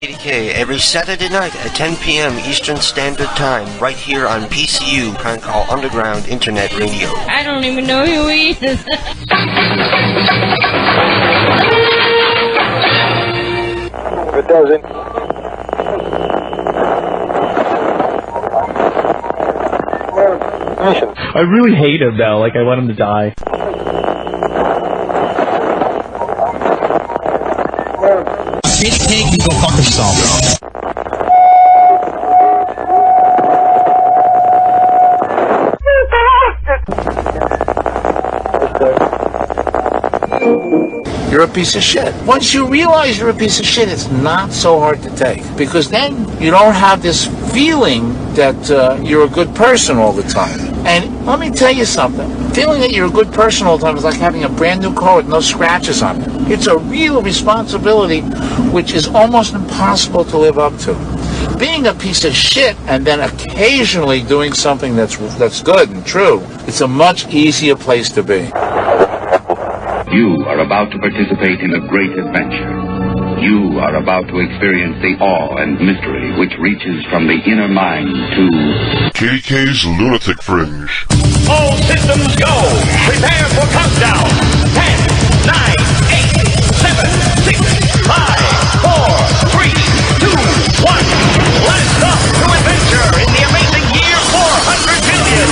KDK every Saturday night at 10 p.m. Eastern Standard Time, right here on PCU, Prank Call Underground Internet Radio. I don't even know who he is. If it doesn't. I really hate him though, like I want him to die. KDK can go fuck himself. You're a piece of shit. Once you realize you're a piece of shit, it's not so hard to take. Because then you don't have this feeling that you're a good person all the time. And let me tell you something. Feeling that you're a good person all the time is like having a brand new car with no scratches on it. It's a real responsibility which is almost impossible to live up to. Being a piece of shit and then occasionally doing something that's good and true, it's a much easier place to be. You are about to participate in a great adventure. You are about to experience the awe and mystery which reaches from the inner mind to KDK's Lunatic Fringe. All systems go! Prepare for countdown! 10, 9, 8, 7, 6, 5, 4, 3, 2, 1. Blast off to adventure in the amazing year 400 billion!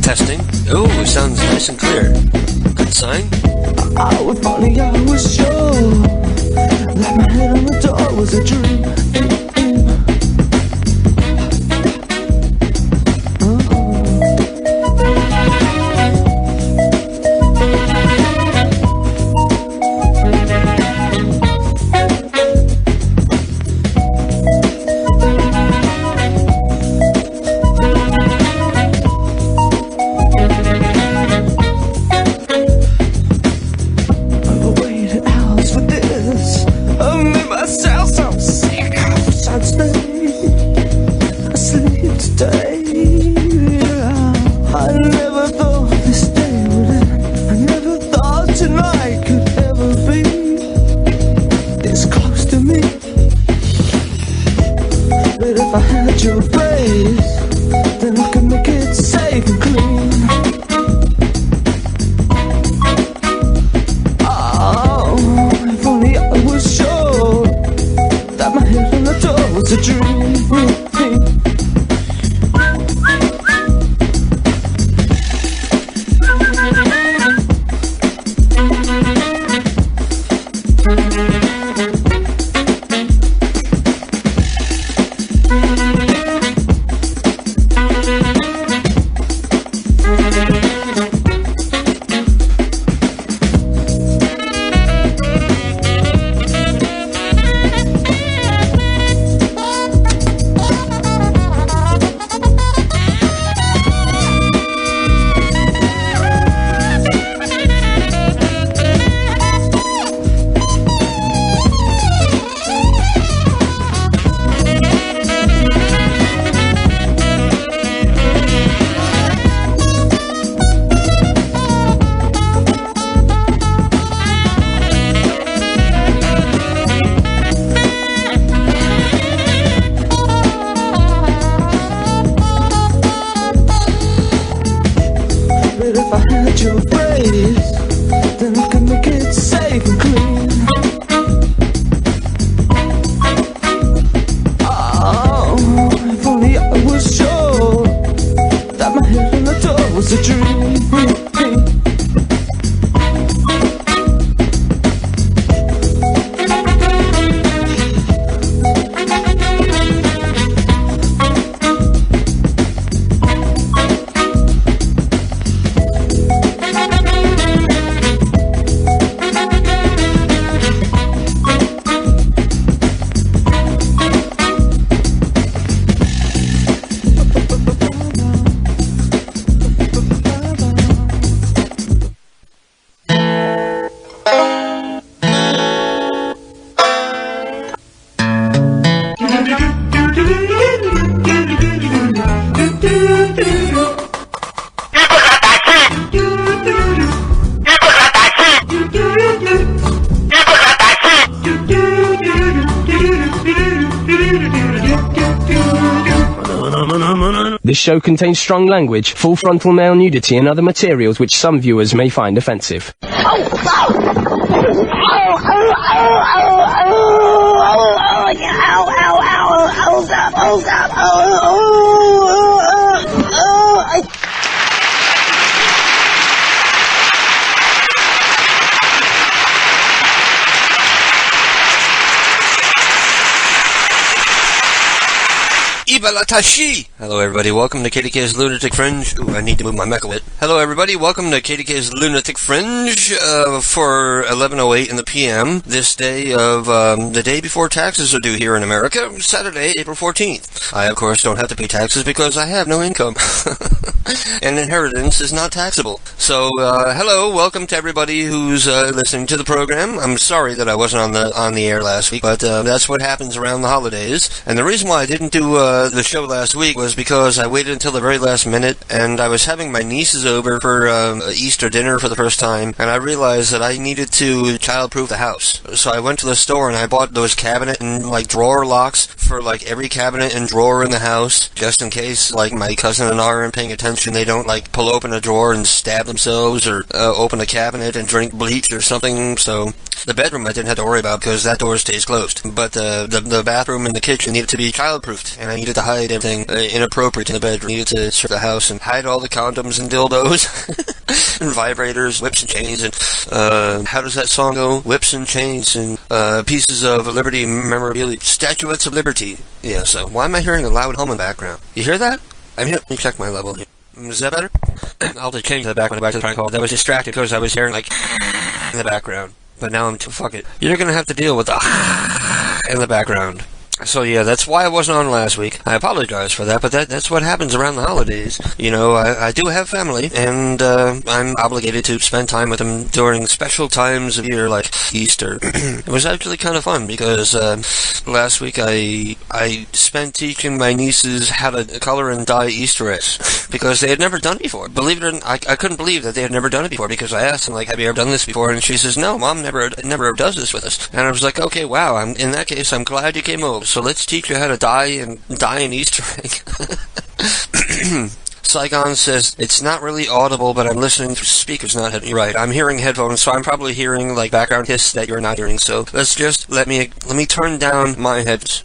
Testing. Oh, sounds nice and clear. Good sign. If only I was sure that my head on the door was a dream. I've waited hours for this. I made myself so sick. But if I had your phrase, then I could make it safe and clean. Oh, if only I was sure that my head on the door was a dream. This show contains strong language, full frontal male nudity, and other materials which some viewers may find offensive. Ibalatashi! Hello everybody, welcome to KDK's Lunatic Fringe. Ooh, I need to move my mech a bit. Hello everybody, welcome to KDK's Lunatic Fringe for 11:08 in the PM, this day of the day before taxes are due here in America, Saturday, April 14th. I of course don't have to pay taxes because I have no income. And inheritance is not taxable. So, hello, welcome to everybody who's listening to the program. I'm sorry that I wasn't on the air last week, but that's what happens around the holidays. And the reason why I didn't do the show last week was because I waited until the very last minute, and I was having my nieces over for Easter dinner for the first time, and I realized that I needed to child-proof the house. So I went to the store and I bought those cabinet and like drawer locks for like every cabinet and drawer in the house, just in case like my cousin and I aren't paying attention, they don't like pull open a drawer and stab themselves, or open a cabinet and drink bleach or something. So the bedroom I didn't have to worry about because that door stays closed, but the bathroom and the kitchen needed to be child-proofed, and I needed to hide everything inappropriate in the bedroom. I needed to search the house and hide all the condoms and dildos and vibrators, whips and chains, and how does that song go? Whips and chains and pieces of liberty memorabilia, statuettes of liberty. Yeah, so why am I hearing a loud hum in the background? You hear that? Let me check my level here. Is that better? I'll just change the background back to the prank call. I was distracted because I was hearing like in the background. But now I'm fuck it. You're gonna have to deal with the in the background. So yeah, that's why I wasn't on last week. I apologize for that, but that's what happens around the holidays. You know, I do have family, and I'm obligated to spend time with them during special times of year like Easter. It was actually kind of fun because last week I spent teaching my nieces how to color and dye Easter eggs because they had never done it before. Believe it or not, I couldn't believe that they had never done it before because I asked them, like, have you ever done this before? And she says, no, Mom never does this with us. And I was like, okay, wow, in that case, I'm glad you came over. So let's teach you how to dye an Easter egg. Saigon says, it's not really audible, but I'm listening through speakers, not headphones. You're right, I'm hearing headphones, so I'm probably hearing, like, background hiss that you're not hearing. So let's just, let me turn down my heads,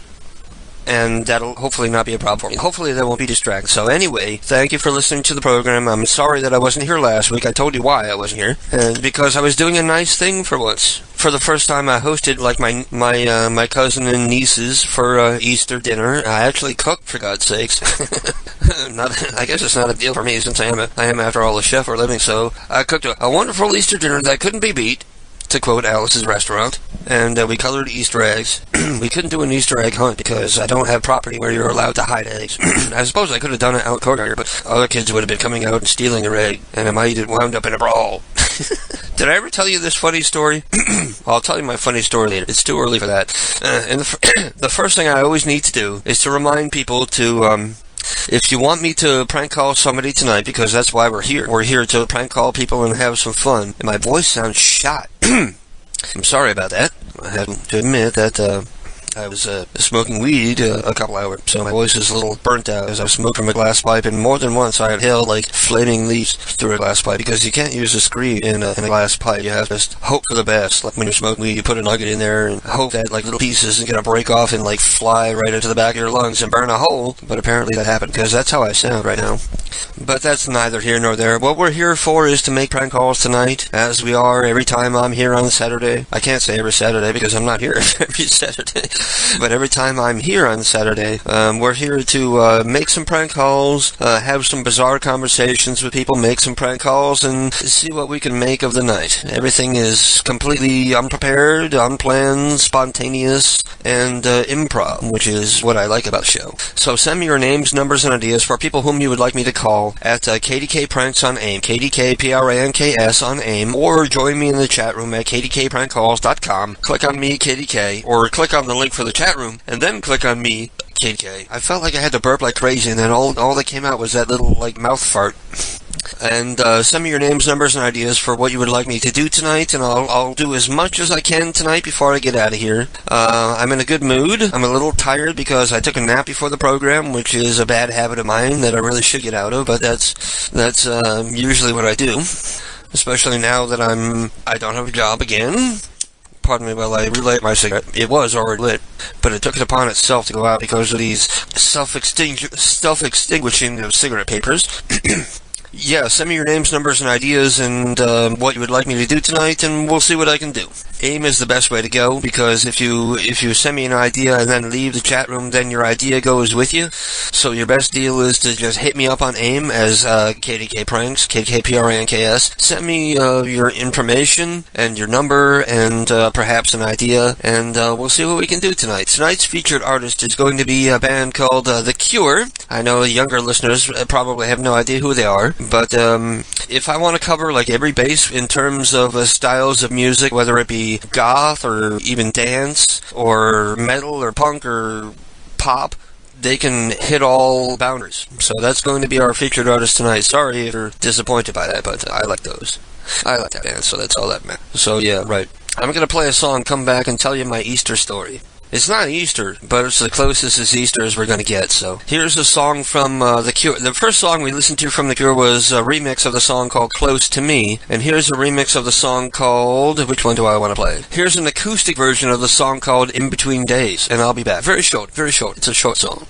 and that'll hopefully not be a problem for me. Hopefully that won't be distracting. So anyway, thank you for listening to the program. I'm sorry that I wasn't here last week. I told you why I wasn't here. And because I was doing a nice thing for once. For the first time, I hosted like my cousin and nieces for Easter dinner. I actually cooked, for God's sakes. I guess it's not a deal for me since I am after all a chef for a living. So I cooked a wonderful Easter dinner that couldn't be beat, to quote Alice's Restaurant, and we colored Easter eggs. We couldn't do an Easter egg hunt because I don't have property where you're allowed to hide eggs. I suppose I could have done it out courtyard, but other kids would have been coming out and stealing their egg, and I might have wound up in a brawl. Did I ever tell you this funny story? I'll tell you my funny story later. It's too early for that. And the first thing I always need to do is to remind people to, if you want me to prank call somebody tonight, because that's why we're here. We're here to prank call people and have some fun. And my voice sounds shot. I'm sorry about that. I have to admit that, I was smoking weed a couple hours, so my voice is a little burnt out as I've smoked from a glass pipe, and more than once I have held like flaming leaves through a glass pipe, because you can't use a screen in a glass pipe. You have to just hope for the best. Like when you're smoking weed, you put a nugget in there and hope that like little pieces isn't going to break off and like fly right into the back of your lungs and burn a hole, but apparently that happened, because that's how I sound right now. But that's neither here nor there. What we're here for is to make prank calls tonight, as we are every time I'm here on Saturday. I can't say every Saturday because I'm not here every Saturday. But every time I'm here on Saturday, we're here to make some prank calls, have some bizarre conversations with people, make some prank calls, and see what we can make of the night. Everything is completely unprepared, unplanned, spontaneous, and improv, which is what I like about the show. So send me your names, numbers, and ideas for people whom you would like me to call at KDK Pranks on AIM, KDK PRANKS on AIM, or join me in the chat room at kdkprankcalls.com. Click on me, KDK, or click on the link for the chat room, and then click on me, KDK. I felt like I had to burp like crazy, and then all that came out was that little, like, mouth fart. And send me your names, numbers, and ideas for what you would like me to do tonight, and I'll do as much as I can tonight before I get out of here. I'm in a good mood. I'm a little tired because I took a nap before the program, which is a bad habit of mine that I really should get out of, but that's usually what I do, especially now that I don't have a job again. Pardon me while I relight my cigarette. It was already lit, but it took it upon itself to go out because of these self-extinguishing of cigarette papers. Yeah, send me your names, numbers, and ideas, and what you would like me to do tonight, and we'll see what I can do. AIM is the best way to go, because if you send me an idea and then leave the chat room, then your idea goes with you. So your best deal is to just hit me up on AIM as KDK Pranks, KDKPRANKS. Send me your information and your number and perhaps an idea, and we'll see what we can do tonight. Tonight's featured artist is going to be a band called The Cure. I know younger listeners probably have no idea who they are. But if I want to cover like every base in terms of styles of music, whether it be goth or even dance or metal or punk or pop, they can hit all boundaries. So that's going to be our featured artist tonight. Sorry if you're disappointed by that, but I like those. I like that band, so that's all that matters. So yeah, right. I'm going to play a song, come back and tell you my Easter story. It's not Easter, but it's the closest as Easter as we're going to get. So here's a song from The Cure. The first song we listened to from The Cure was a remix of the song called Close to Me. And here's a remix of the song called... Which one do I want to play? Here's an acoustic version of the song called In Between Days. And I'll be back. Very short, very short. It's a short song.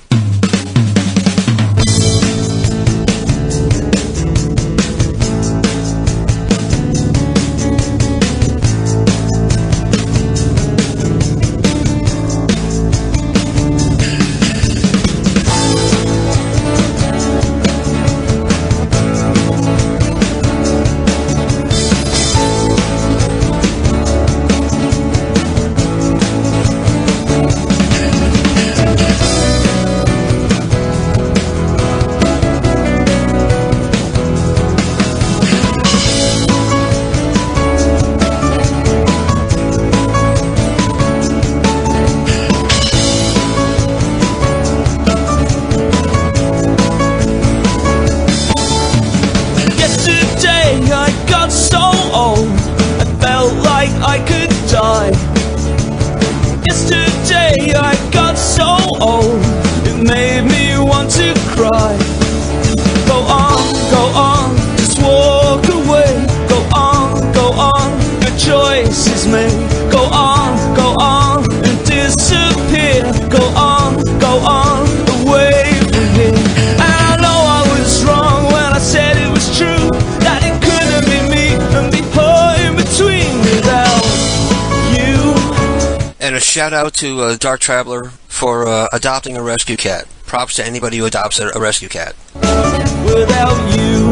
Shout out to Dark Traveler for adopting a rescue cat. Props to anybody who adopts a rescue cat. Without you,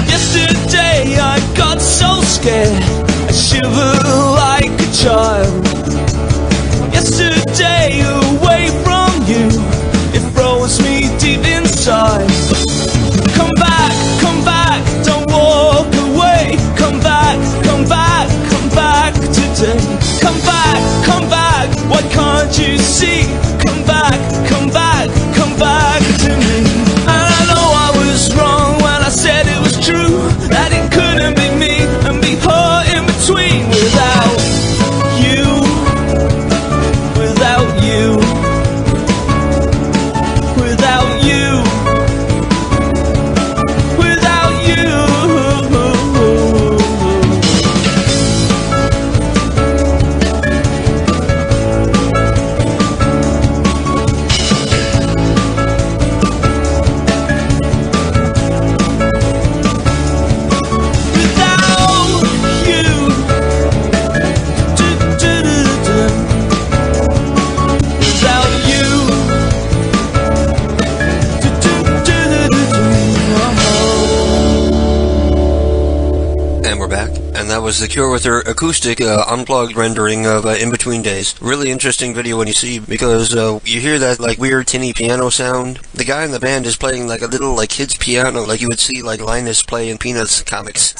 yesterday I got so scared, I shivered like a child. Yesterday away from you, it froze me deep inside. Come back, don't walk away. Come back today. Come was The Cure with their acoustic unplugged rendering of In Between Days. Really interesting video when you see, because you hear that like weird tinny piano sound. The guy in the band is playing like a little like kid's piano, like you would see like Linus play in Peanuts comics.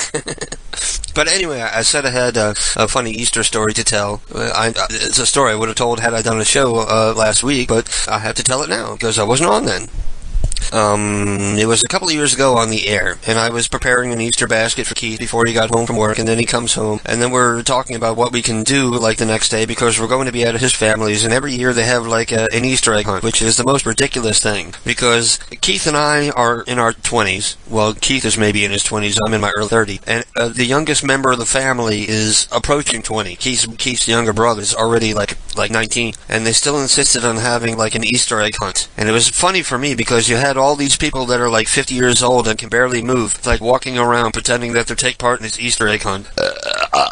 But anyway, I said I had a funny Easter story to tell. It's a story I would have told had I done a show last week, but I have to tell it now because I wasn't on then. It was a couple of years ago on the air, and I was preparing an Easter basket for Keith before he got home from work, and then he comes home, and then we're talking about what we can do, like, the next day, because we're going to be at his family's, and every year they have, like, an Easter egg hunt, which is the most ridiculous thing, because Keith and I are in our 20s. Well, Keith is maybe in his 20s, I'm in my early 30s, and the youngest member of the family is approaching 20. Keith's younger brother is already, like 19, and they still insisted on having, like, an Easter egg hunt. And it was funny for me, because you had all these people that are like 50 years old and can barely move, like walking around pretending that they take part in this Easter egg hunt.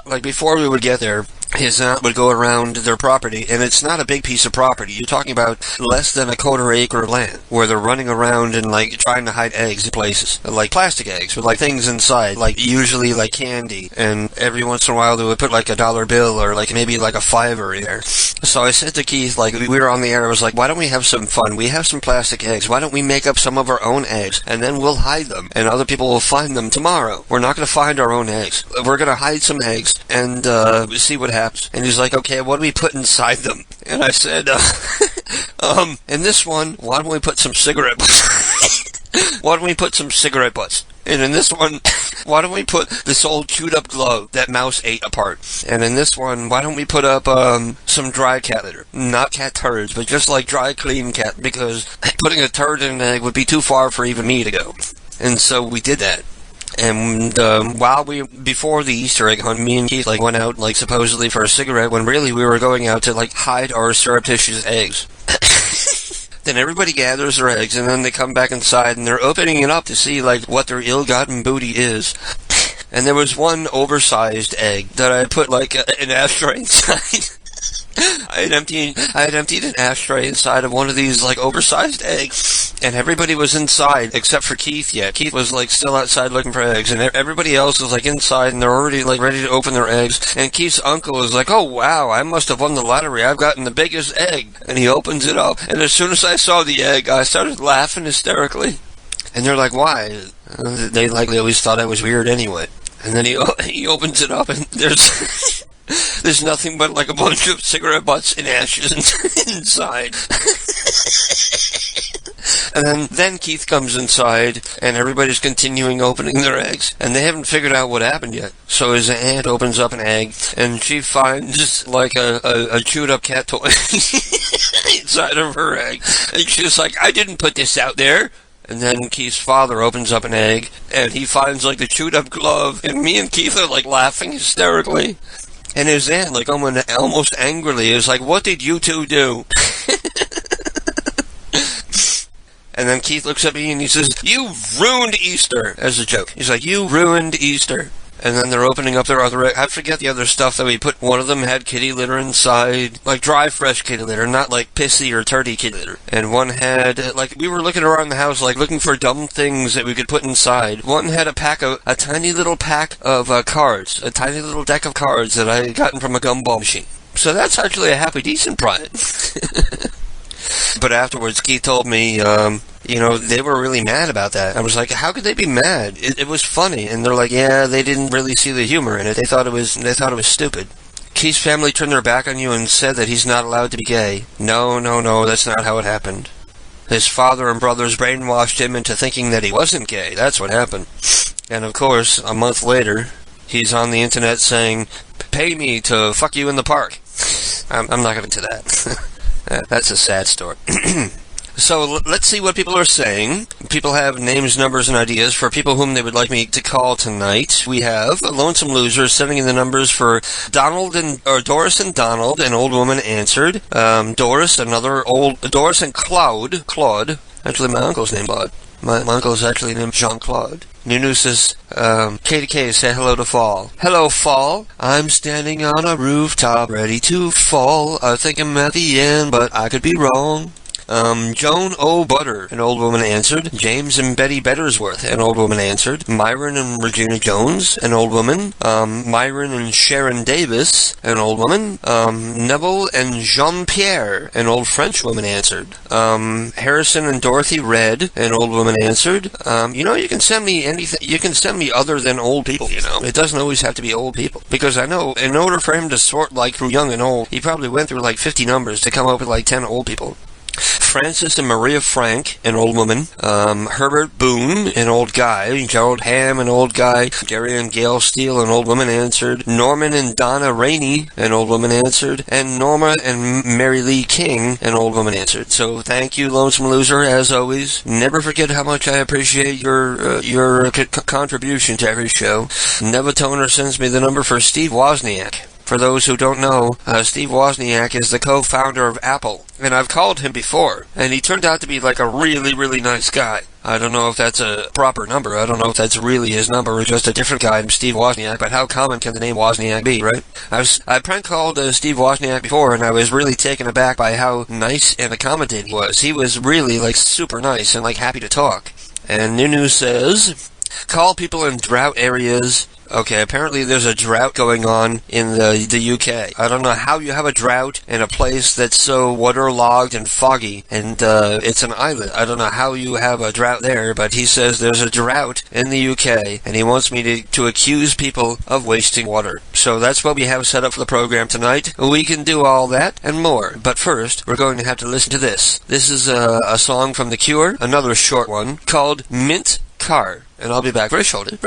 Like before we would get there, his aunt would go around their property, and it's not a big piece of property. You're talking about less than a quarter acre of land, where they're running around and like trying to hide eggs in places, like plastic eggs with like things inside, like usually like candy, and every once in a while they would put like $1 bill or like maybe like a $5 in there. So I said to Keith, like we were on the air, I was like, why don't we have some fun? We have some plastic eggs. Why don't we make up some of our own eggs, and then we'll hide them, and other people will find them tomorrow. We're not going to find our own eggs. We're going to hide some eggs and see what happens. And he's like, okay, what do we put inside them? And I said, in this one, why don't we put some cigarette butts? Why don't we put some cigarette butts? And in this one, why don't we put this old chewed up glove that Mouse ate apart? And in this one, why don't we put up some dry cat litter? Not cat turds, but just like dry, clean cat, because putting a turd in an egg would be too far for even me to go. And so we did that. And before the Easter egg hunt, me and Keith like went out like supposedly for a cigarette, when really we were going out to like hide our surreptitious eggs. Then everybody gathers their eggs, and then they come back inside, and they're opening it up to see like what their ill-gotten booty is. And there was one oversized egg that I put like an ashtray inside. I had emptied an ashtray inside of one of these like oversized eggs, and everybody was inside except for Keith yet. Keith was like still outside looking for eggs, and everybody else was like inside, and they're already like ready to open their eggs. And Keith's uncle was like, oh wow, I must have won the lottery. I've gotten the biggest egg. And he opens it up, and as soon as I saw the egg, I started laughing hysterically. And they're like, why? They always thought I was weird anyway. And then he opens it up, and there's nothing but like a bunch of cigarette butts and ashes inside. And then Keith comes inside, and everybody's continuing opening their eggs, and they haven't figured out what happened yet. So his aunt opens up an egg, and she finds like a chewed up cat toy inside of her egg. And she's like, I didn't put this out there. And then Keith's father opens up an egg, and he finds like the chewed up glove, and me and Keith are like laughing hysterically. And his aunt, like almost angrily, is like, what did you two do? And then Keith looks at me and he says, you ruined Easter, as a joke. He's like, you ruined Easter. And then they're opening up their other egg. I forget the other stuff that we put. One of them had kitty litter inside, like dry, fresh kitty litter, not like pissy or turdy kitty litter. And one had, like, we were looking around the house, like, looking for dumb things that we could put inside. One had a tiny little pack of cards, a tiny little deck of cards that I had gotten from a gumball machine. So that's actually a happy, decent prize. But afterwards, Keith told me, they were really mad about that. I was like, how could they be mad? It was funny. And they're like, yeah, they didn't really see the humor in it. They thought it was stupid. Keith's family turned their back on you and said that he's not allowed to be gay. No, that's not how it happened. His father and brothers brainwashed him into thinking that he wasn't gay. That's what happened. And of course, a month later, he's on the internet saying, pay me to fuck you in the park. I'm not going to that. That's a sad story. So let's see what people are saying. People have names, numbers, and ideas for people whom they would like me to call tonight. We have a Lonesome Loser sending in the numbers for Doris and Donald. An old woman answered. Doris and Claude. Actually, my uncle's named Claude. My uncle is actually named Jean-Claude. Nunu says, KDK, say hello to Fall. Hello, Fall. I'm standing on a rooftop, ready to fall. I think I'm at the end, but I could be wrong. Joan O. Butter, an old woman answered. James and Betty Bettersworth, an old woman answered. Myron and Regina Jones, an old woman. Myron and Sharon Davis, an old woman. Neville and Jean-Pierre, an old French woman answered. Harrison and Dorothy Red, an old woman answered. You can send me anything. You can send me other than old people, It doesn't always have to be old people. Because I know, in order for him to sort, through young and old, he probably went through, 50 numbers to come up with, 10 old people. Francis and Maria Frank, an old woman. Herbert Boone, an old guy. Gerald Ham, an old guy. Jerry and Gail Steele, an old woman answered. Norman and Donna Rainey, an old woman answered. And Norma and Mary Lee King, an old woman answered. So thank you, Lonesome Loser, as always. Never forget how much I appreciate your contribution to every show. Neva Toner sends me the number for Steve Wozniak. For those who don't know, Steve Wozniak is the co-founder of Apple, and I've called him before, and he turned out to be a really, really nice guy. I don't know if that's a proper number. I don't know if that's really his number or just a different guy named Steve Wozniak, but how common can the name Wozniak be, right? I prank called Steve Wozniak before, and I was really taken aback by how nice and accommodating he was. He was really, super nice and, happy to talk. And New News says, call people in drought areas. Okay, apparently there's a drought going on in the UK. I don't know how you have a drought in a place that's so waterlogged and foggy, and it's an island. I don't know how you have a drought there, but he says there's a drought in the UK, and he wants me to accuse people of wasting water. So that's what we have set up for the program tonight. We can do all that and more, but first, we're going to have to listen to this. This is a song from The Cure, another short one, called Mint Car. And I'll be back very shortly.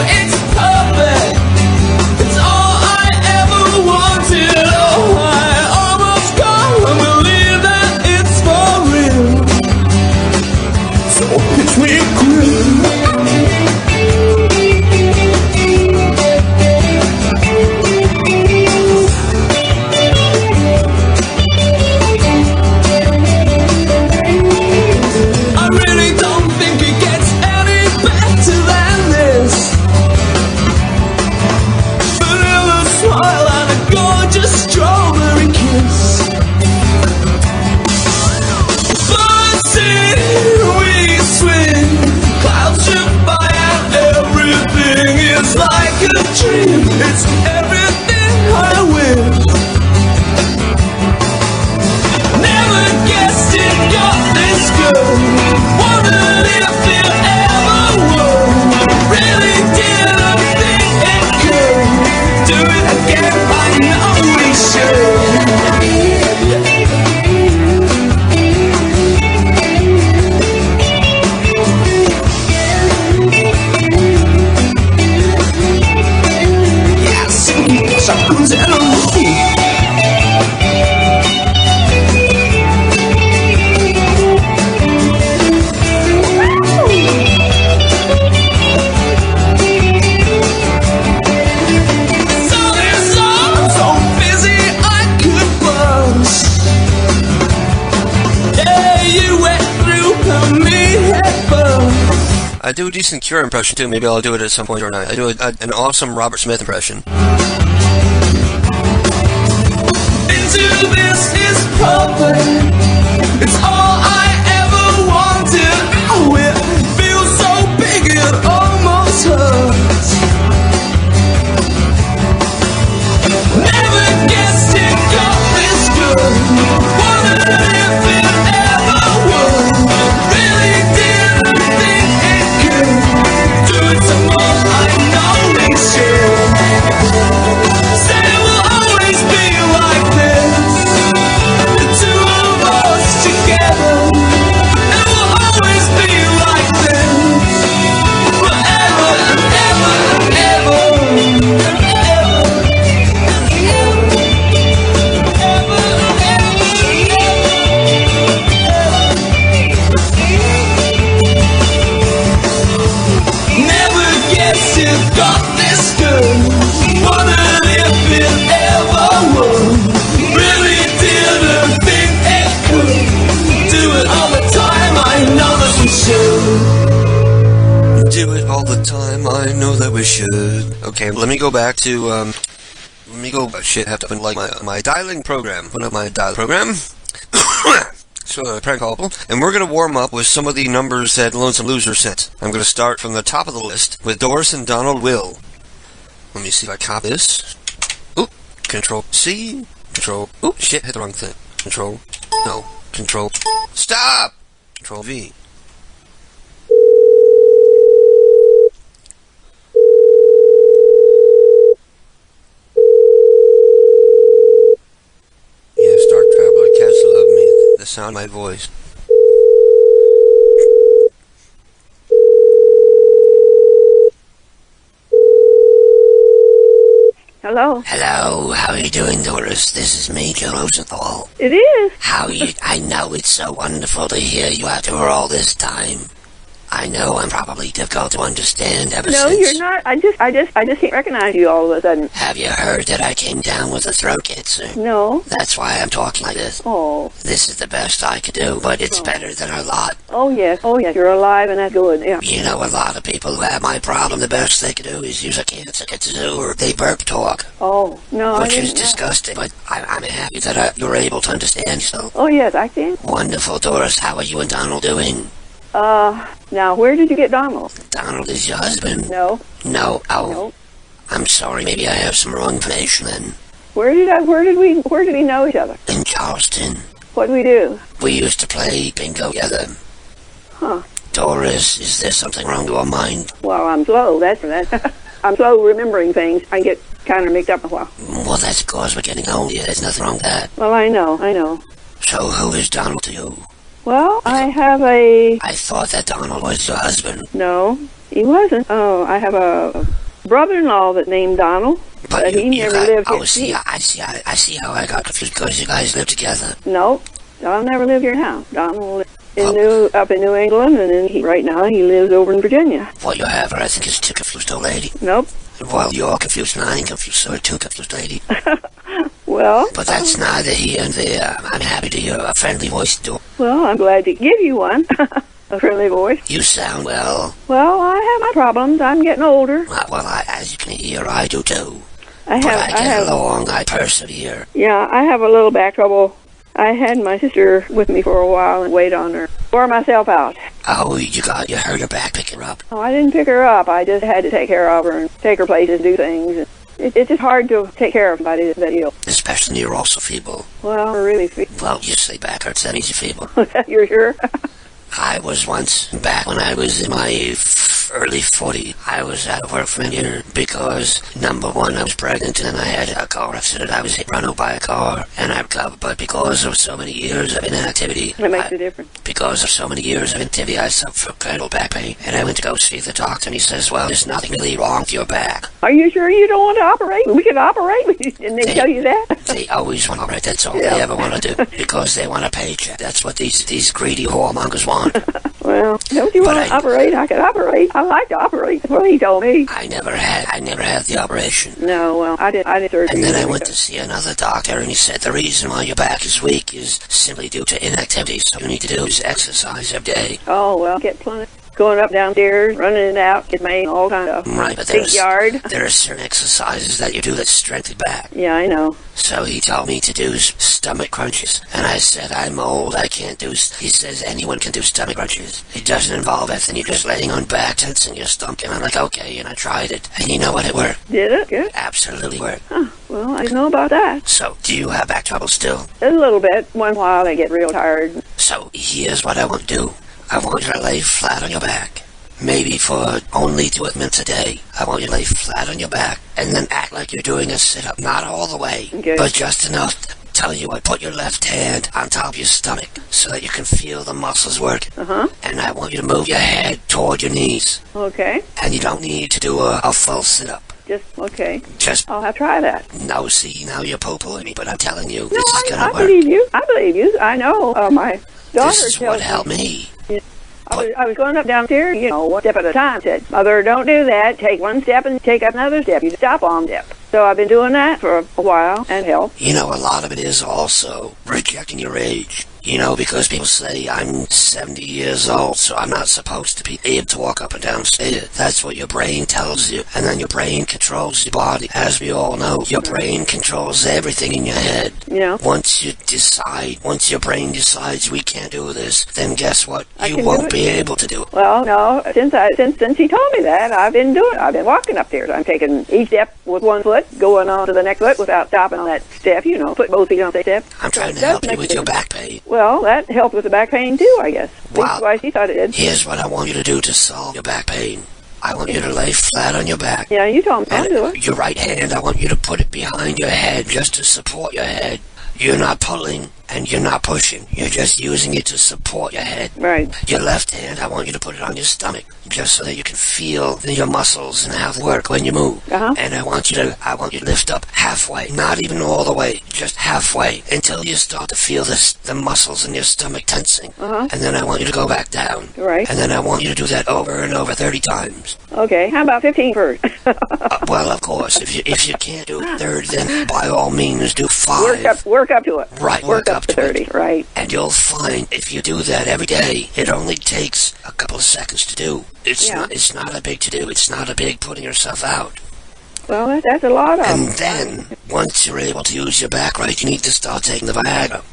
It's perfect. It's all I ever wanted. Oh, I almost can't believe that it's for real. So pitch me a grill. I really don't think it gets any better than this. Vanilla smile and a gorgeous strawberry kiss. Birds sing, we swing, clouds drift by and everything is like a dream. It's everything I wish. Never guessed it got this good. Wondered if it ever would. Really didn't think it could. Do it again, I know we should. Yeah, singing shotguns and a movie. I do a decent Cure impression too. Maybe I'll do it at some point or not. I do an awesome Robert Smith impression. Into this is perfect. It's all I ever wanted. Oh, it feels so big it almost hurts. Never guessed it got this good. Wondered if it ever would. Really didn't think it could. Do it some more, I know we should. Say it will always be like this. The two of us. all the time. I know that we should. Okay, let me go back to, shit, I have to open, like, my dialing program. Open up my dial program. So, prank call. And we're going to warm up with some of the numbers that Lonesome Loser sent. I'm going to start from the top of the list with Doris and Donald Will. Let me see if I copy this. Oop, Control C, Control, oop, shit, hit the wrong thing. Control, no, Control, stop! Control V. Yeah, Star Traveler, cats love me, the sound of my voice. Hello. Hello, how are you doing, Doris? This is Major Rosenthal. It is. How are you? I know it's so wonderful to hear you after all this time. I know I'm probably difficult to understand ever since. No, you're not. I just can't recognize you all of a sudden. Have you heard that I came down with a throat cancer? No. That's why I'm talking like this. Oh. This is the best I could do, but it's better than a lot. Oh, yes. Oh, yes. You're alive and that's good, yeah. You know, a lot of people who have my problem, the best they could do is use a cancer kazoo or they burp talk. Oh, no, which is disgusting, but I'm happy that you're able to understand yourself. Oh, yes, I can. Wonderful, Doris. How are you and Donald doing? Now, where did you get Donald? Donald is your husband. No. No. Oh. No. I'm sorry. Maybe I have some wrong information then. Where did we know each other? In Charleston. What did we do? We used to play bingo together. Huh. Doris, is there something wrong with your mind? Well, I'm slow. That's I'm slow remembering things. I get kind of mixed up a while. Well, that's because we're getting older. There's nothing wrong with that. Well, I know. So who is Donald to you? Well, I thought that Donald was your husband. No, he wasn't. Oh, I have a brother-in-law that's named Donald, but he never lived here. Oh, see, I see how I got confused because you guys live together. No, Donald never lived here now. Donald lived up in New England, and then right now he lives over in Virginia. What you have, I think, is too confused old lady. Nope. Well, you're confused and I ain't confused, so we're too confused lady. Well... But that's neither here nor there. I'm happy to hear a friendly voice, too. Well, I'm glad to give you one. A friendly voice. You sound well. Well, I have my problems. I'm getting older. Well, as you can hear, I do, too. I get along. I persevere. Yeah, I have a little back trouble. I had my sister with me for a while and waited on her. Wore myself out. Oh, you hurt her back, pick her up. Oh, I didn't pick her up. I just had to take care of her and take her places, do things. It's just hard to take care of somebody that's that ill. Especially when you're also feeble. Well, really feeble. Well, you say back hurts, that means you're feeble. You're sure? I was once, back when I was in my early 40s, I was out of work for a year because, number one, I was pregnant and I had a car accident. I was run over by a car and I recovered, but because of so many years of inactivity... It makes a difference. Because of so many years of inactivity, I suffered from incredible back pain. And I went to go see the doctor and he says, well, there's nothing really wrong with your back. Are you sure you don't want to operate? We can operate. Didn't they tell you that? They always want to operate. That's all they ever want to do. Because they want a paycheck. That's what these greedy whoremongers want. Well, don't you want to operate? I could operate. I like to operate. That's what he told me. I never had the operation. No, well, I did surgery. And then I went to see another doctor, and he said the reason why your back is weak is simply due to inactivity. So what you need to do is exercise every day. Oh, well, get plenty. Going up, downstairs, running it out, get made, all kind of right, but big yard. There are certain exercises that you do that strengthen back. Yeah, I know. So he told me to do stomach crunches. And I said, I'm old, I can't do... He says anyone can do stomach crunches. It doesn't involve anything, you're just laying on back, tensing your stomach. And I'm like, okay, and I tried it. And you know what, it worked. Did it? Good. Absolutely worked. Huh. Well, I didn't know about that. So, do you have back trouble still? A little bit. One while I get real tired. So, here's what I want to do. I want you to lay flat on your back. Maybe for only 2 minutes a day. I want you to lay flat on your back and then act like you're doing a sit-up. Not all the way, but just enough to tell you what. Put your left hand on top of your stomach so that you can feel the muscles work. And I want you to move your head toward your knees. Okay. And you don't need to do a full sit-up. Okay. I'll have to try that. No, see, now you're poo-pooing me, but I'm telling you, no, this is gonna work. I believe you. I believe you. I know. My daughter This is what helped me. I was going up downstairs, one step at a time. Said, Mother, don't do that. Take one step and take another step. You stop on step. So I've been doing that for a while and help. You know, a lot of it is also rejecting your age. You know, because people say I'm 70 years old, so I'm not supposed to be able to walk up and down stairs. That's what your brain tells you, and then your brain controls your body. As we all know, your brain controls everything in your head. Yeah. Once your brain decides we can't do this, then guess what? You won't be able to do it. Well, no, since he told me that, I've been walking upstairs. I'm taking each step with one foot, going on to the next foot without stopping on that step, you know, put both feet on the step. I'm trying to help you with your back pain. Well, that helped with the back pain too, I guess. Wow. That's why she thought it did. Here's what I want you to do to solve your back pain. I want you to lay flat on your back. Yeah, you told me to do it. Your right hand, I want you to put it behind your head just to support your head. You're not pulling and you're not pushing. You're just using it to support your head. Right. Your left hand, I want you to put it on your stomach, just so that you can feel your muscles and how they work when you move. Uh-huh. And I want you to lift up halfway, not even all the way, just halfway, until you start to feel the muscles in your stomach tensing. Uh-huh. And then I want you to go back down. Right. And then I want you to do that over and over 30 times. Okay, how about 15 first? Well, of course, if you can't do 30, then by all means do 5. Work up to it. Right, work up to 30, it. right. And you'll find if you do that every day, it only takes a couple of seconds to do. It's not a big to do. It's not a big putting yourself out. Well, that's a lot of. And then once you're able to use your back right, you need to start taking the Viagra.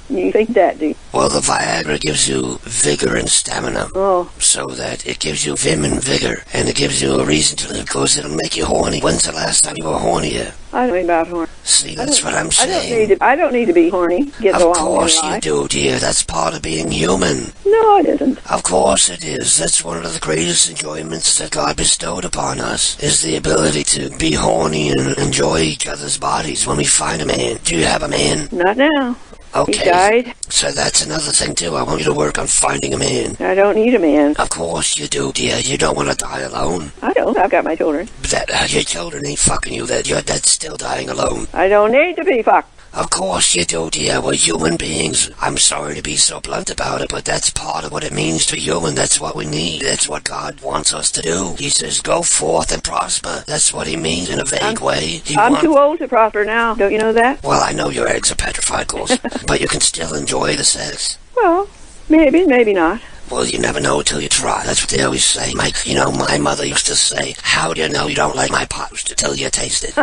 You think that, do you? Well, the Viagra gives you vigor and stamina. Oh. So that it gives you vim and vigor, and it gives you a reason to live, because it'll make you horny. When's the last time you were horny yet? I don't know about horny. See, that's what I'm saying. I don't need to be horny. Of course you do, dear. That's part of being human. No, it isn't. Of course it is. That's one of the greatest enjoyments that God bestowed upon us, is the ability to be horny and enjoy each other's bodies when we find a man. Do you have a man? Not now. Okay. He died. So that's another thing, too. I want you to work on finding a man. I don't need a man. Of course you do, dear. You don't want to die alone. I don't. I've got my children. But your children ain't fucking you. That's still dying alone. I don't need to be fucked. Of course you do, dear. We're human beings. I'm sorry to be so blunt about it, but that's part of what it means to be human. That's what we need. That's what God wants us to do. He says, go forth and prosper. That's what he means in a vague way. I'm too old to prosper now. Don't you know that? Well, I know your eggs are petrified, girls, but you can still enjoy the sex. Well, maybe, maybe not. Well, you never know till you try. That's what they always say. My mother used to say, how do you know you don't like my pot roast until you taste it?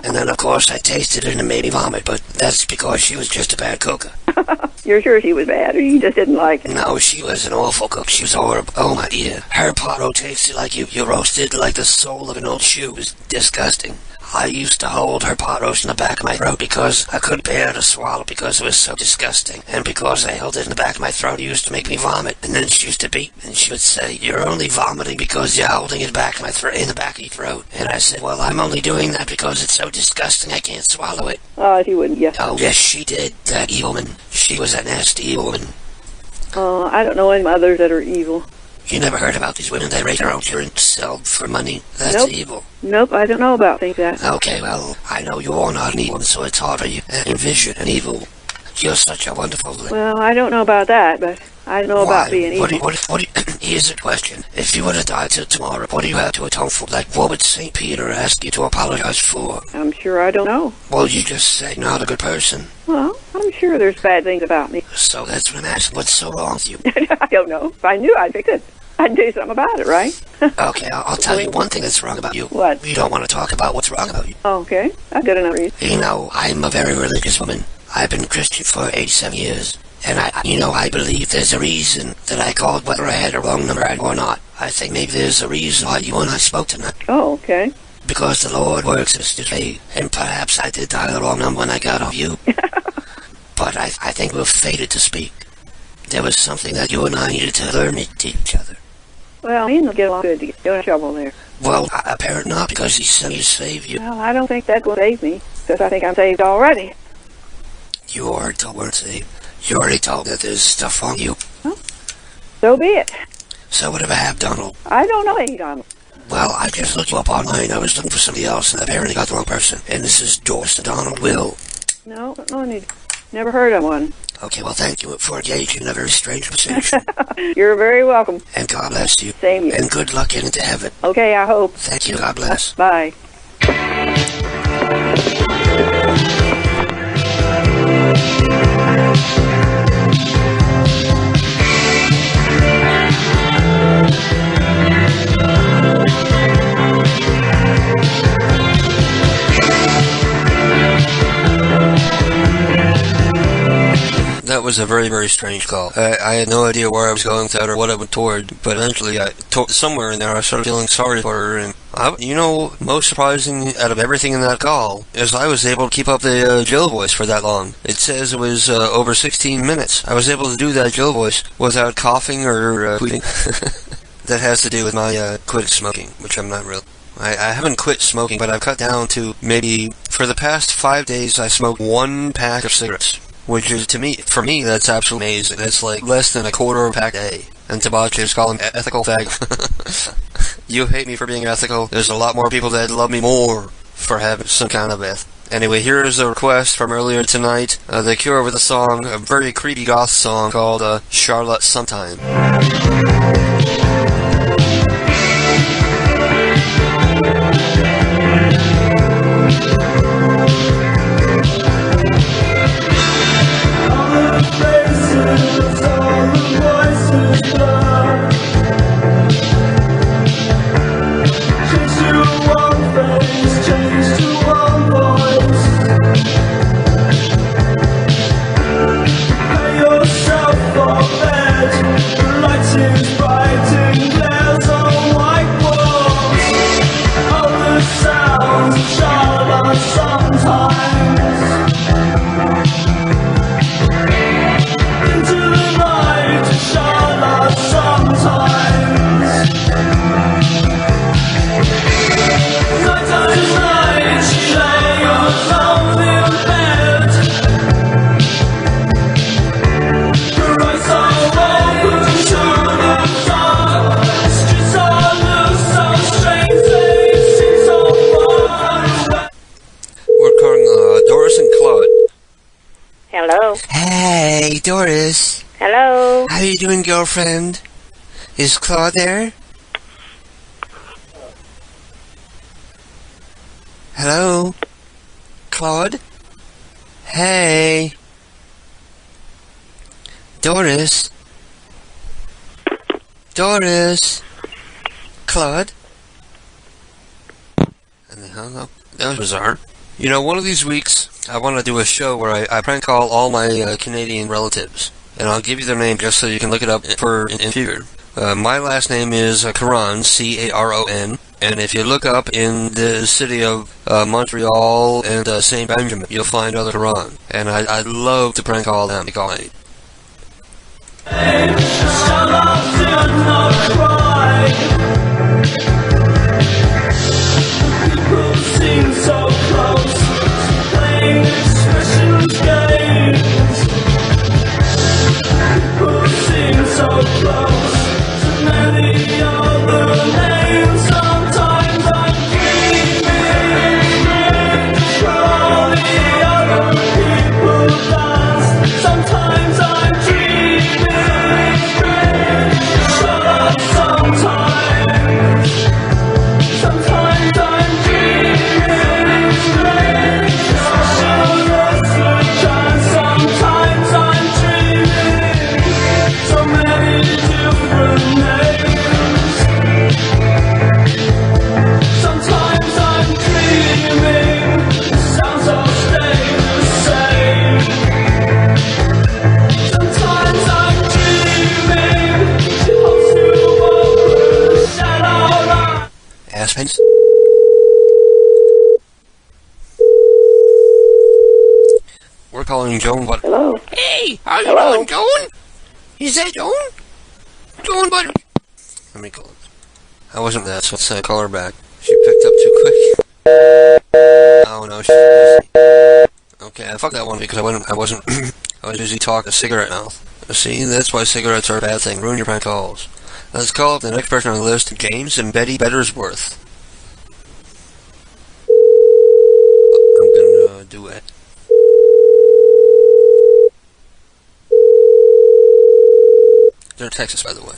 And then, of course, I tasted it and it made me vomit, but that's because she was just a bad cooker. You're sure she was bad, or you just didn't like it? No, she was an awful cook. She was horrible. Oh, my dear. Her pot roast tasted like you roasted like the sole of an old shoe. It was disgusting. I used to hold her pot roast in the back of my throat because I couldn't bear to swallow because it was so disgusting. And because I held it in the back of my throat, it used to make me vomit. And then she used to beat me, and she would say, you're only vomiting because you're holding it back in the back of your throat. And I said, well, I'm only doing that because it's so disgusting I can't swallow it. Oh, she wouldn't, yes. Oh, yes, she did. That evil woman. She was a nasty evil woman. Oh, I don't know any mothers that are evil. You never heard about these women that rape their own children and sell for money? That's nope. evil. Nope, I don't know about things that. Okay, well, I know you're not an evil, so it's hard for you to envision an evil. You're such a wonderful... Well, I don't know about that, but I know about being evil. Here's a question. If you were to die till tomorrow, what do you have to atone for? Like, what would St. Peter ask you to apologize for? I'm sure I don't know. Well, you just say not a good person. Well, I'm sure there's bad things about me. So that's what I'm asking. What's so wrong with you? I don't know. If I knew, I'd fix it. I'd do something about it, right? Okay, I'll tell you one thing that's wrong about you. What? You don't want to talk about what's wrong about you. Okay, that's good enough reason. You know, I'm a very religious woman. I've been Christian for 87 years. And I believe there's a reason that I called whether I had a wrong number or not. I think maybe there's a reason why you and I spoke tonight. Oh, okay. Because the Lord works us this way, and perhaps I did dial the wrong number when I got off you. But I think we're fated to speak. There was something that you and I needed to learn to each other. Well, me and them get along good. You don't have trouble there. Well, apparently not, because he sent me to save you. Well, I don't think that will save me, because I think I'm saved already. You already weren't saved. You already told that there's stuff on you. Well, so be it. So whatever happened, Donald? I don't know any Donald. Well, I just looked you up online. I was looking for somebody else, and apparently got the wrong person. And this is Doris the Donald Will. No, never heard of one. Okay, well, thank you for engaging in a very strange conversation. You're very welcome. And God bless you. Same here. And good luck getting to heaven. Okay, I hope. Thank you. God bless. Bye. was a very, very strange call. I had no idea where I was going with that or what I went toward, but eventually, somewhere in there, I started feeling sorry for her, and most surprising out of everything in that call is I was able to keep up the Jill voice for that long. It says it was over 16 minutes. I was able to do that Jill voice without coughing or tweeting. That has to do with my quit smoking, which I'm not really. I haven't quit smoking, but I've cut down to maybe, for the past 5 days, I smoked 1 pack of cigarettes, which is, for me, that's absolutely amazing. That's like less than a quarter of a pack a day. And debauchers call him ethical fag. You hate me for being ethical. There's a lot more people that love me more for having some kind of ethic. Anyway, here is a request from earlier tonight. The Cure with a song, a very creepy goth song called Charlotte Sometime. Hey, Doris. Hello. How you doing, girlfriend? Is Claude there? Hello? Claude? Hey. Doris? Doris? Claude? And they hung up. That was bizarre. You know, one of these weeks, I want to do a show where I prank call all my Canadian relatives. And I'll give you their name just so you can look it up in future. My last name is Caron, C-A-R-O-N. And if you look up in the city of Montreal and St. Benjamin, you'll find other Caron. And I'd love to prank call them. People seem so close, playing expressions games. People seem so close to many other names. Sometimes I'm dreaming, controlling other people's dance. Sometimes I'm dreaming, shut up sometimes. Sometimes I'm dreaming straight. Sometimes I'm dreaming so many different names. Sometimes I'm dreaming sounds all stay the same. Sometimes I'm dreaming she holds you over shadow. Aspens. We're calling Joan, but... Hello? Hey, how you doing, Joan? Is that Joan? Joan, but... Let me call her. I wasn't that, so let's call her back. She picked up too quick. Oh no, she's busy. Okay, fuck that one because I wasn't I was busy talking a cigarette mouth. See, that's why cigarettes are a bad thing. Ruin your prank calls. Let's call up the next person on the list, James and Betty Bettersworth. I'm gonna do it. They're in Texas, by the way.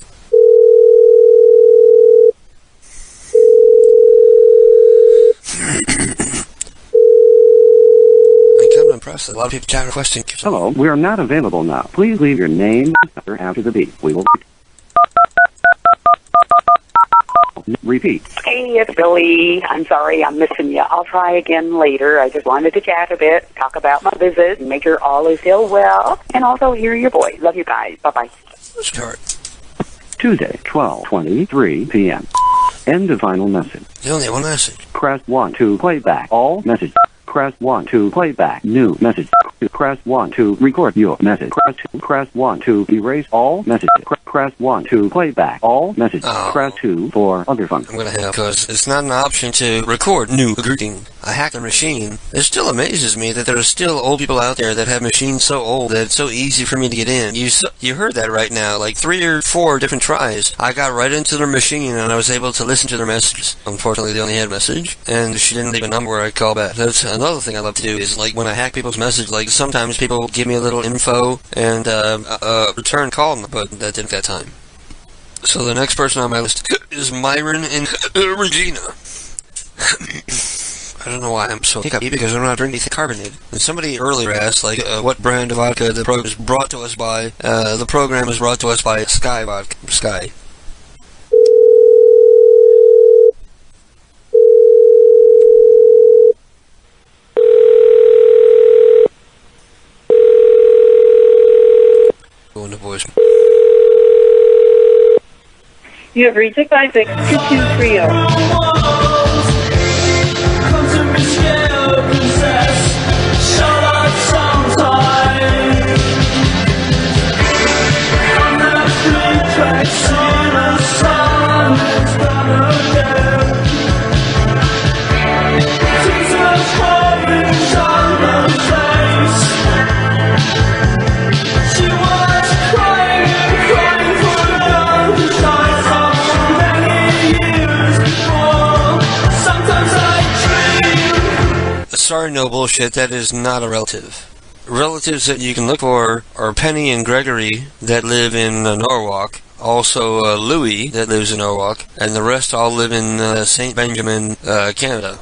I'm kind of impressed. A lot of people chat requesting. Hello, we are not available now. Please leave your name after the beep. We will... Repeat. Hey, it's Billy. I'm sorry I'm missing you. I'll try again later. I just wanted to chat a bit, talk about my visit, make sure all is still well, and also hear your voice. Love you guys. Bye-bye. Start. Tuesday, 12:23 p.m. End of final message. You only have one message. Press 1 to play back all message. Press 1 to play back new message. Press 1 to record your message. Press 1 to erase all messages. Press 1 to play back all messages. Press 2 for other functions. I'm gonna have, because it's not an option to record new greeting. I hacked the machine. It still amazes me that there are still old people out there that have machines so old that it's so easy for me to get in. You heard that right now, like 3 or 4 different tries. I got right into their machine and I was able to listen to their messages. Unfortunately, they only had a message, and she didn't leave a number where I call back. That's another thing I love to do is, like, when I hack people's message, like, sometimes people give me a little info and return call, but that didn't that time. So the next person on my list is Myron and Regina. I don't know why I'm so hiccupy, because I don't have to drink anything carbonated. And somebody earlier asked, like, what brand of vodka the program is brought to us by. The program is brought to us by Sky Vodka. Sky. Go into voicemail. You have reached 656-2230. Sorry, no bullshit, that is not a relative. Relatives that you can look for are Penny and Gregory that live in Norwalk, also Louis that lives in Norwalk, and the rest all live in St. Benjamin, Canada.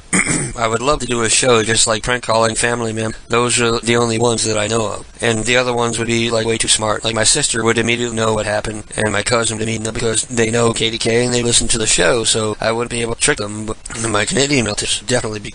I would love to do a show just like prank calling family members. Those are the only ones that I know of. And the other ones would be like way too smart. Like my sister would immediately know what happened, and my cousin would immediately know because they know KDK and they listen to the show, so I wouldn't be able to trick them. But my Canadian relatives would definitely be.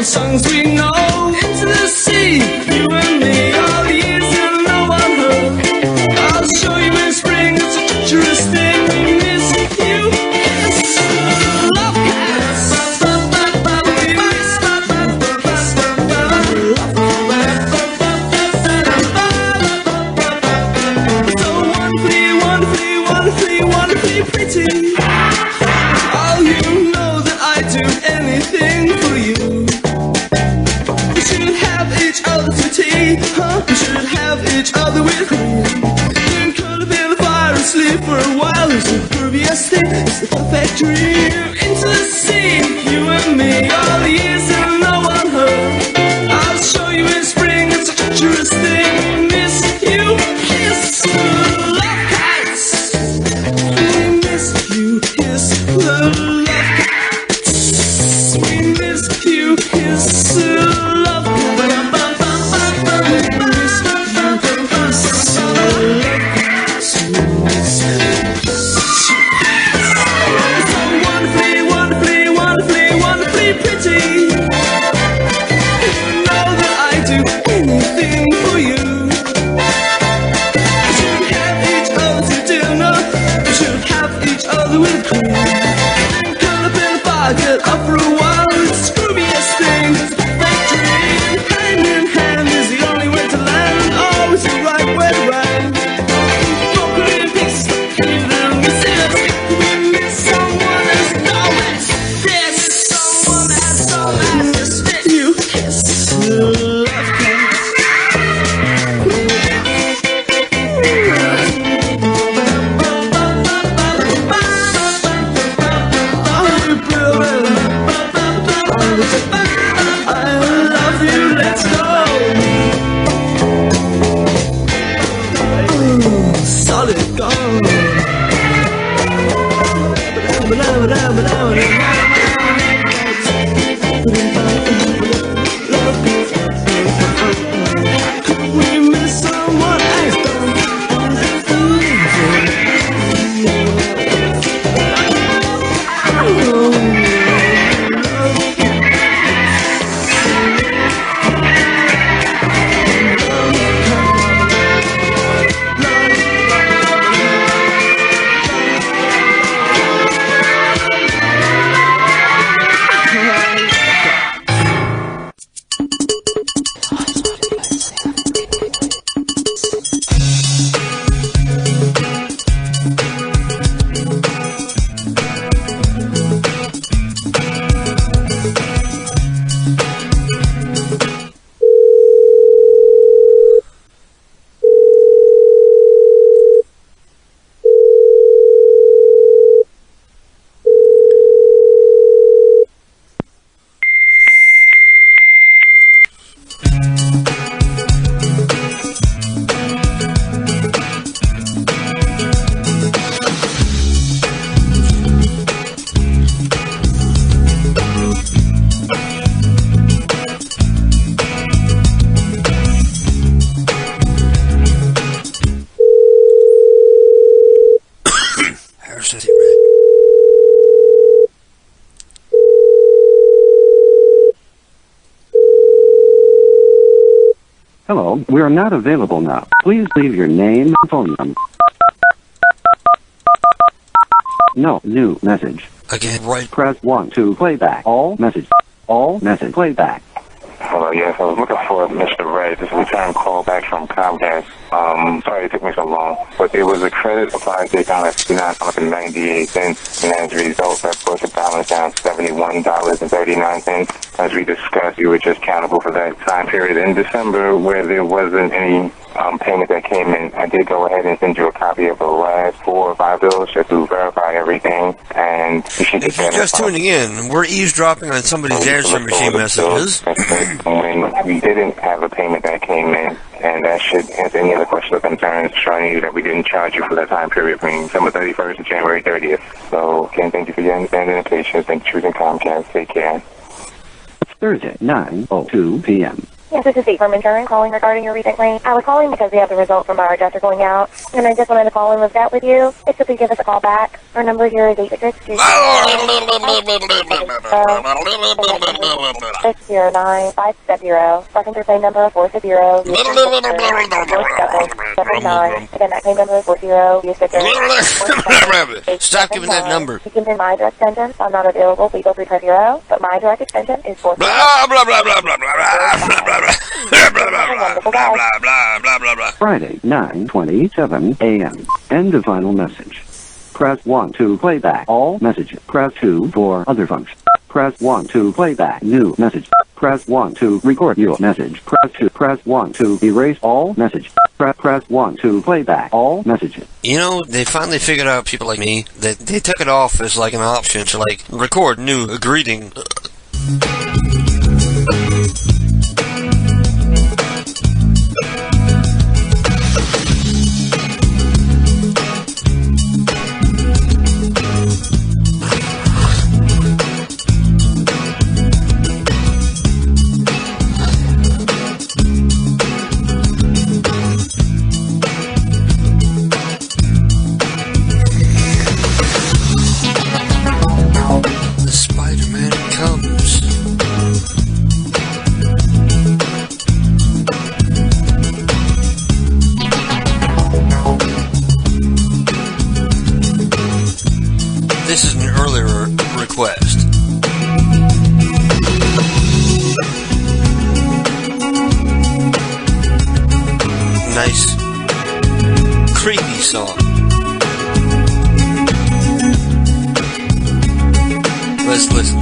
Songs we know into the sea, you and me, all the years and no one heard. I'll show you in spring, it's a treacherous thing. We miss you, yes, love cats. So wonderfully, wonderfully, wonderfully, wonderfully pretty. Oh, you know that I do anything for you. We should have each other with me. Then curl up in the fire and sleep for a while. It's the pervious thing, it's the perfect dream. Into the sea, you and me, all the years and no one heard. I'll show you in spring, it's a treacherous thing. Miss you. kiss love. Wonderfully pretty. You know that I do anything for you. We should have each other to dinner. We should have each other with cream. Curl up in a bar, get up for a while. It's the scroobiest thing. Fake dream. Hand in hand is the only way to land. Always the right way to ride. Broken in pieces, and we see us. We miss someone that's always this. Someone that's always this. You kiss love. Solid gold. Could we miss someone else? Hello, we are not available now. Please leave your name and phone number. No, new message. Again, right. Press 1 to playback. All message. All message playback. Hello, yes, I was looking for Mr. Ray. This is a return call back from Comcast. Sorry it took me so long, but there was a credit applied to the account at $59.98, and as a result, that brought the balance down to $71.39. As we discussed, you were just accountable for that time period in December where there wasn't any payment that came in. I did go ahead and send you a copy of the last 4 or 5 bills just to verify everything, and you should if you're just tuning in, we're eavesdropping on somebody's answering machine messages. When we didn't have a payment that came in, and that should answer any other questions or concerns, showing you that we didn't charge you for that time period between December 31st and January 30th. So, again, thank you for your understanding and patience. Thank you for choosing Comcast. Take care. Thursday, 9:02 p.m. Yes, this is State Farm Insurance calling regarding your recent claim. I was calling because we have the result from our adjuster going out, and I just wanted to call and live that with you. If you could give us a call back. Our number here is 866-609-570. Second claim number 450. Again, that claim number is 40. Stop giving that number. You can pin my direct extension. I'm not available. Please feel free to press 0, but my direct extension is 40. Friday, 9:27 a.m. End of final message. Press 1 to play back all messages. Press 2 for other functions. Press 1 to play back new message. Press 1 to record your message. Press 1 to erase all messages. Press 1 to play back all messages. You know, they finally figured out, people like me, that they took it off as like an option to like record new greeting. nice, creepy song. Let's listen.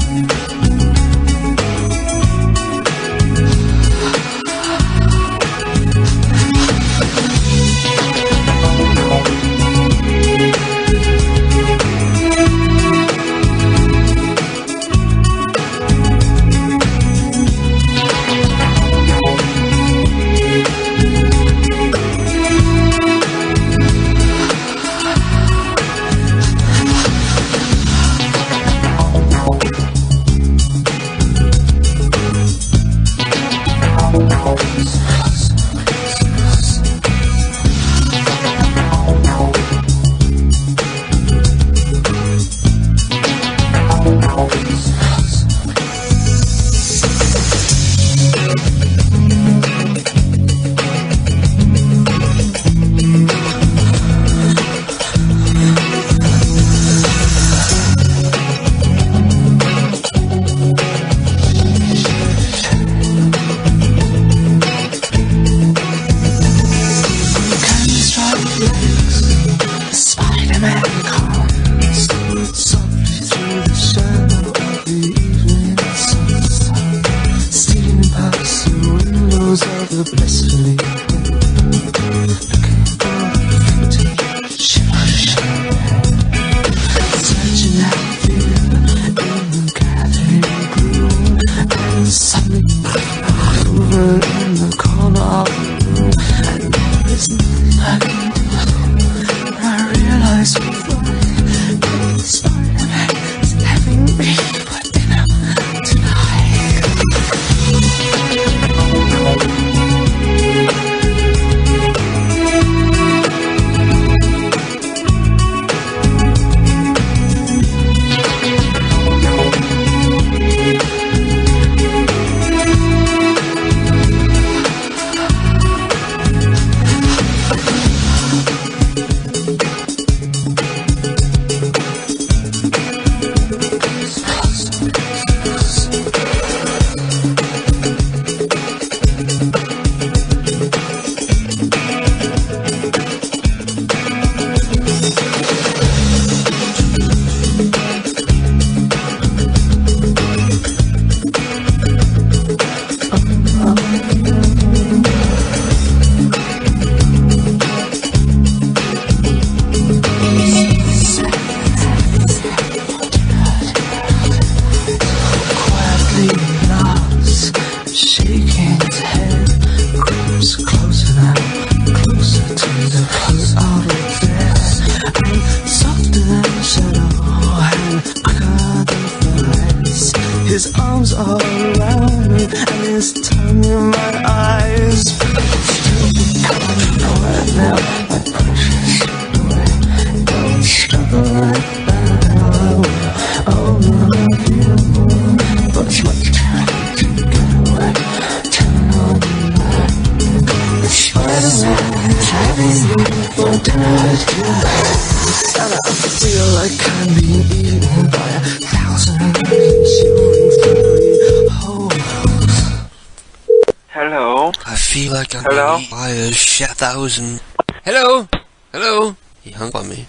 Hello? I feel like I'm Hello? being by a shit thousand. Hello? Hello? He hung on me.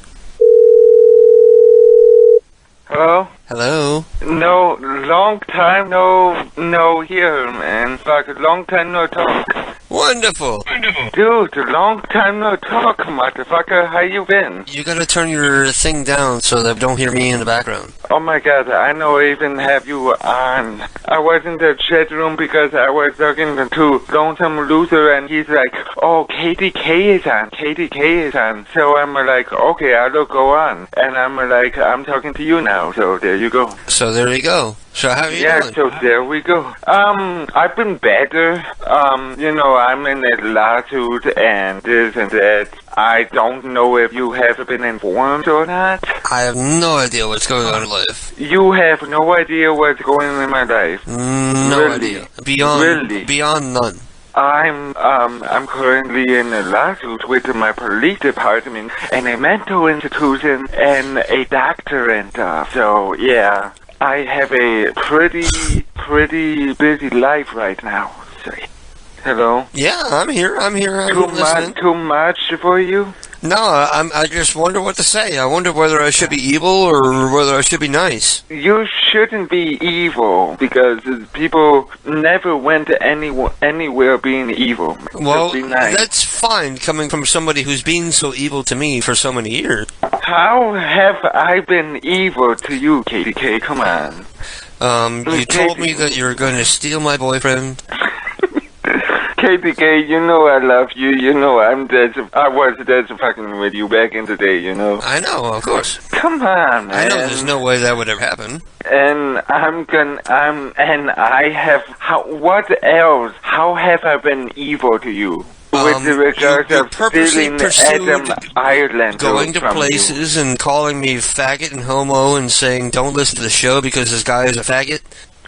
Hello? Hello? No, long time no here, man. Like a long time no talk. Wonderful! Dude, long time no talk, motherfucker. How you been? You gotta turn your thing down so that don't hear me in the background. Oh my god, I know I even have you on. I was in the chat room because I was talking to Lonesome Loser and he's like, oh, KDK is on, KDK is on. So I'm like, okay, I'll go on. And I'm like, I'm talking to you now, so there you go. So there you go. So how are you doing? So there we go. I've been better. I'm in a lawsuit and this and that. I don't know if you have been informed or not. I have no idea what's going on in life. You have no idea what's going on in my life. No idea. Beyond none. I'm currently in a lawsuit with my police department and a mental institution and a doctor and stuff. So yeah, I have a pretty busy life right now. So, Hello? Yeah, I'm here. I'm listening. Too much for you? No, I just wonder what to say. I wonder whether I should be evil or whether I should be nice. You shouldn't be evil because people never went anywhere being evil. Well, be nice. That's fine coming from somebody who's been so evil to me for so many years. How have I been evil to you, KDK? Come on. You told me that you were going to steal my boyfriend. KDK, you know I love you. You know I was dead fucking with you back in the day, you know. I know, of course. Come on, man. I know there's no way that would ever happen. And what else? How have I been evil to you? With regards you of purposely stealing Adam Ireland going to from places and calling me faggot and homo and saying don't listen to the show because this guy is a faggot.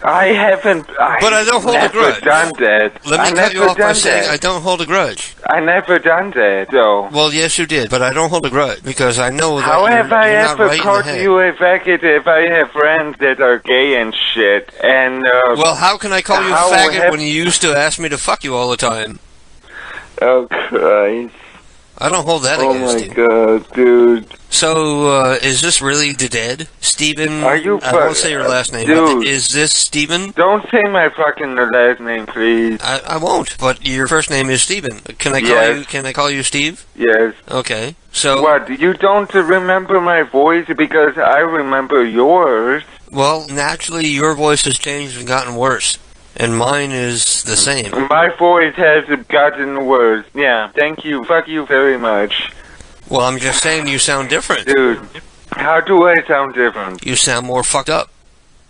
I haven't. But I don't hold a grudge. Done that. Let me cut you off by saying I don't hold a grudge. I never done that, though. Well, yes, you did, but I don't hold a grudge because I know that How have I you're not ever right in called the head. you a faggot if I have friends that are gay and shit? And well, how can I call you a faggot when you used to ask me to fuck you all the time? Oh Christ! I don't hold that against you. Oh my God, dude. So, is this really the dead? Stephen? Are you I won't say your last name, dude. but is this Stephen? Don't say my fucking last name, please. I won't, but your first name is Stephen. Can I call you Steve? Yes. Okay. So what? You don't remember my voice because I remember yours. Well, naturally your voice has changed and gotten worse. And mine is the same. My voice has gotten worse. Yeah, thank you. Fuck you very much. Well, I'm just saying you sound different. Dude, how do I sound different? You sound more fucked up.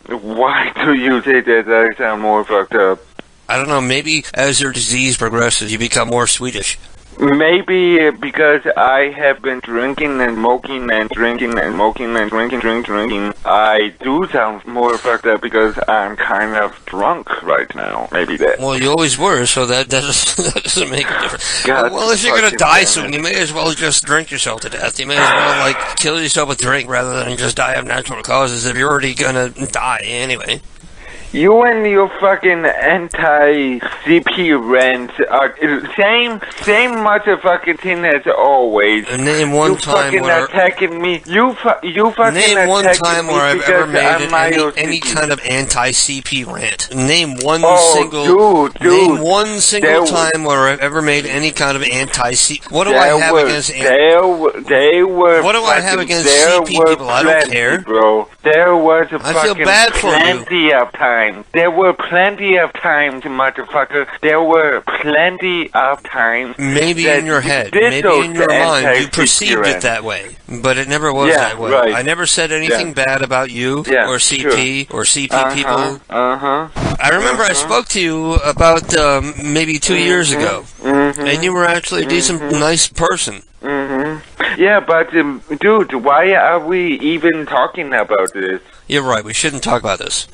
Why do you say that I sound more fucked up? I don't know, maybe as your disease progresses, you become more Swedish. Maybe because I have been drinking and smoking and drinking and smoking and drinking. I do sound more fucked up because I'm kind of drunk right now. Maybe that. Well, you always were, so that doesn't make a difference. God, well, if you're gonna die soon, you may as well just drink yourself to death. You may as well, kill yourself with drink rather than just die of natural causes if you're already gonna die anyway. You and your fucking anti-CP rant are same motherfucking thing as always. Name one time where attacking me. You fucking name one time where I've ever made any kind of anti-CP rant. Name one single. Name one single time where I've ever made any kind of anti-CP. What do I have against? What do I have against CP people? I don't care, bro. There was I feel bad for plenty of time. There were plenty of times, motherfucker. There were plenty of times. Maybe in your head, maybe in your mind, you perceived it that way, but it never was that way. Right. I never said anything bad about you or CP or CP people. I remember I spoke to you about maybe 2 years ago, and you were actually a decent, nice person. Yeah, but dude, why are we even talking about this? You're right. We shouldn't talk about this.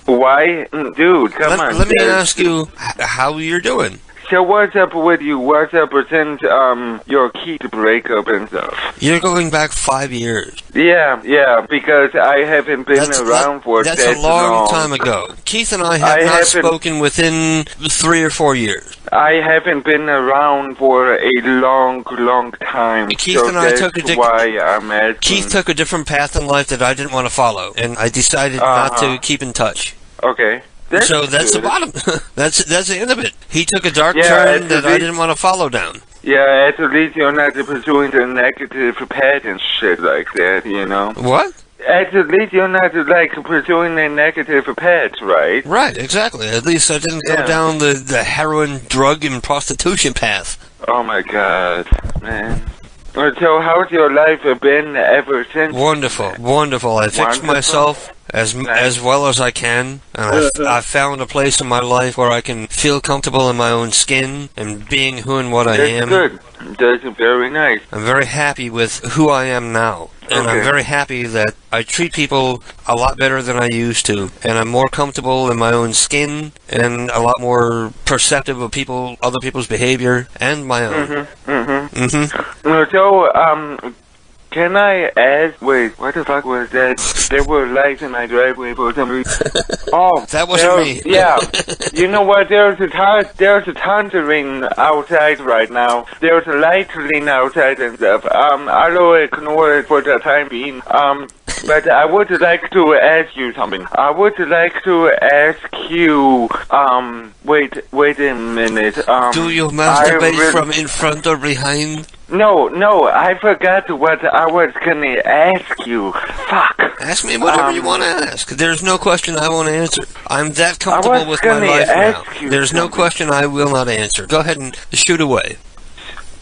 Why? Dude, come on. Let me ask you how you're doing. So what's up with you? What's up since your Keith breakup and stuff? You're going back 5 years. Yeah, because I haven't been around for that long. That's a long time ago. Keith and I have not spoken within 3 or 4 years. I haven't been around for a long time. Keith and I took Keith took a different path in life that I didn't want to follow, and I decided not to keep in touch. Okay. That's the bottom. that's the end of it. He took a dark turn that I didn't want to follow down. Yeah, at least you're not pursuing the negative path and shit like that, you know? What? At least you're not, pursuing a negative path, right? Right, exactly. At least I didn't go down the heroin, drug, and prostitution path. Oh my God, man. So how's your life been ever since? Wonderful. I fixed myself as well as I can, and I've found a place in my life where I can feel comfortable in my own skin and being who and what I am. That's good. That's very nice. I'm very happy with who I am now. And I'm very happy that I treat people a lot better than I used to. And I'm more comfortable in my own skin and a lot more perceptive of Mm-hmm. other people's behavior and my own. So, Can I ask? Wait, what the fuck was that? There were lights in my driveway for some reason. Oh, that wasn't me. Yeah. You know what? There's a thundering outside right now. There's a lightning outside and stuff. I'll ignore it for the time being. But I would like to ask you something. I would like to ask you, wait a minute. Do you masturbate from in front or behind? No, I forgot what I was gonna ask you. Fuck. Ask me whatever you want to ask. There's no question I won't answer. I'm that comfortable with my life now. There's no question I will not answer. Go ahead and shoot away.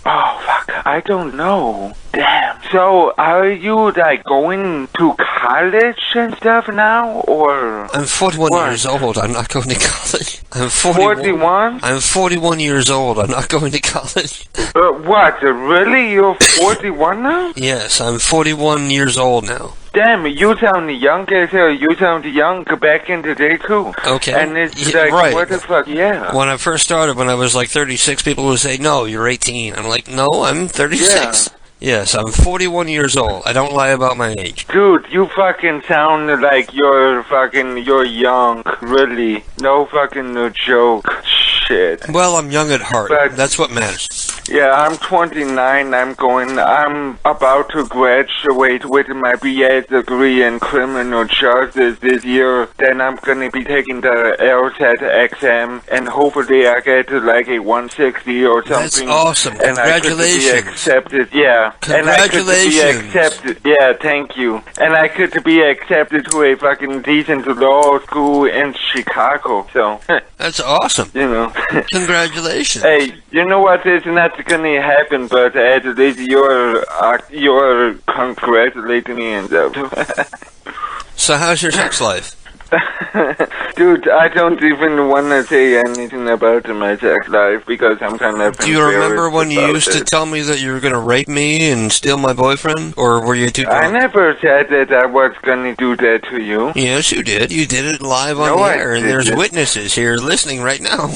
Oh, fuck. I don't know. Damn. So, are you, like, going to college and stuff now, or... I'm 41 years old. I'm not going to college. I'm 41? I'm 41 years old. I'm not going to college. What? Really? You're 41 now? Yes, I'm 41 years old now. Damn, you sound young as hell. You sound young back in the day, too. Okay. And it's like, right. What the fuck? Yeah. When I first started, when I was like 36, people would say, no, you're 18. I'm like, no, I'm 36. Yeah. Yes, I'm 41 years old. I don't lie about my age. Dude, you fucking sound like you're young. Really. No fucking no joke. Shit. Well, I'm young at heart. But that's what matters. Yeah, I'm 29. I'm about to graduate with my BA degree in criminal justice this year. Then I'm gonna be taking the LSAT exam, and hopefully I get like a 160 or something. That's awesome. Congratulations. And I could be accepted. Yeah. Congratulations. And I could be accepted. Yeah, thank you. And I could be accepted to a fucking decent law school in Chicago. So. That's awesome. You know. Congratulations. Hey, you know what? It's not gonna happen, but at least you're congratulating me and stuff. So how's your sex life? Dude, I don't even want to say anything about my sex life because I'm kind of... Do you remember when you used to tell me that you were going to rape me and steal my boyfriend? Or were you too drunk? I never said that I was going to do that to you. Yes, you did. You did it live on the air, and there's witnesses here listening right now.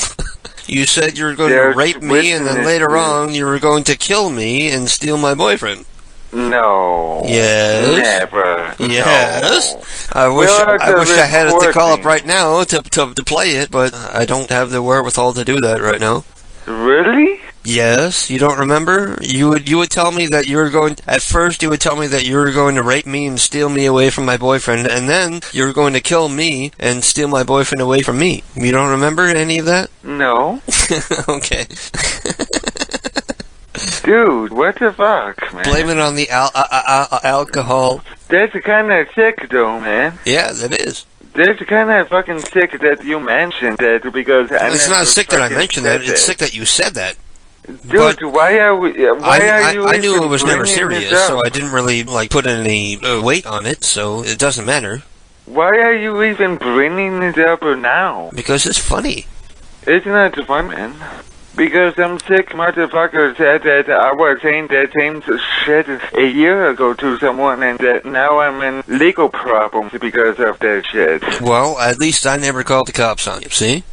You said you were going to rape me, and then later on you were going to kill me and steal my boyfriend. No. Yes. Never. Yes. No. I wish I had it to call up right now to play it, but I don't have the wherewithal to do that right now. Really? Yes. You don't remember? You would tell me that you were going... At first, you would tell me that you were going to rape me and steal me away from my boyfriend, and then you were going to kill me and steal my boyfriend away from me. You don't remember any of that? No. Okay. Dude, what the fuck, man? Blame it on the alcohol. That's kind of sick, though, man. Yeah, that is. That's kind of fucking sick that you mentioned that because... It's not sick that I mentioned that. It's sick that you said that. Dude, why are you... I knew it was never serious, so I didn't really put any weight on it, so it doesn't matter. Why are you even bringing it up now? Because it's funny. It's not fun, man. Because some sick motherfucker said that I was saying that same shit a year ago to someone, and that now I'm in legal problems because of that shit. Well, at least I never called the cops on you, see?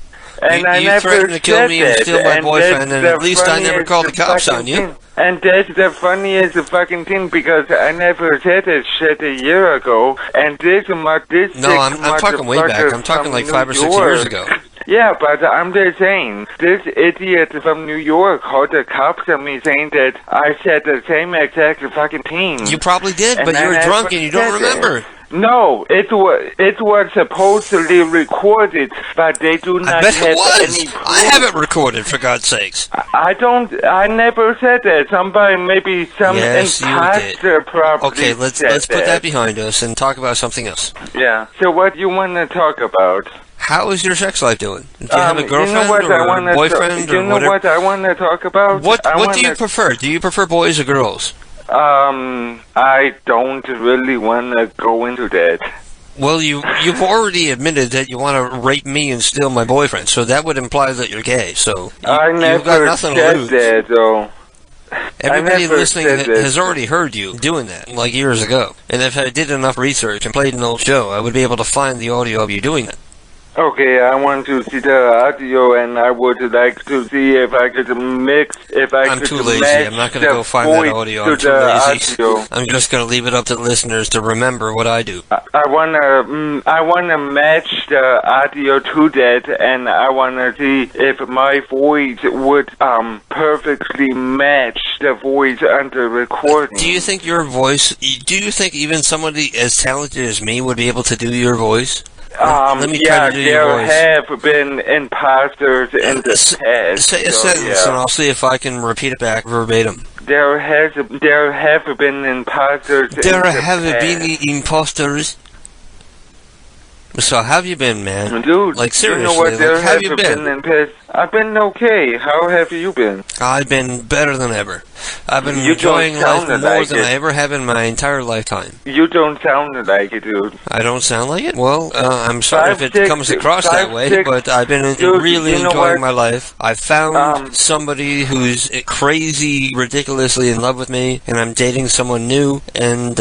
And you threatened to kill me and steal my boyfriend, and at least I never called the cops on you. And that's the funniest fucking thing, because I never said that shit a year ago, and this No, I'm talking way back. I'm talking like 5 or 6 years ago. Yeah, but I'm just saying, this idiot from New York called the cops on me saying that I said the same exact fucking thing. You probably did, but you were drunk and you don't remember. No, it was supposedly recorded, but they do not have any proof. I have it recorded, for God's sakes. I never said that. Maybe some imposter probably Okay, let's put that behind us and talk about something else. Yeah. So what do you want to talk about? How is your sex life doing? Do you have a girlfriend or boyfriend or whatever? You know what I want to talk about? What do you prefer? Do you prefer boys or girls? I don't really want to go into that. Well, you've already admitted that you want to rape me and steal my boyfriend, so that would imply that you're gay. So you've got nothing to lose. That, though. Everybody listening has already heard you doing that, like years ago. And if I did enough research and played an old show, I would be able to find the audio of you doing that. Okay, I want to see the audio, and I would like to see if I could mix, I'm too lazy. I'm not going to go find that audio. I'm too lazy. I'm just going to leave it up to the listeners to remember what I do. I wanna match the audio to that, and I wanna see if my voice would perfectly match the voice on the recording. Do you think your voice? Do you think even somebody as talented as me would be able to do your voice? Let me try to do your voice. There have been imposters in the past. Say a sentence, and I'll see if I can repeat it back verbatim. There have been imposters. There have been imposters. So how have you been, man? Dude, like seriously, you know what? like, how have you been? I've been okay. How have you been? I've been better than ever. I've been enjoying life more than I ever have in my entire lifetime. You don't sound like it, dude. I don't sound like it? Well, I'm sorry if it comes across that way, but I've been really enjoying my life. I've found somebody who's crazy, ridiculously in love with me, and I'm dating someone new, and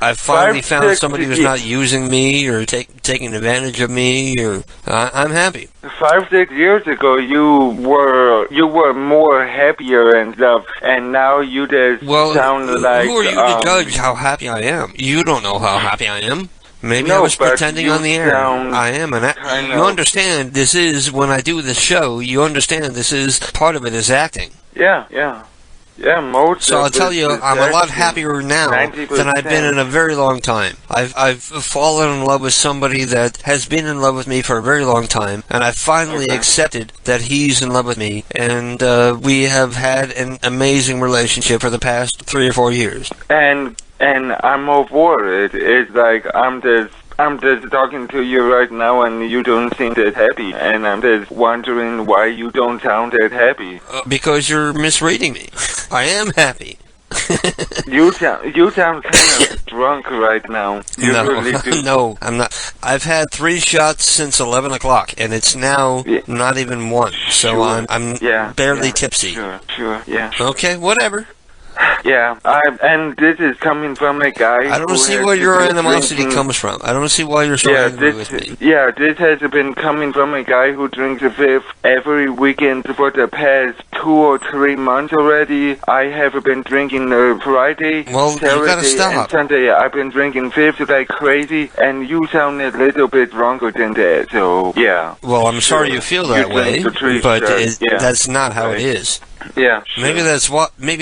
I've finally found somebody who's not using me or taking advantage of me, or I'm happy. 5-6 years ago, you were more happier and stuff, and now you just sound like. Who are you to judge how happy I am? You don't know how happy I am. Maybe I was pretending on the air. I am, and you understand. This is when I do this show. You understand. This is part of it is acting. Yeah. Yeah, most. So I'll tell you, I'm a lot happier now than I've been in a very long time. I've fallen in love with somebody that has been in love with me for a very long time, and I've finally accepted that he's in love with me, and we have had an amazing relationship for the past 3 or 4 years. And I'm over it. It's like I'm just talking to you right now, and you don't seem that happy, and I'm just wondering why you don't sound that happy. Because you're misreading me. I am happy. You sound kind of drunk right now. You really do. No, I'm not. I've had 3 shots since 11 o'clock, and it's now not even 1, so I'm barely tipsy. Sure, yeah. Okay, whatever. Yeah, and this is coming from a guy. I don't see where your animosity comes from. I don't see why you're so angry with me. Yeah, this has been coming from a guy who drinks a fifth every weekend for the past 2 or 3 months already. I have been drinking Friday, Saturday, and Sunday. I've been drinking fifths like crazy, and you sound a little bit drunker than that. So yeah. Well, I'm sorry you feel that way, but that's not how it is. Yeah, sure. Maybe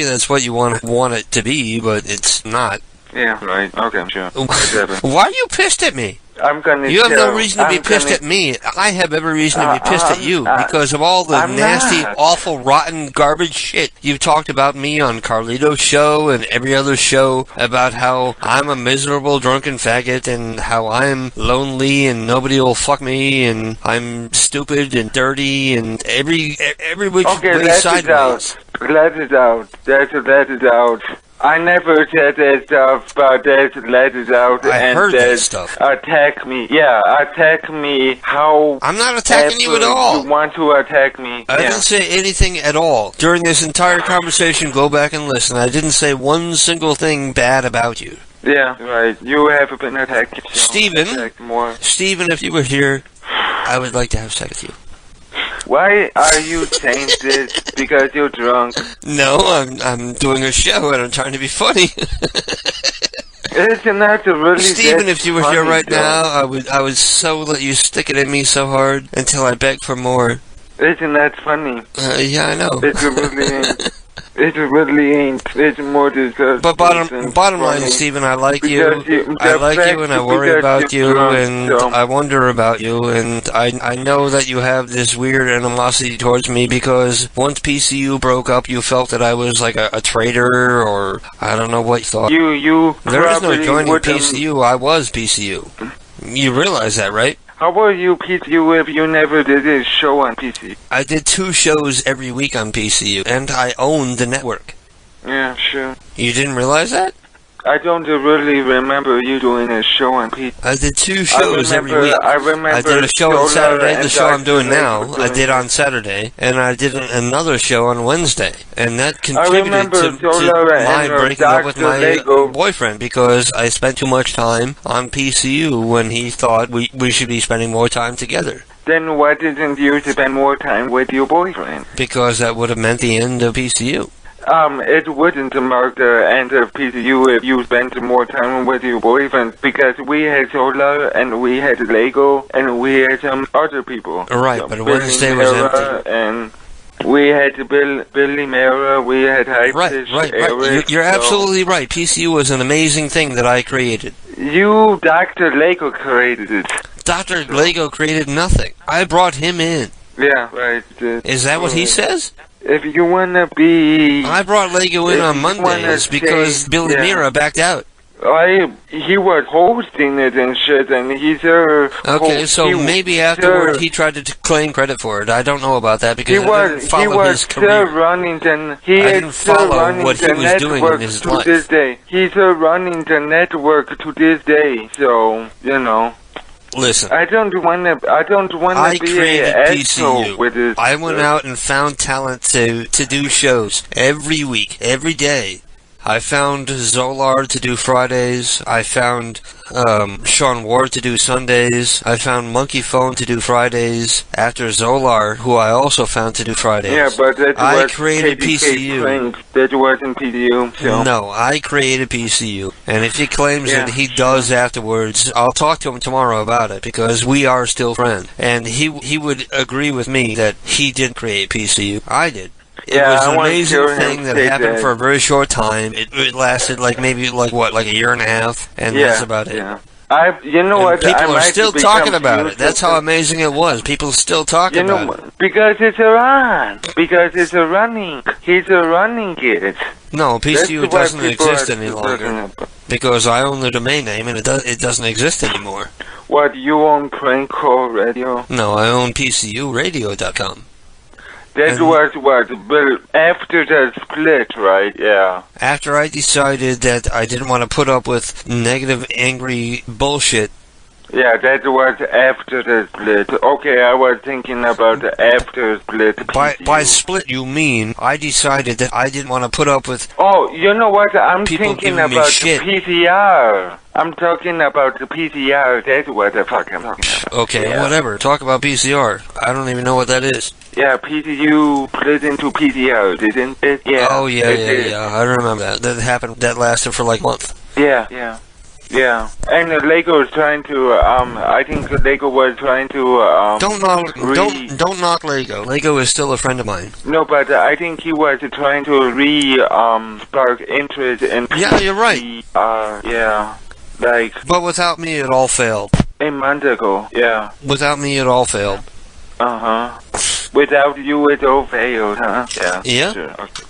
that's what you want it to be, but it's not. Yeah, right. Okay, sure. Why are you pissed at me? You have no reason to be pissed at me. I have every reason to be pissed at you because of all the nasty, awful, rotten, garbage shit you've talked about me on Carlito's show and every other show about how I'm a miserable, drunken faggot and how I'm lonely and nobody will fuck me and I'm stupid and dirty and every which way sideways. Let it out. Let it out. I never said that stuff, but let it out. I heard that stuff. Attack me. Yeah, attack me. How... I'm not attacking you at all. You want to attack me. I didn't say anything at all. During this entire conversation, go back and listen. I didn't say one single thing bad about you. Yeah, right. You have been attacked. Steven, if you were here, I would like to have sex with you. Why are you saying this? Because you're drunk? No, I'm doing a show and I'm trying to be funny. Isn't that really Steven, if you were here right now, I would so let you stick it in me so hard until I beg for more. Isn't that funny? Yeah, I know. It really ain't. It really ain't. It's more disgusting. But bottom line, Steven, I like you. I like you, and I worry about you, and I wonder about you, and I know that you have this weird animosity towards me because once PCU broke up, you felt that I was like a traitor, or I don't know what you thought. There is no joining PCU. I was PCU. You realize that, right? How were you PCU if you never did a show on PCU? I did 2 shows every week on PCU, and I owned the network. Yeah, sure. You didn't realize that? I don't really remember you doing a show on P. I did 2 shows every week. I did a show on Saturday, the show I'm doing now, I did on Saturday, and I did another show on Wednesday. And that contributed to my breaking up with my boyfriend, because I spent too much time on PCU when he thought we should be spending more time together. Then why didn't you spend more time with your boyfriend? Because that would have meant the end of PCU. It wouldn't mark the end of PCU if you spent more time with your boyfriend, because we had Solar, and we had Lego, and we had some other people. Right, but Wednesday was empty. And we had Billy Mara, we had Hypefish, Right. You're absolutely right. PCU was an amazing thing that I created. You, Dr. Lego, created it. Dr. Lego created nothing. I brought him in. Yeah, right. Is that what he says? If you wanna be... I brought Lego in on Mondays because Billy Mira backed out. He was hosting it and shit, and he's okay, so maybe afterward he tried to claim credit for it. I don't know about that because I didn't follow his career. I didn't follow what he was doing in his life. This day. He's still running the network to this day, so, you know. Listen, I don't wanna be created an PCU. With it. I went out and found talent to do shows every week, every day. I found Zolar to do Fridays. I found Sean Ward to do Sundays. I found Monkey Phone to do Fridays. After Zolar, who I also found to do Fridays. Yeah, but that I was created KDK PCU. Fringe. That wasn't PCU. So. No, I created PCU. And if he claims that he does afterwards, I'll talk to him tomorrow about it, because we are still friends. And he would agree with me that he did create PCU. I did. It was an amazing thing that happened for a very short time. It lasted maybe a year and a half, and that's about it. Yeah. You know what? People are still talking about it. That's how amazing it was. People are still talking about it. Because it's a run. Because it's a running. He's a running kid. No, PCU doesn't exist any longer. Because I own the domain name, and it doesn't exist anymore. What, you own Prank Call Radio? No, I own PCURadio.com. That was what? But after the split, right? Yeah. After I decided that I didn't want to put up with negative, angry bullshit. Yeah, that was after the split. Okay, I was thinking about the after split. By split, you mean I decided that I didn't want to put up with... Oh, you know what? I'm thinking about the shit. PCR. I'm talking about the PCR. That's what the fuck I'm talking about. Okay, whatever. Talk about PCR. I don't even know what that is. Yeah, PCU split into PCR, didn't it? Yeah. Oh, yeah. I remember that. That happened. That lasted for like a month. Yeah. And Lego was trying to, I think Lego was trying to, Don't knock Lego. Lego is still a friend of mine. No, but I think he was trying to spark interest in... Yeah, you're right. Yeah. But without me, it all failed. A month ago, yeah. Without me, it all failed. Uh-huh. Without you, it all failed, huh? Yeah. Yeah? Sure. Okay.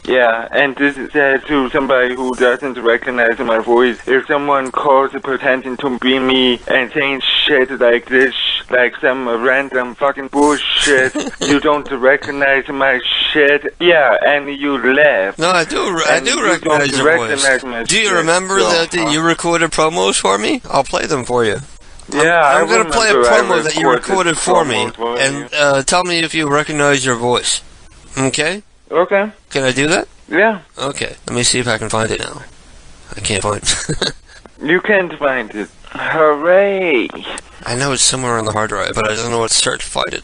Yeah, and this is to somebody who doesn't recognize my voice. If someone calls pretending to be me and saying shit like this, like some random fucking bullshit, you don't recognize my shit, yeah, and you laugh. No, I do recognize your voice. Do you remember that you recorded promos for me? I'll play them for you. Yeah, I'm going to play a promo that you recorded for me, and tell me if you recognize your voice. Okay? Okay. Can I do that? Yeah. Okay. Let me see if I can find it now. I can't find it. You can't find it. Hooray! I know it's somewhere on the hard drive, but I don't know what to start to find it.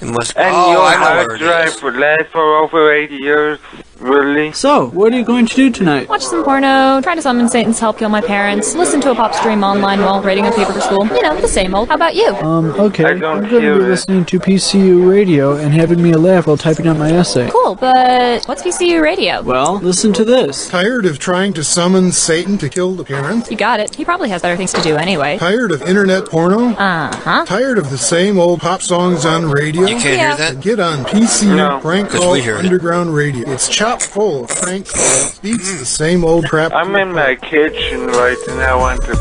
It must. And your hard drive would last for over 8 years. Really? So, what are you going to do tonight? Watch some porno, try to summon Satan's help kill my parents, listen to a pop stream online while writing a paper for school. You know, the same old. How about you? Okay. I'm going to be listening to PCU Radio and having me a laugh while typing out my essay. Cool, but what's PCU Radio? Well, listen to this. Tired of trying to summon Satan to kill the parents? You got it. He probably has better things to do anyway. Tired of internet porno? Uh-huh. Tired of the same old pop songs on radio? You can't hear that? Get on PCU Prank Call Underground it. Radio. It's chock full of prank calls. Beats the same old crap. I'm in my kitchen right now. I want to...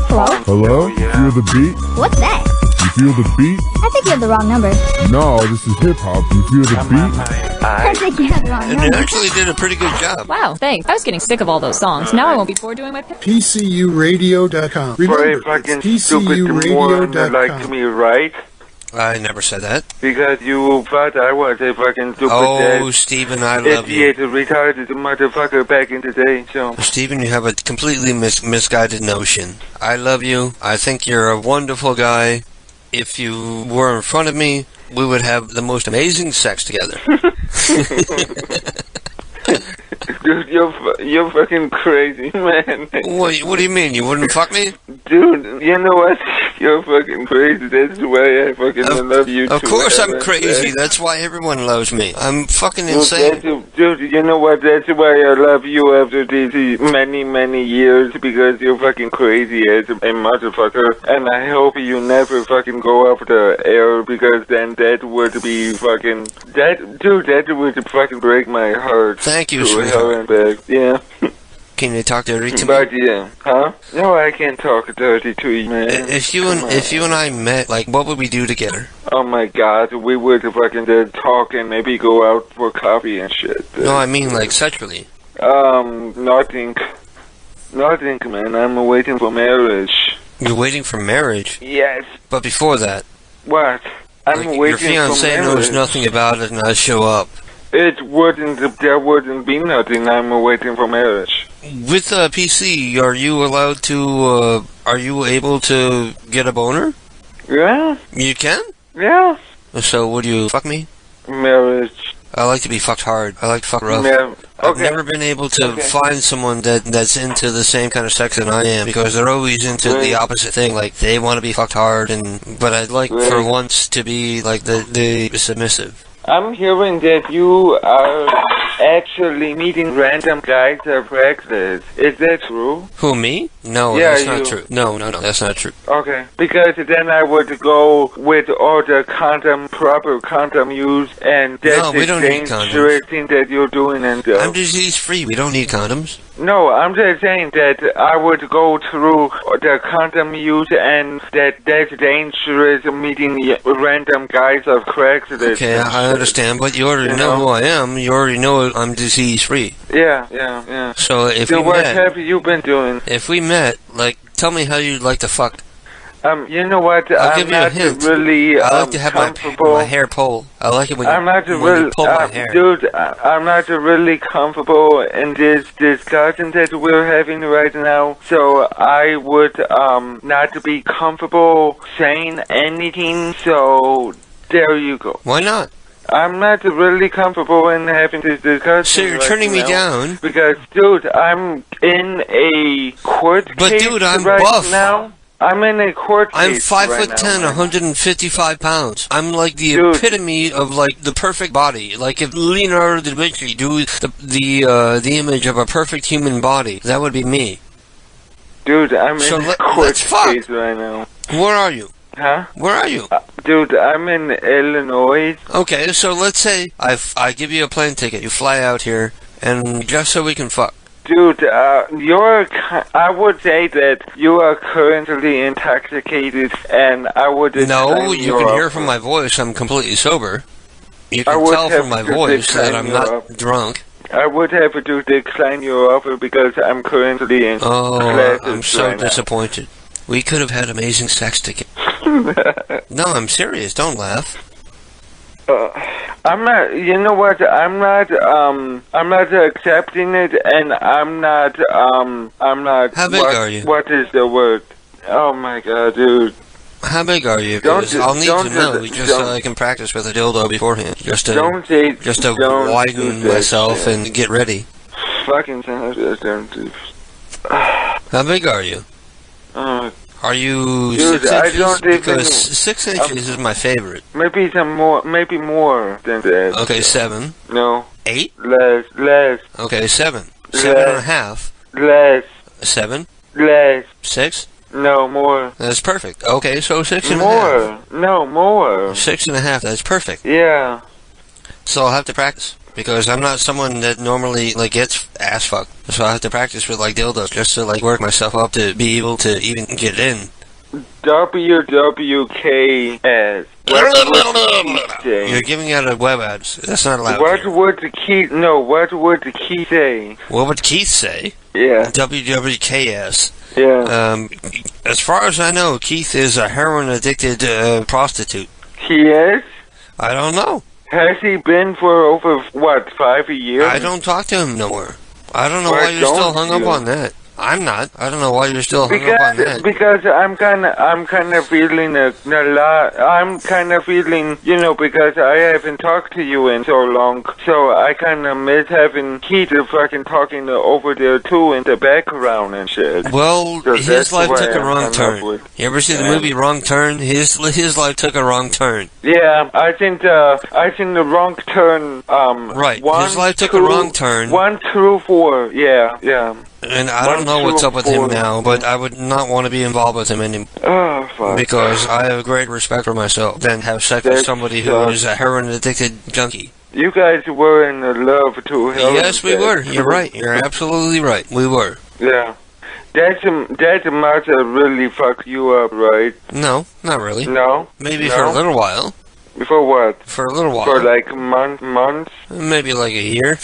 Hello? Feel the beat? What's that? You feel the beat? I think you have the wrong number. No, this is hip-hop. You feel the beat? And you actually did a pretty good job. Wow, thanks. I was getting sick of all those songs. Now I won't be bored doing my... PCUradio.com. Remember, fucking it's stupid moron that liked PCUradio.com. me, right? I never said that. Because you thought I was a fucking stupid Oh, Stephen, I love you. idiot, retarded motherfucker back in the day, so... Stephen, you have a completely misguided notion. I love you. I think you're a wonderful guy. If you were in front of me, we would have the most amazing sex together. Dude, you're fucking crazy, man. What do you mean? You wouldn't fuck me? Dude, you know what? You're fucking crazy. That's why I fucking love you, Of too. course I'm crazy. That's why everyone loves me. I'm fucking insane. Dude, you know what? That's why I love you after these many, many years, because you're fucking crazy as a motherfucker. And I hope you never fucking go up the air, because then that would be fucking... That would fucking break my heart. Thank you, to sweetheart. hell and back. Yeah. Can you talk dirty to me? But yeah, huh? No, I can't talk dirty to you, man. If you and I met, like, what would we do together? Oh my God, we would fucking talk and maybe go out for coffee and shit. No, I mean like sexually. Nothing, man. I'm waiting for marriage. You're waiting for marriage? Yes. But before that, What? I'm like, waiting your fiance for knows marriage. nothing about it, and I show up. There wouldn't be nothing. I'm waiting for marriage. With a PC, are you allowed to? Are you able to get a boner? Yeah. You can. Yeah. So would you fuck me? Marriage. I like to be fucked hard. I like to fuck rough. Yeah. I've never been able to find someone that's into the same kind of sex that I am, because they're always into the opposite thing. Like, they want to be fucked hard, but I'd like for once to be like the submissive. I'm hearing that you are actually meeting random guys at practice. Is that true? Who, me? No, Yeah, that's not you. true. No, that's not true. Okay. Because then I would go with all the proper condom use, and that's No, we the don't need dangerous thing that you're doing. And I'm disease-free. We don't need condoms. no, I'm just saying that I would go through the condom use, and that's dangerous meeting random guys of Craigslist. Okay, I understand, but you already know who I am. You already know I'm disease-free. Yeah. So if So we what met, have you been doing? if we met, like, tell me how you'd like to fuck. You know what? I'll I'm give you a not hint. really I like to have my hair pull. I like it when I'm not you pull my hair. Dude, I'm not really comfortable in this discussion that we're having right now. So I would not be comfortable saying anything. So there you go. Why not? I'm not really comfortable in having this discussion. So you're turning me down? Because, dude, I'm in a court But case dude, I'm right buff. now. I'm in a court I'm case 5'10", right now. 155 pounds. I'm like the epitome of like the perfect body. Like if Leonardo da Vinci do the image of a perfect human body, that would be me. Dude, I'm So in a let's court fuck. case right now. Where are you? Huh? Where are you? Dude, I'm in Illinois. Okay, so let's say I give you a plane ticket. You fly out here, and just so we can fuck. Dude, I would say that you are currently intoxicated, and I would... No, you can hear from my voice I'm completely sober. You can tell from my voice that I'm not drunk. I would have to decline your offer because I'm currently in classes I'm so right now. disappointed. We could have had amazing sex together. No, I'm serious. Don't laugh. I'm not. You know what? I'm not accepting it, and I'm not. How big are you? What is the word? Oh my God, dude. How big are you? 'Cause I'll need to know just so I can practice with a dildo beforehand, just to widen myself and get ready. Fucking don't do. How big are you? Are you Dude, 6 I inches? don't even- Because 6 inches is my favorite. Maybe more than that. Okay, 7. No. 8? Less. Okay, 7. 7.5. Less. 7. Less. 6. No, more. That's perfect. Okay, so 6.5. More. No, more. 6.5. That's perfect. Yeah. So I'll have to practice because I'm not someone that normally like gets ass fucked. So I have to practice with like dildos just to like work myself up to be able to even get in. WWKS. You're giving out a web ads. That's not allowed. What would Keith say? What would Keith say? Yeah. WWKS. Yeah. As far as I know, Keith is a heroin-addicted prostitute. He is? I don't know. Has he been for over, 5 years? I don't talk to him no more. I don't know why you're still hung up on that. I'm not. I don't know why you're still hung up on that. Because I'm kind of feeling a lot. I'm kind of feeling, because I haven't talked to you in so long, so I kind of miss having Keith fucking talking over there too in the background and shit. Well, so his life took a wrong turn. You ever see the movie Wrong Turn? His life took a wrong turn. Yeah, I think the wrong turn. Right. His life took a wrong turn. 1 through 4. Yeah. And I don't know what's up with him now, but I would not want to be involved with him anymore. Oh, fuck. Because I have great respect for myself than have sex with somebody who is a heroin-addicted junkie. You guys were in love too. Yes, we were. You're right. You're absolutely right. We were. Yeah. That must have really fucked you up, right? No, not really. No? Maybe for a little while. For what? For a little while. For like months? Maybe like a year.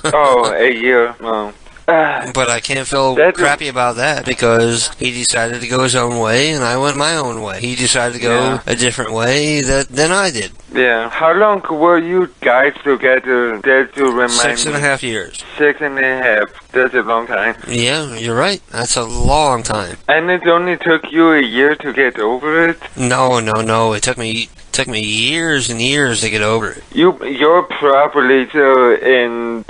Oh, a year. Oh. But I can't feel crappy about that because he decided to go his own way and I went my own way. He decided to go a different way than I did. Yeah. How long were you guys together? That to remind 6.5 years. 6.5. That's a long time. Yeah, you're right. That's a long time. And it only took you a year to get over it? No. It took me years and years to get over it. You're probably so in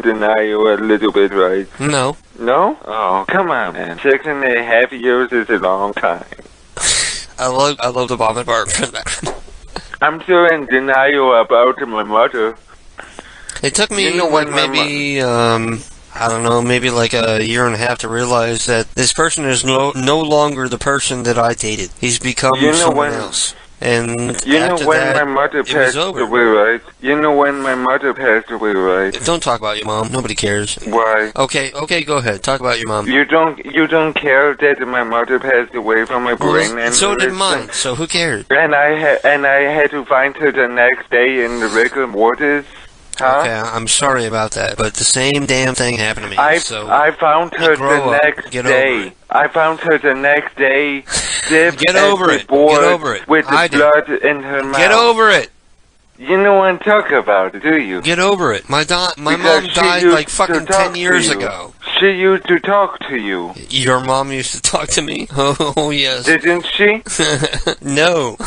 denial a little bit, right? No. No? Oh, come on, man. 6.5 years is a long time. I love the Bob and Barb for that. I'm still in denial about my mother. It took me maybe I don't know, maybe like a year and a half to realize that this person is no longer the person that I dated. He's become someone else. And my mother passed away, right? You know when my mother passed away, right? Don't talk about your mom. Nobody cares. Why? Okay, go ahead. Talk about your mom. You don't care that my mother passed away from my brain, and so did mine. So who cares? And I had to find her the next day in the rigor mortis. Huh? Okay, I'm sorry about that, but the same damn thing happened to me. I found her the next day. I found her the next day. Get over it. With the blood in her mouth. Get over it. You don't want to talk about it, do you? Get over it. My mom died like fucking 10 years ago. She used to talk to you. Your mom used to talk to me? Oh, yes. Didn't she? No.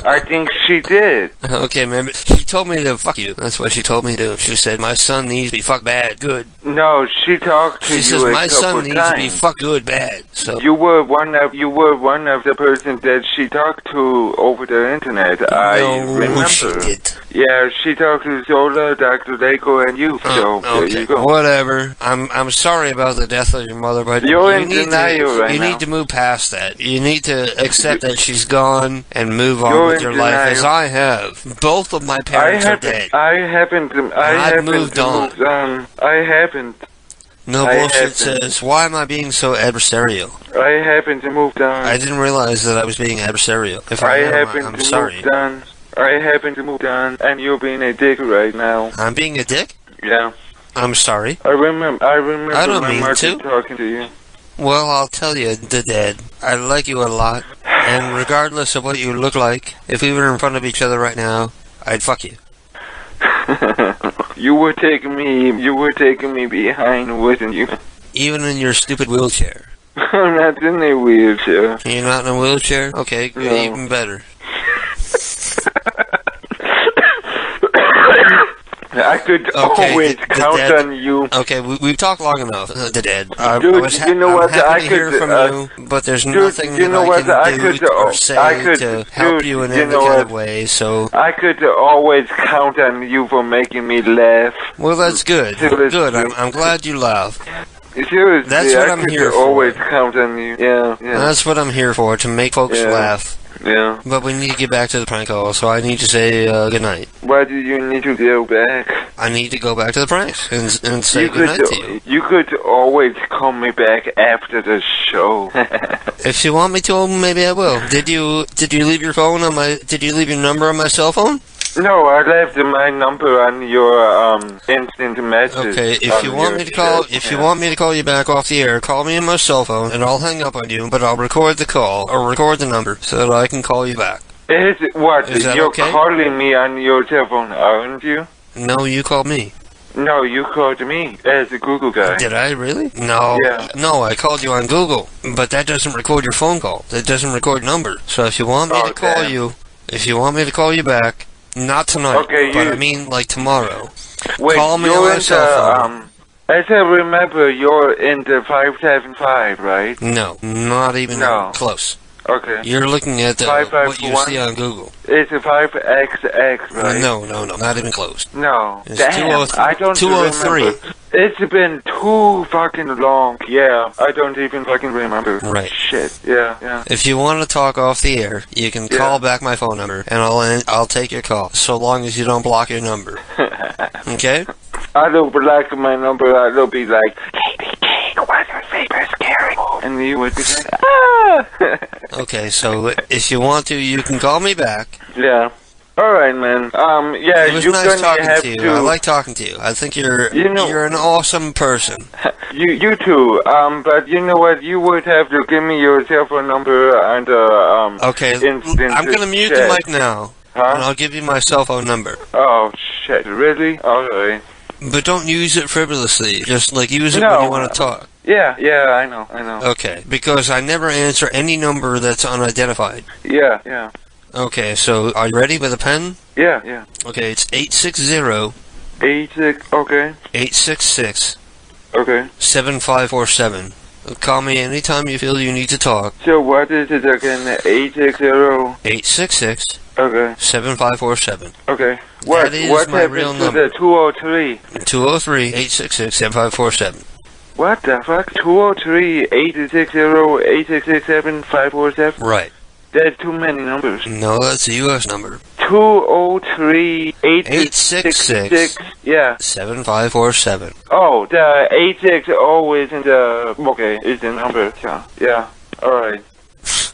I think she did. Okay, man. She told me to fuck you. That's what she told me to do. She said, my son needs to be fucked bad, good. No, she talked to you. She says, my son needs to be fucked good, bad. So you were one of the persons that she talked to over the internet. I remember. She did. Yeah, she talked to Zola, Dr. Lego, and you. So there you go. Whatever. I'm sorry about the death of your mother, but you're in denial right now. You need to move past that. You need to accept that she's gone and move on with your life, as I have. Both of my parents are dead. I've moved on. I haven't. No bullshit says, why am I being so adversarial? I haven't moved on. I didn't realize that I was being adversarial. If I'm sorry. I haven't moved on, and you're being a dick right now. I'm being a dick? Yeah. I'm sorry. I remember I don't my mean mother to. talking to you. Well, I'll tell you, the dead. I like you a lot, and regardless of what you look like, if we were in front of each other right now, I'd fuck you. You were taking me behind, wasn't you? Even in your stupid wheelchair. I'm not in a wheelchair. You're not in a wheelchair? Okay, no. Even better. I could always count on you. Okay, we've talked long enough. The dead. Dude, I'm happy to hear from you, but there's nothing that I can do or say to help you in any kind of way. So I could always count on you for making me laugh. Well, that's good. Good. I'm glad you laugh. Seriously, that's what I'm here for. Always count on you. Yeah. That's what I'm here for, to make folks laugh. Yeah. But we need to get back to the prank call, so I need to say good night. Why do you need to go back? I need to go back to the pranks and say goodnight to you. You could always call me back after the show. If you want me to, maybe I will. Did you leave your phone on my? Did you leave your number on my cell phone? No, I left my number on your instant message. Okay, if you want me to call you back off the air, call me on my cell phone, and I'll hang up on you. But I'll record the call or record the number so that I can call you back. Is that you're okay? Calling me on your cell phone, aren't you? No, you called me. No, you called me as a Google guy. Did I really? No. Yeah. No, I called you on Google, but that doesn't record your phone call. That doesn't record number. So if you want me to call you back, not tonight, but I mean like tomorrow. Wait, call me on my cell phone. As I remember, you're in the 575, right? No, not even close. Okay. You're looking at what you see on Google. It's a 5XX, right? No, not even close. No. It's Damn, I don't 203. remember. It's been too fucking long. Yeah, I don't even fucking remember. Right. Shit. Yeah. If you want to talk off the air, you can call back my phone number, and I'll take your call, so long as you don't block your number. Okay? I don't block my number. I will be like, KDK, what's your favorite scary? And you would be like, ah! Okay, so if you want to, you can call me back. Yeah. Alright, man. Yeah, it was nice talking to you. I like talking to you. I think you're an awesome person. You too. But you know what? You would have to give me your cell phone number and okay, I'm gonna mute the mic now. And I'll give you my cell phone number. Oh shit! Really? Alright. But don't use it frivolously. Just use it when you want to talk. Yeah, I know. Okay, because I never answer any number that's unidentified. Yeah. Okay, so are you ready with a pen? Yeah. Okay, it's 860. 86. Okay. 866. Okay. 7547. Call me anytime you feel you need to talk. So what is it again? 860. 866. Okay. 7547. Okay. That is my real number. The 203. 203 866 7547. What the fuck? 203 860 866 7547? Right. That's too many numbers. No, that's a U.S. number. 203 866. Yeah. 7547. Oh, the 860 is in the... Okay, is the number. Yeah. Alright.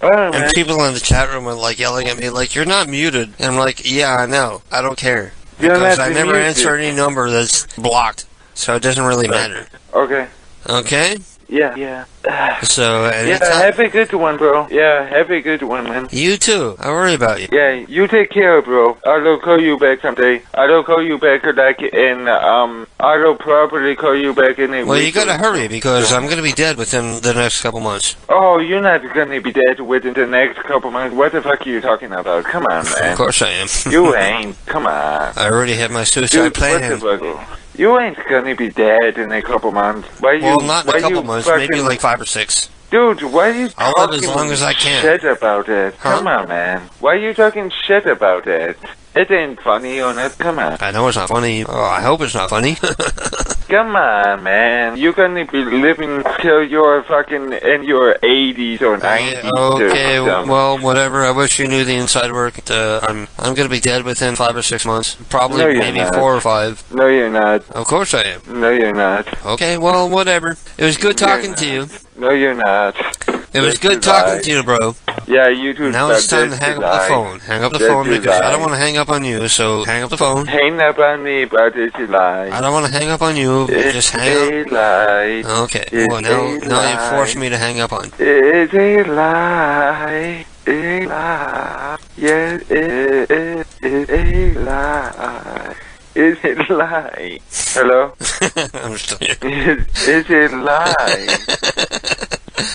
And people in the chat room are yelling at me you're not muted. And I'm like, yeah, I know. I don't care. Because I never answer any number that's blocked. So it doesn't really matter. Okay. Okay? Yeah. So, anytime. Yeah, have a good one, bro. Yeah, have a good one, man. You too. I worry about you. Yeah, you take care, bro. I'll call you back someday. I'll call you back I'll probably call you back in a week. Well, you gotta hurry because I'm gonna be dead within the next couple months. Oh, you're not gonna be dead within the next couple months. What the fuck are you talking about? Come on, man. Of course I am. You ain't. Come on. I already have my suicide plan. You ain't gonna be dead in a couple months. Not in a couple months. Maybe 5 or 6. Dude, why are you I'll live as long as I can. Shit about it? Huh? Come on, man. Why are you talking shit about it? It ain't funny on it. Come on. I know it's not funny. Oh, I hope it's not funny. Come on, man. You're gonna be living till you're fucking in your 80s or 90s. Okay, well, whatever. I wish you knew the inside work. I'm gonna be dead within 5 or 6 months. Probably maybe not. 4 or 5. No, you're not. Of course I am. No, you're not. Okay, well, whatever. It was good talking to you. No, you're not. It was good talking to you, bro. Yeah, you too. Now it's time to hang up the phone. Hang up the phone because I don't want to hang up on you, so hang up the phone. Hang up on me, but it's a lie. I don't want to hang up on you. Just hang up. Lie. Okay. Well, now you forced me to hang up on you. It's a lie. A lie. Yes, it's a lie. Is it a lie? Hello? I'm still here. Is it a lie?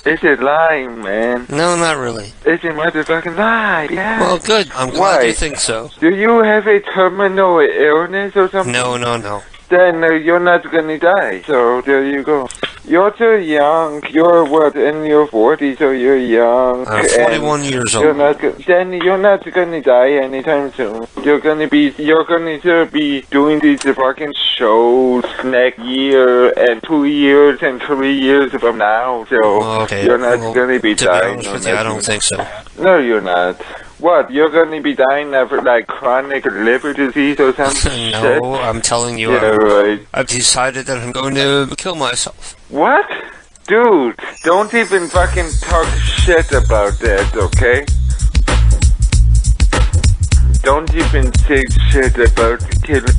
It's a lie, man. No, not really. It's a motherfucking lie, yeah. Well, good. I'm glad you think so. Do you have a terminal illness or something? No. Then you're not gonna die, so there you go. You're too young. You're in your 40s, so you're young. I'm 41 years old. You're not gonna die anytime soon. You're gonna be doing these fucking shows next year and 2 years and 3 years from now. So okay. you're not gonna be dying. To be honest with you, I don't think so. No, you're not. What, you're gonna be dying of, like, chronic liver disease or something? No, I'm telling you, Yeah, right. I've decided that I'm going to kill myself. What? Dude, don't even fucking talk shit about that, okay? Don't even say shit about killing.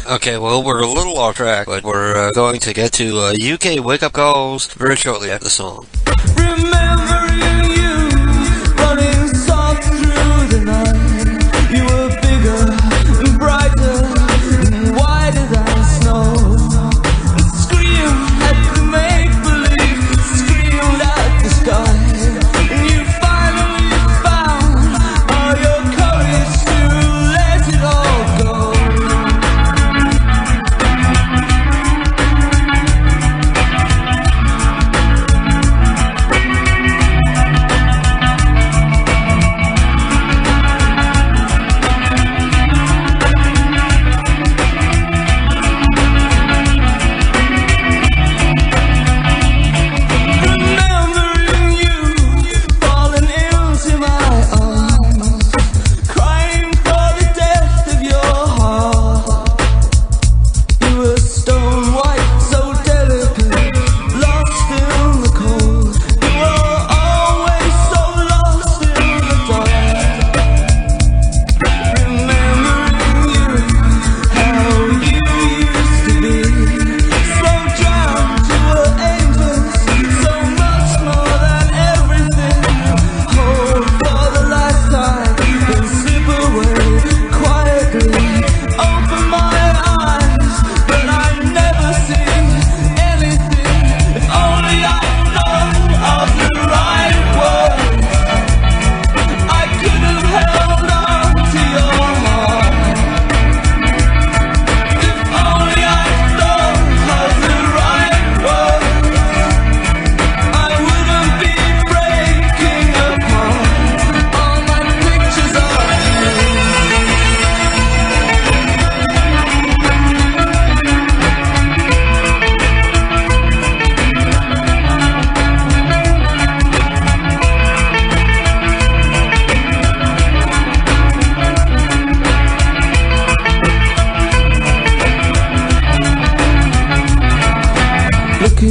Okay, well, we're a little off track, but we're going to get to UK wake-up calls very shortly after the song. Remembering you, running soft through the night. You were bigger and brighter and wider than snow. Scream at the make-believe, screamed at the sky. And you finally found all your courage to let it all go.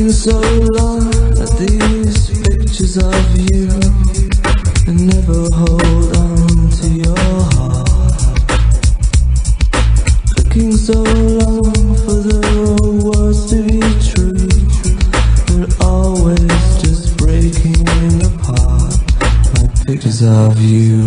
Looking so long at these pictures of you, and never hold on to your heart. Looking so long for the words to be true, but always just breaking apart. My pictures of you.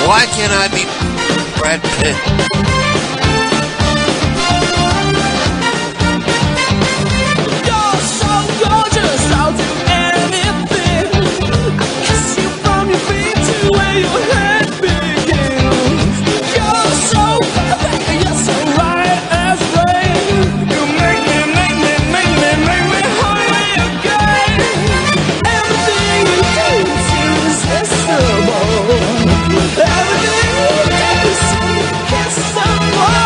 Why can't I be Brad Pitt? You're so gorgeous, I'll do anything. I'll kiss you from your feet to where your head begins. You're so perfect, you're so right as rain. You make me hungry again. Everything you do is irresistible. Everything you do is kissable.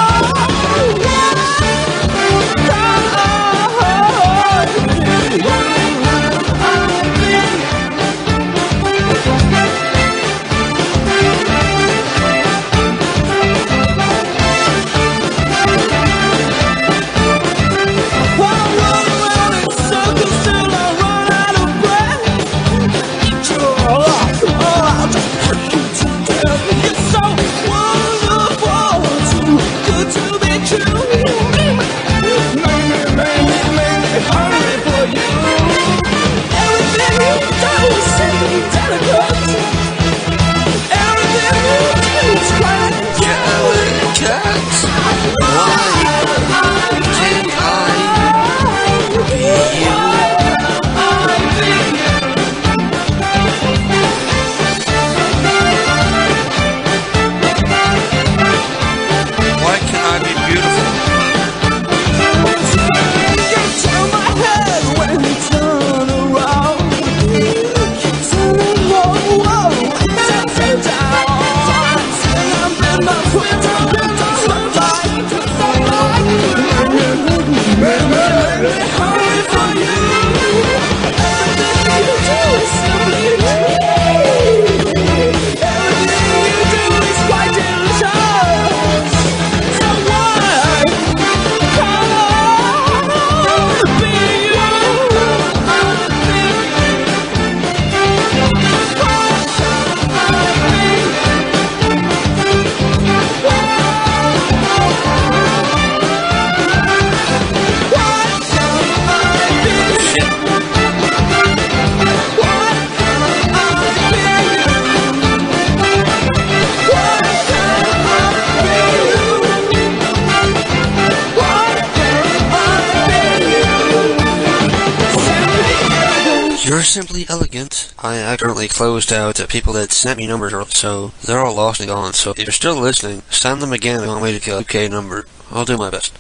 You're simply elegant. I accidentally closed out people that sent me numbers, so they're all lost and gone. So if you're still listening, send them again on way to kill UK number. I'll do my best.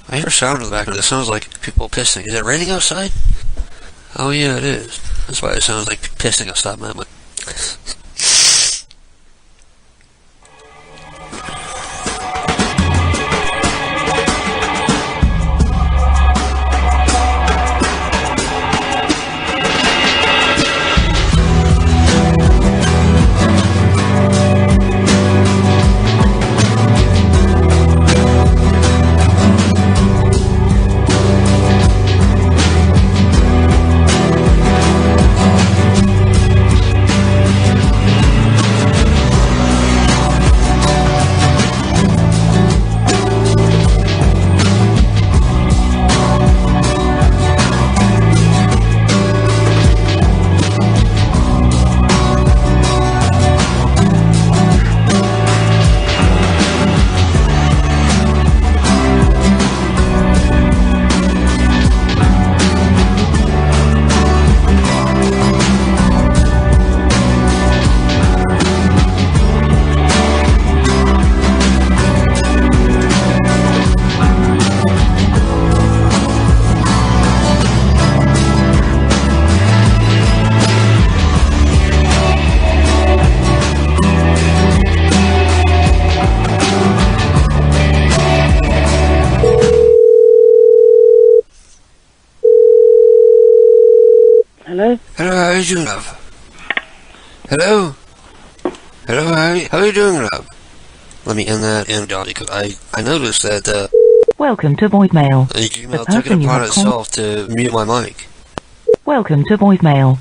I hear a sound in the background that sounds like people pissing. Is it raining outside? Oh yeah, it is. That's why it sounds like pissing outside my mind. Hello? Hello, how are you doing, love? Hello? Hello, how are you doing, love? Let me end that in, Don, because I noticed that, Welcome to voicemail. the Gmail took it upon itself to mute my mic. Welcome to voicemail.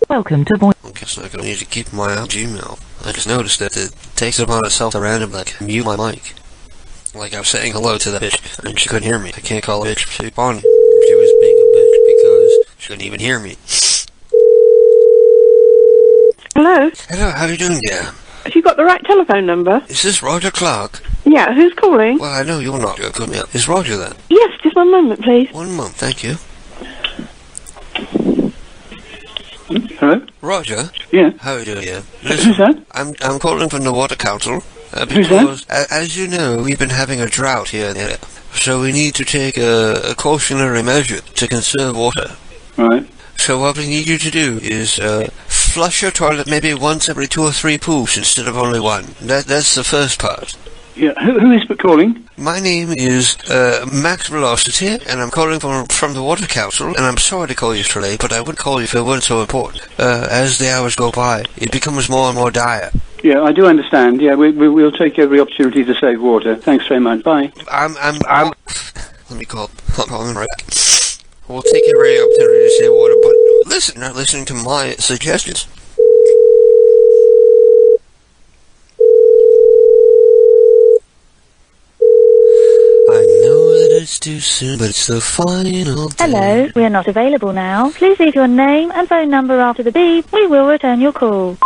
Welcome to voice. I guess I'm gonna need to keep my Gmail. I just noticed that it takes it upon itself to randomly, like, mute my mic. Like I was saying hello to that bitch, and she couldn't hear me. I can't call a bitch. She was being a bitch because she couldn't even hear me. Hello? Hello, how are you doing, dear? Have you got the right telephone number? Is this Roger Clark? Yeah, who's calling? Well, I know you're not. Put me up. Is Roger there? Yes, just one moment, please. 1 moment, thank you. Hello? Roger? Yeah. How are you doing, dear? Who's that? I'm calling from the Water Council. Who's Because, as you know, we've been having a drought here in the area. So we need to take a cautionary measure to conserve water. Right. So what we need you to do is flush your toilet maybe once every 2 or 3 poops instead of only one. That's the first part. Yeah, who is calling? My name is Max Velocity, and I'm calling from the Water Council, and I'm sorry to call you so late, but I wouldn't call you if it weren't so important. As the hours go by, it becomes more and more dire. Yeah, I do understand. Yeah, we'll take every opportunity to save water. Thanks very much. Bye. Let me call him right back. We'll take every opportunity to save water, but listen, not listening to my suggestions. I know that it's too soon, but it's the final day. Hello, we are not available now. Please leave your name and phone number after the beep. We will return your call.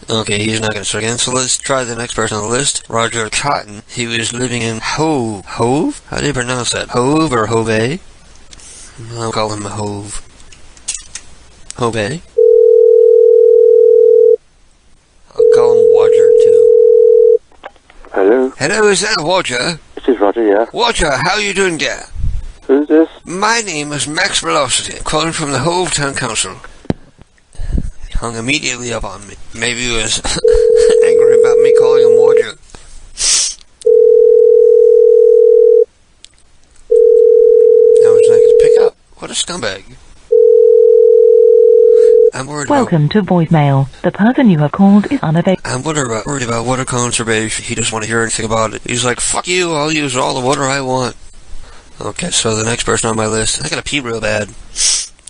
Okay, he's not going to start again, so let's try the next person on the list. Roger Cotton. He was living in Hove. Hove? How do you pronounce that? Hove or Hove? I'll call him Hove. Hove? I'll call him Roger, too. Hello? Hello, is that Roger? This is Roger, yeah. Roger, how are you doing there? Who's this? My name is Max Velocity, calling from the Hove Town Council. He hung immediately up on me. Maybe he was angry about me calling him Roger. I was not going to pick up. What a scumbag. I'm worried Welcome to voicemail. The person you have called is unavailable. I'm worried about water conservation. He doesn't want to hear anything about it. He's like, fuck you, I'll use all the water I want. Okay, so the next person on my list, I gotta pee real bad.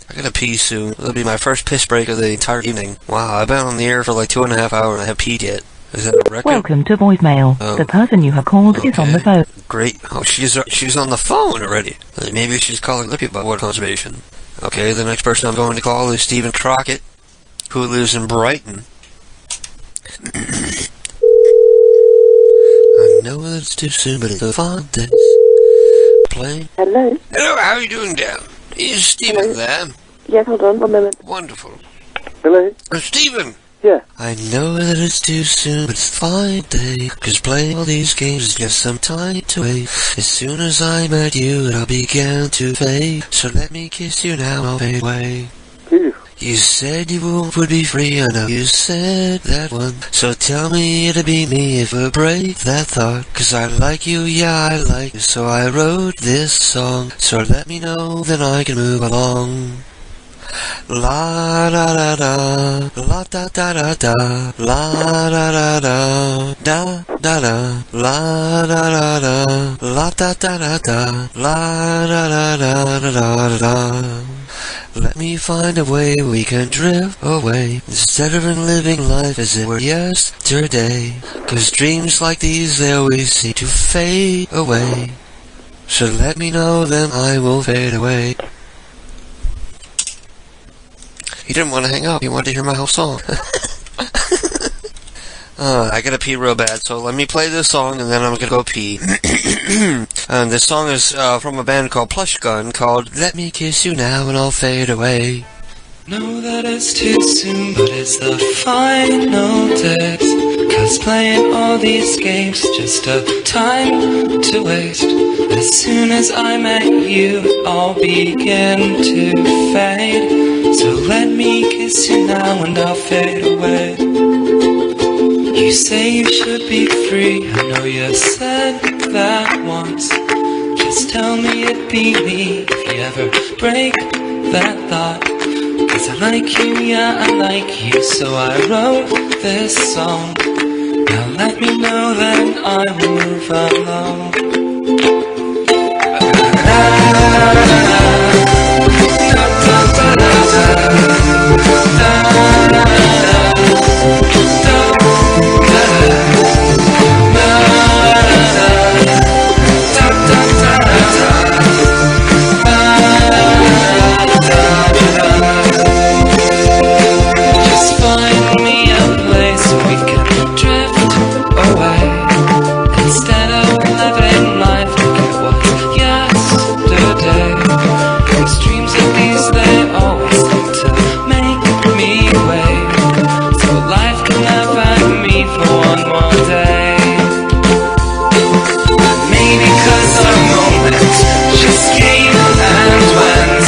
I gotta pee soon. It'll be my first piss break of the entire evening. Wow, I've been on the air for like 2.5 hours and I haven't peed yet. Is that a record? Welcome to voicemail. Oh. The person you have called is on the phone. Great. Oh, she's on the phone already. Maybe she's calling Lippy about water conservation. Okay, the next person I'm going to call is Stephen Crockett, who lives in Brighton. I know that it's too soon, but it's a fun day. Playing. Hello? Hello, how are you doing, Dan? Is Stephen there? Yes, hold on, 1 moment. Wonderful. Hello? Stephen! Yeah. I know that it's too soon, but it's a fine day. 'Cause playing all these games is just some time to wait. As soon as I met you, it all began to fade. So let me kiss you now, I'll fade away. You said you would be free, I know you said that one. So tell me it'll be me if I break that thought. 'Cause I like you, yeah, I like you, so I wrote this song. So let me know, then I can move along. La da da da, la da da da da, la da da da, da da da, la da da da, la da da da da, la da da da da da da. Let me find a way we can drift away, instead of living life as it were yesterday. 'Cause dreams like these, they always seem to fade away. So let me know, then I will fade away. He didn't want to hang up. He wanted to hear my whole song. I gotta pee real bad, so let me play this song and then I'm gonna go pee. And this song is from a band called Plush Gun, called Let Me Kiss You Now and I'll Fade Away. Know that it's too soon, but it's the final days. 'Cause playing all these games just a time to waste. As soon as I met you, it all began to fade. So let me kiss you now and I'll fade away. You say you should be free, I know you said that once. Just tell me it'd be me if you ever break that thought. 'Cause I like you, yeah, I like you, so I wrote this song. Now let me know that I will move along. Just find me a place we can drift away. Instead of living life like it was yesterday. 'Cause dreams like these, they always seem to make me wait. So life can laugh at me for one more day. Maybe 'cause our moment just came and went,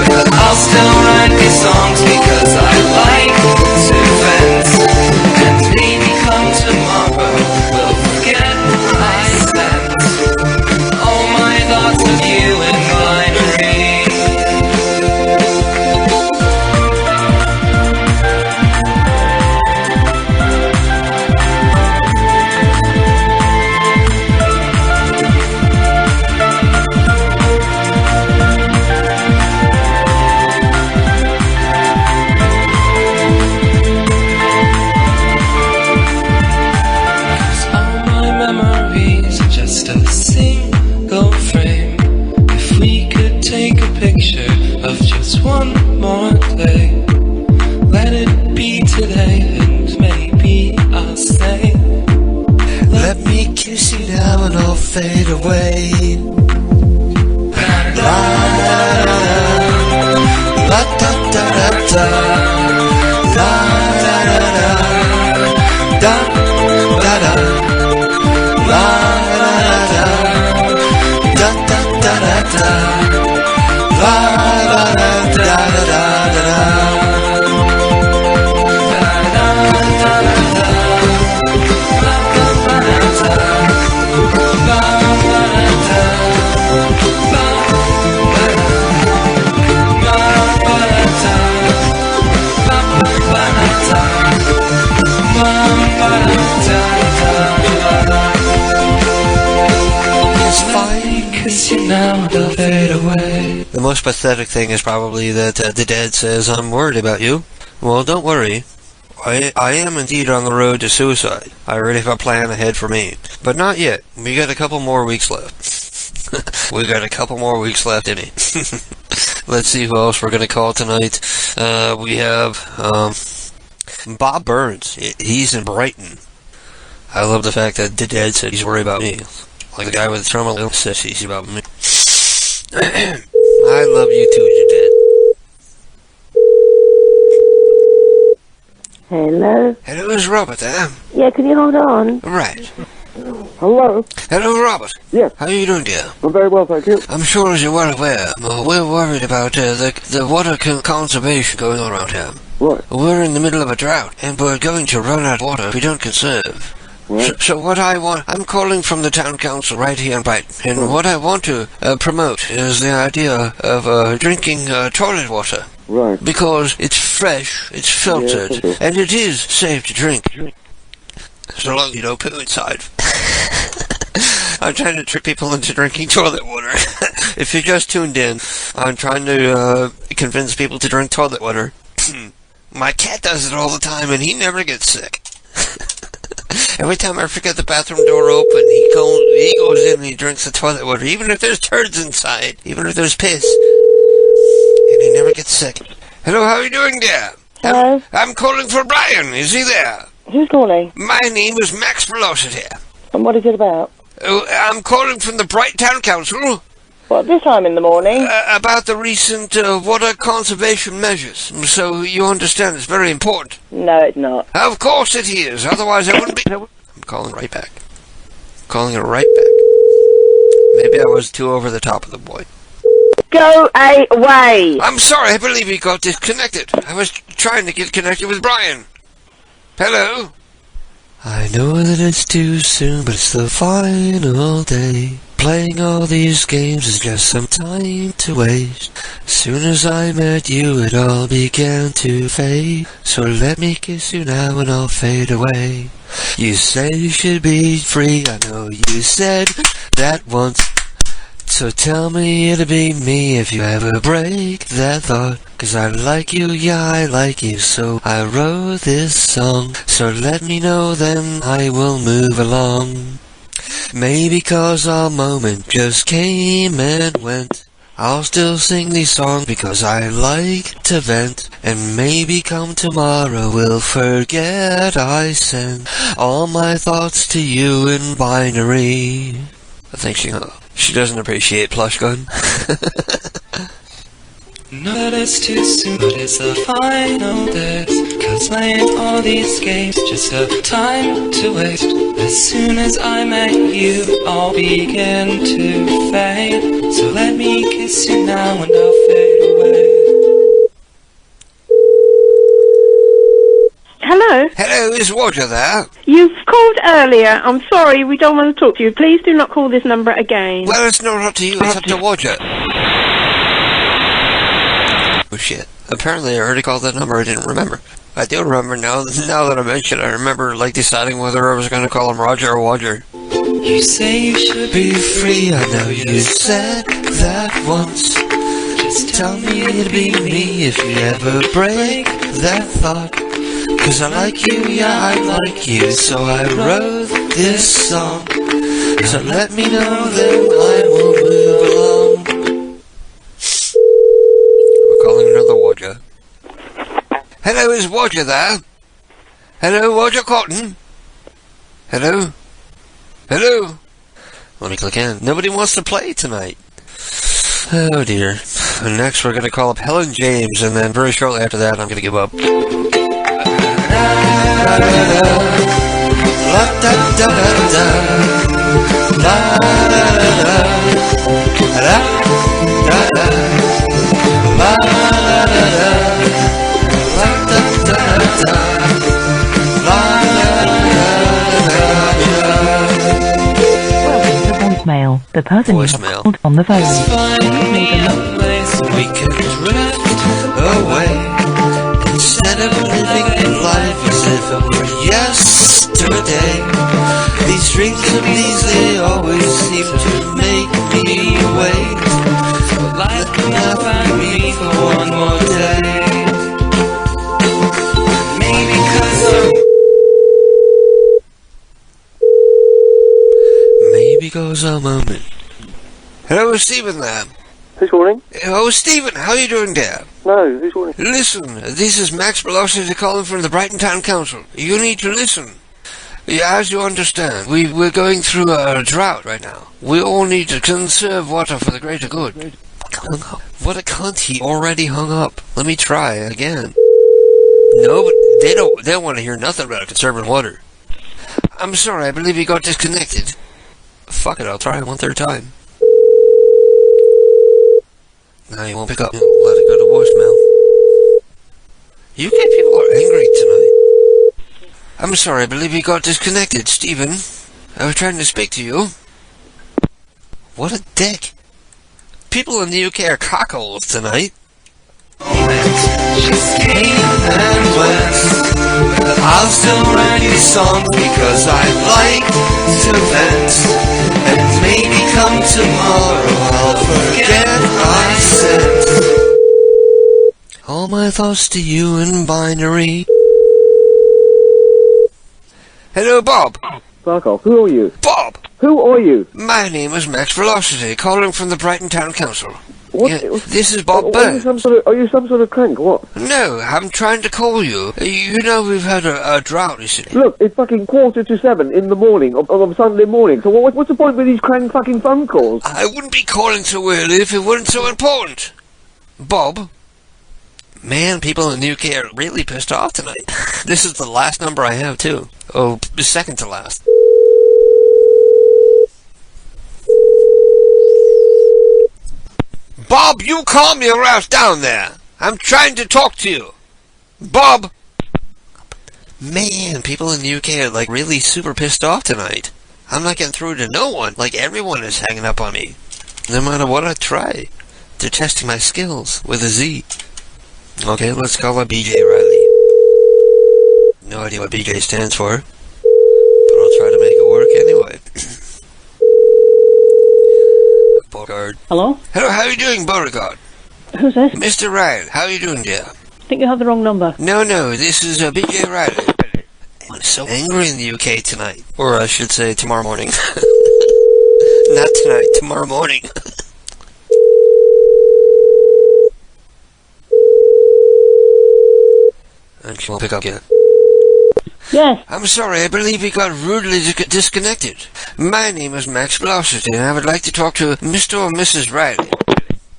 but I'll still write these songs because I like to vent. And maybe come tomorrow we'll forget I sent all my thoughts of you in binary. Memories are just a single frame. If we could take a picture of just one more day, let it be today and maybe I'll say, let me kiss you now and I'll fade away. La la la la da da da da la la la la da da da. La la la da da da da da la la la da da da da. The most pathetic thing is probably that the dad says, I'm worried about you. Well, don't worry. I am indeed on the road to suicide. I already have a plan ahead for me. But not yet. We got a couple more weeks left. We got a couple more weeks left in it. Let's see who else we're going to call tonight. We have Bob Burns. He's in Brighton. I love the fact that the dad said he's worried about me. Like the guy with the terminal says he's about me. I love you too, you did. Hello? Hello, is Robert there? Yeah, can you hold on? Right. Hello? Hello, Robert. Yes. How are you doing, dear? I'm very well, thank you. I'm sure as you're well aware, we're worried about the water conservation going on around here. Right. We're in the middle of a drought, and we're going to run out of water if we don't conserve. Right. So what I want, I'm calling from the town council right here in Brighton, and what I want to promote is the idea of drinking toilet water. Right. Because it's fresh, it's filtered, and it is safe to drink. So long as you don't poo inside. I'm trying to trick people into drinking toilet water. If you just tuned in, I'm trying to convince people to drink toilet water. My cat does it all the time, and he never gets sick. Every time I forget the bathroom door open, he goes in and he drinks the toilet water, even if there's turds inside, even if there's piss. And he never gets sick. Hello, how are you doing there? Hello? I'm calling for Brian. Is he there? Who's calling? My name is Max Velocity here. And what is it about? I'm calling from the Bright Town Council. What, this time in the morning? About the recent water conservation measures. So you understand it's very important. No, it's not. Of course it is. Otherwise I wouldn't be... I'm calling right back. Calling it right back. Maybe I was too over the top of the boy. Go away! I'm sorry, I believe he got disconnected. I was trying to get connected with Brian. Hello? I know that it's too soon, but it's the final day. Playing all these games is just some time to waste. As soon as I met you, it all began to fade. So let me kiss you now and I'll fade away. You say you should be free, I know you said that once. So tell me it'll be me if you ever break that thought. 'Cause I like you, yeah, I like you, so I wrote this song. So let me know, then I will move along. Maybe 'cause our moment just came and went, I'll still sing these songs because I like to vent. And maybe come tomorrow we'll forget I sent all my thoughts to you in binary. I think she doesn't appreciate Plush Gun. No, that it's too soon, but it's the final days. 'Cause playing all these games, just a time to waste. As soon as I met you, all began to fade. So let me kiss you now and I'll fade away. Hello? Hello, is Roger there? You've called earlier. I'm sorry, we don't want to talk to you. Please do not call this number again. Well, it's not up to you, it's up to Roger. Oh shit. Apparently I already called that number, I didn't remember. I do remember now that I mention it. I remember deciding whether I was going to call him Roger or Roger. You say you should be free, I know you said that once. Just tell me it'll be me if you ever break that thought. 'Cause I like you, yeah, I like you, so I wrote this song. So let me know, then I will move along. We're calling another Roger. Hello, is Roger there? Hello, Roger Cotton? Hello? Hello? Let me click in. Nobody wants to play tonight. Oh dear. And next we're going to call up Helen James, and then very shortly after that I'm going to give up. Voicemail. The person you called on the phone. We can drift away instead of living life as if it were yesterday. These dreams of these, they always seem to make me wait. But life cannot find me for one more day. Maybe 'cause a moment. Hello, Stephen there. Who's calling? Oh, Stephen, how are you doing there? No, who's calling? Listen, this is Max Velocity calling from the Brighton Town Council. You need to listen. As you understand, we're going through a drought right now. We all need to conserve water for the greater good. What a cunt, he already hung up. Let me try again. No, but they don't want to hear nothing about conserving water. I'm sorry, I believe he got disconnected. Fuck it, I'll try it one third time. No, you won't pick up. Let it go to voicemail. UK people are angry tonight. I'm sorry, I believe you got disconnected, Stephen. I was trying to speak to you. What a dick. People in the UK are cockholes tonight. Just came and went. I'll still write these songs because I like to vent. And maybe come tomorrow I'll forget I sent all my thoughts to you in binary. Hello, Bob. Fuck off. Who are you? Bob! Who are you? My name is Max Velocity, calling from the Brighton Town Council. What? Yeah, this is Bob Are Bird. you some sort of crank? What? No, I'm trying to call you. You know we've had a drought recently. Look, it's fucking 6:45 in the morning of Sunday morning. So what's the point with these crank fucking phone calls? I wouldn't be calling so early if it weren't so important. Bob? Man, people in the UK are really pissed off tonight. This is the last number I have, too. Oh, second to last. Bob, you calm your ass down there. I'm trying to talk to you. Bob! Man, people in the UK are really super pissed off tonight. I'm not getting through to no one. Like, everyone is hanging up on me. No matter what I try. They're testing my skills with a Z. Okay, let's call her BJ Riley. No idea what BJ stands for. But I'll try to make it work anyway. Beauregard. Hello? Hello, how are you doing, Beauregard? Who's this? Mr. Riley, how are you doing, dear? I think you have the wrong number. No, this is BJ Riley. I'm so angry in the UK tonight. Or I should say tomorrow morning. Not tonight, tomorrow morning. And she won't pick up yet. Yes. I'm sorry, I believe we got rudely disconnected. My name is Max Blossert, and I would like to talk to Mr. or Mrs. Riley.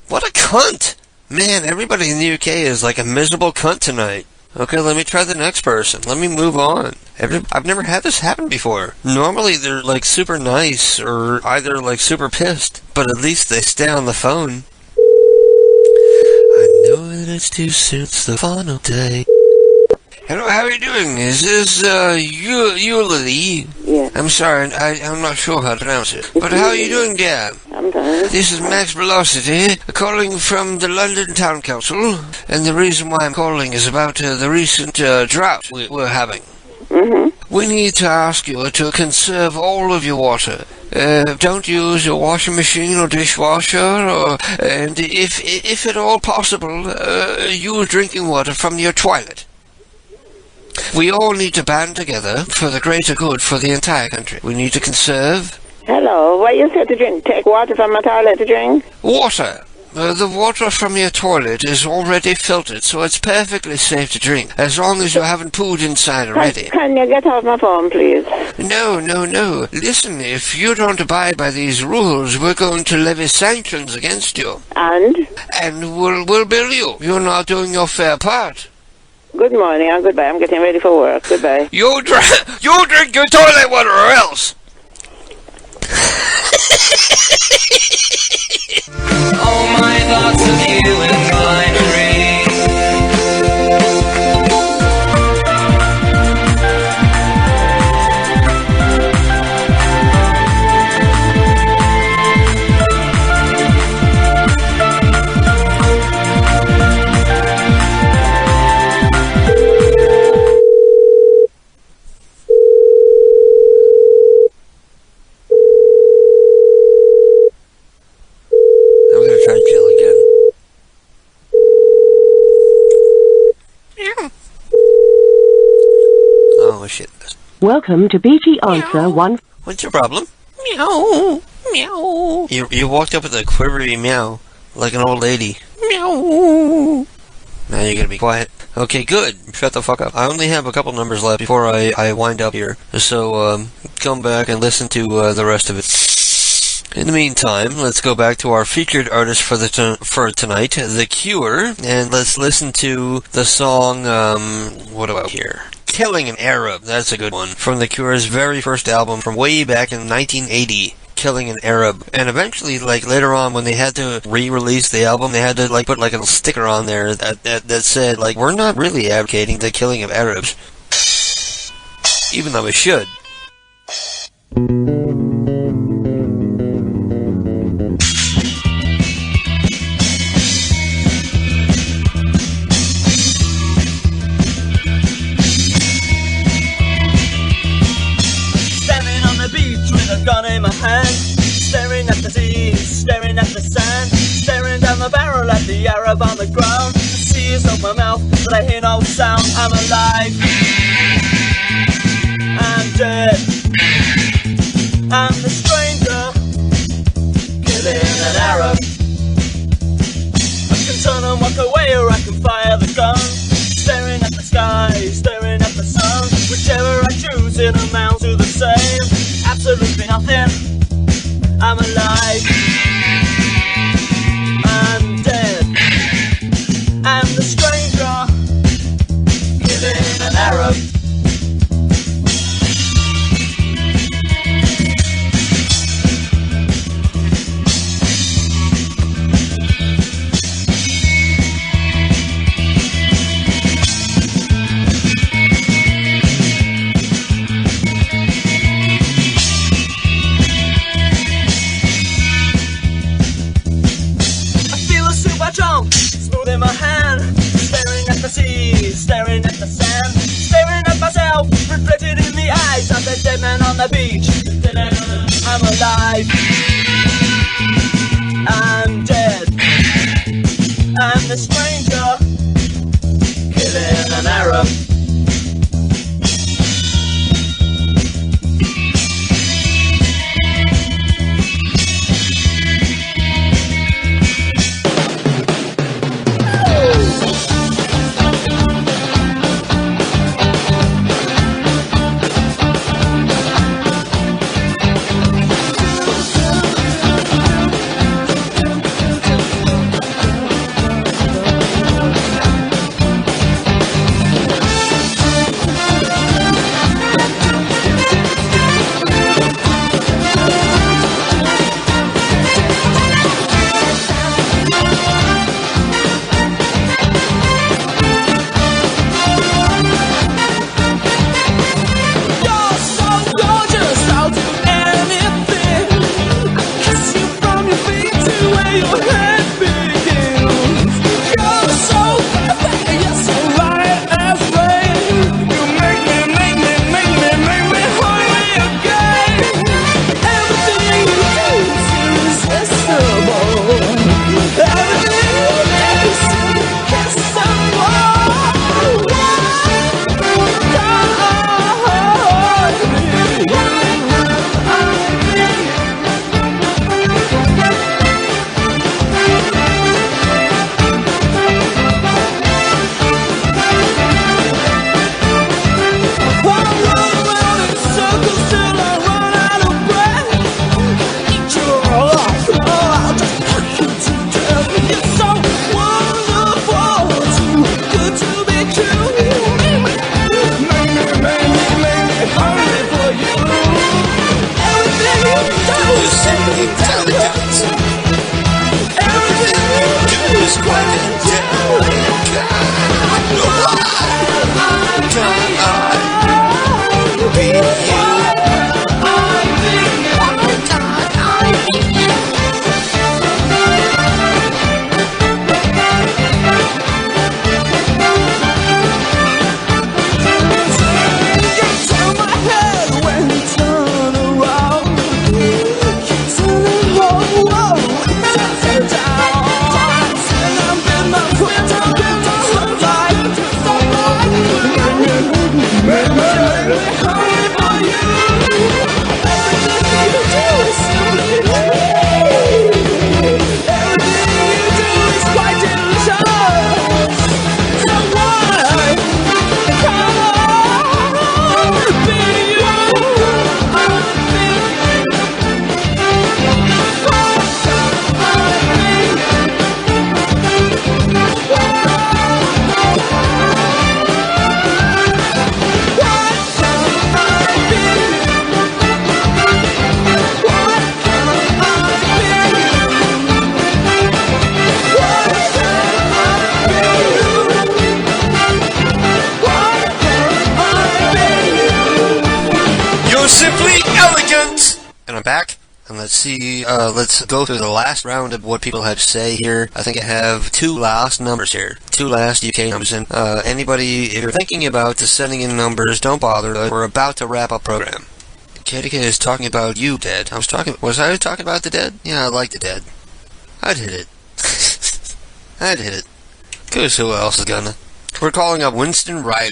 What a cunt! Man, everybody in the UK is like a miserable cunt tonight. Okay, let me try the next person. Let me move on. I've never had this happen before. Normally they're like super nice or either like super pissed, but at least they stay on the phone. I know that it's too soon, it's the final day. Hello, how are you doing? Is this, Eulalie? Yeah. I'm sorry, I'm not sure how to pronounce it. But how are you doing, dear? I'm fine. This is Max Velocity, calling from the London Town Council, and the reason why I'm calling is about the recent drought we're having. Mm-hmm. We need to ask you to conserve all of your water. Don't use your washing machine or dishwasher, and if at all possible, use drinking water from your toilet. We all need to band together for the greater good for the entire country. We need to conserve... Hello, what you said to drink? Take water from my toilet to drink? Water. The water from your toilet is already filtered, so it's perfectly safe to drink, as long as you haven't pooed inside already. Can you get off my phone, please? No. Listen, if you don't abide by these rules, we're going to levy sanctions against you. And? And we'll bill you. You're not doing your fair part. Good morning and goodbye. I'm getting ready for work. Goodbye. You drink your toilet water or else. All my thoughts of you in binary. I'm gonna try Jill again. Oh shit. Welcome to BT Answer 1. What's your problem? Meow. Meow. You walked up with a quivery meow, like an old lady. Meow. Now you're gonna be quiet. Okay, good. Shut the fuck up. I only have a couple numbers left before I wind up here. So, come back and listen to the rest of it. In the meantime, let's go back to our featured artist for tonight, The Cure, and let's listen to the song, what do I hear? Killing an Arab, that's a good one, from The Cure's very first album from way back in 1980. Killing an Arab. And eventually, like, later on, when they had to re-release the album, they had to, like, put, like, a little sticker on there that said, like, we're not really advocating the killing of Arabs. Even though we should. Gun in my hand, staring at the sea, staring at the sand, staring down the barrel at the Arab on the ground. The sea is off my mouth, but I hear no sound. I'm alive, I'm dead, I'm the stranger, killing an Arab. I can turn and walk away, or I can fire the gun. Staring at the sky, staring at the sun. Whichever I choose, it amounts to the same. Absolutely nothing. I'm alive. I'm dead. I'm the stranger, killing an Arab. the beach. I'm alive. I'm dead. I'm the stranger killing an Arab. Let's go through the last round of what people have to say here. I think I have two last numbers here. Two last UK numbers. And anybody, if you're thinking about sending in numbers, don't bother. We're about to wrap up program. KDK is talking about you, Dead. Was I talking about the Dead? Yeah, I like the Dead. I'd hit it. I'd hit it. Because who else is gonna? We're calling up Winston Riley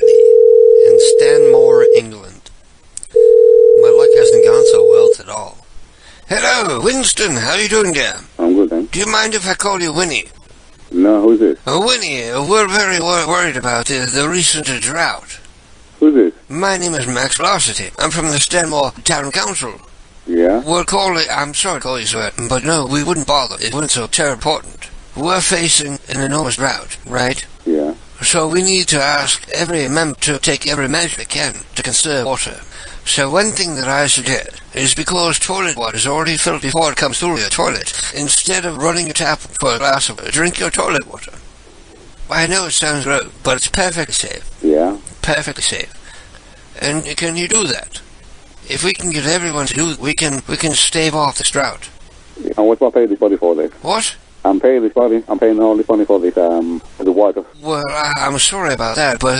in Stanmore, England. My luck hasn't gone so well at all. Hello, Winston. How are you doing there? I'm good, thanks. Do you mind if I call you Winnie? No, who's this? Winnie, we're very worried about the recent drought. Who's this? My name is Max Velocity. I'm from the Stanmore Town Council. Yeah? We're calling... I'm sorry to call you sir, but no, we wouldn't bother. It wasn't so terribly important. We're facing an enormous drought, right? Yeah. So we need to ask every member to take every measure they can to conserve water. So one thing that I suggest is because toilet water is already filled before it comes through your toilet, instead of running your tap for a glass of water, drink your toilet water. I know it sounds gross, but it's perfectly safe. Yeah. Perfectly safe. And can you do that? If we can get everyone to do it, we can stave off this drought. And what's I pay this money for this? What? I'm paying this money. I'm paying all this money for this The water. Well, I'm sorry about that, but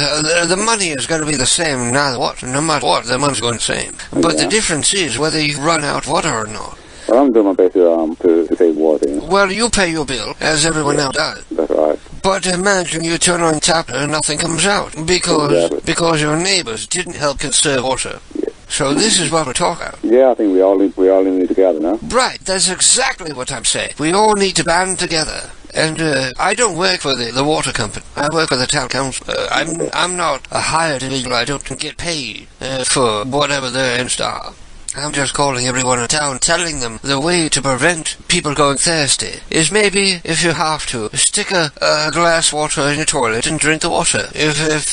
the money is going to be the same no matter what, the money's going the same. But the difference is whether you run out water or not. Well, I'm doing my best to save water. You know? Well, you pay your bill, as everyone else does. That's right. But imagine you turn on tap and nothing comes out, because your neighbours didn't help conserve water. Yeah. So this is what we're talking about. Yeah, I think we all need it together now. Right, that's exactly what I'm saying. We all need to band together. And I don't work for the water company. I work for the town council. I'm not a hired individual. I don't get paid for whatever their ends are. I'm just calling everyone in town, telling them the way to prevent people going thirsty is maybe, if you have to, stick a glass water in your toilet and drink the water.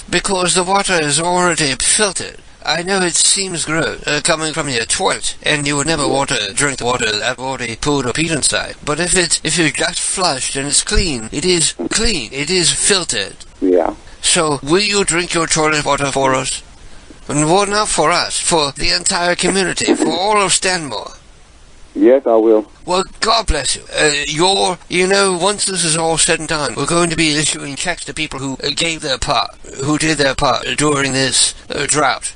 Because the water is already filtered. I know it seems gross coming from your toilet, and you would never drink the water that already pooed or peed inside. But if you just flushed and it's clean, it is clean. It is filtered. Yeah. So will you drink your toilet water for us? And well, not for us, for the entire community, for all of Stanmore. Yes, I will. Well, God bless you. Once this is all said and done, we're going to be issuing checks to people who did their part during this drought.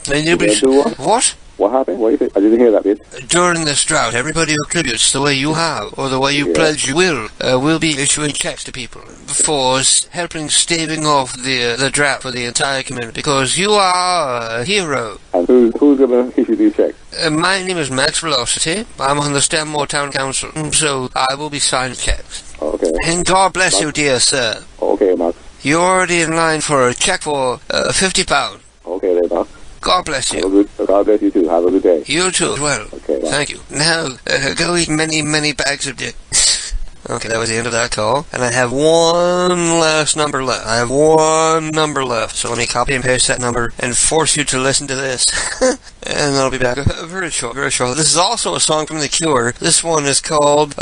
And you'll be what? What happened? What you say? I didn't hear that bit. During this drought, everybody who contributes the way you have, or the way you pledge you will be issuing checks to people for helping staving off the drought for the entire community, because you are a hero. And who's going to issue these checks? My name is Max Velocity. I'm on the Stanmore Town Council, so I will be signing checks. Okay. And God bless you, dear sir. Okay, Max. You're already in line for a check for £50. Okay, there, Max. God bless you. God bless you too. Have a good day. You too as well. Okay, bye. Thank you. Now, go eat many, many bags of dicks. Okay, that was the end of that call. And I have one last number left. So let me copy and paste that number and force you to listen to this. And I'll be back very short. This is also a song from The Cure. This one is called,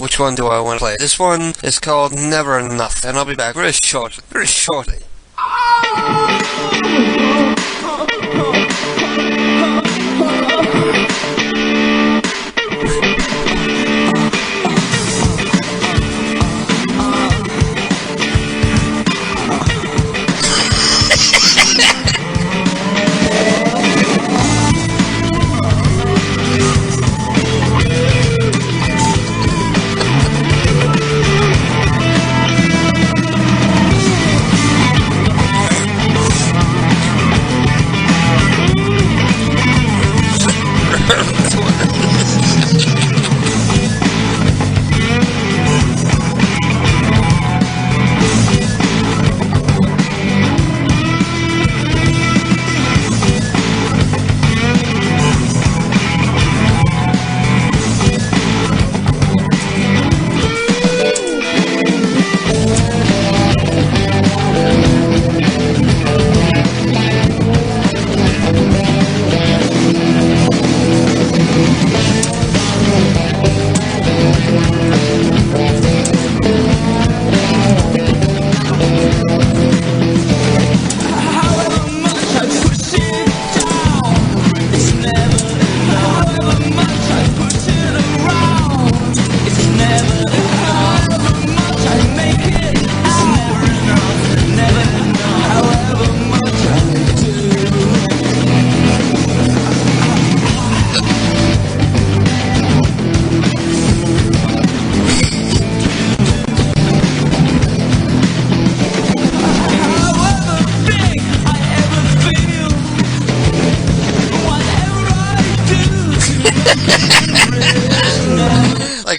which one do I want to play? This one is called Never Enough. And I'll be back very shortly.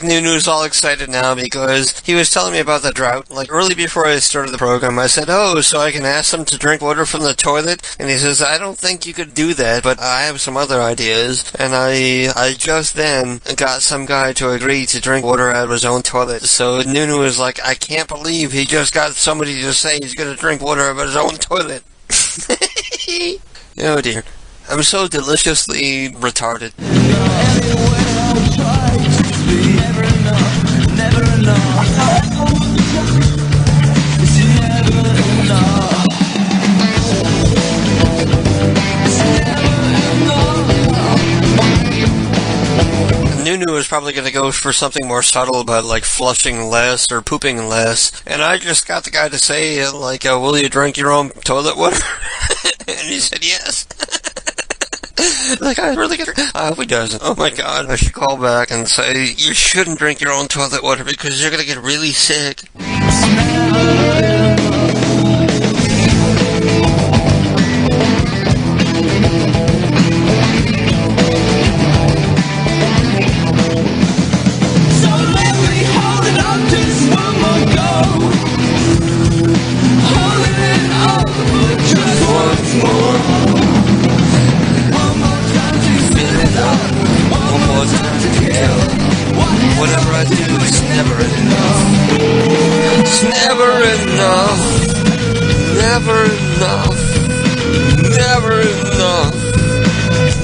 Nunu's all excited now because he was telling me about the drought. Like, early before I started the program, I said, oh, so I can ask them to drink water from the toilet? And he says, I don't think you could do that, but I have some other ideas. And I just then got some guy to agree to drink water out of his own toilet. So Nunu was like, I can't believe he just got somebody to say he's going to drink water out of his own toilet. Oh dear. I'm so deliciously retarded. Nunu was probably going to go for something more subtle about, like, flushing less or pooping less. And I just got the guy to say, like, will you drink your own toilet water? And he said yes. Like, I really get I hope he doesn't. Oh my god, I should call back and say, you shouldn't drink your own toilet water because you're going to get really sick. Whatever I do, it's never enough. It's never enough. Never enough. Never enough.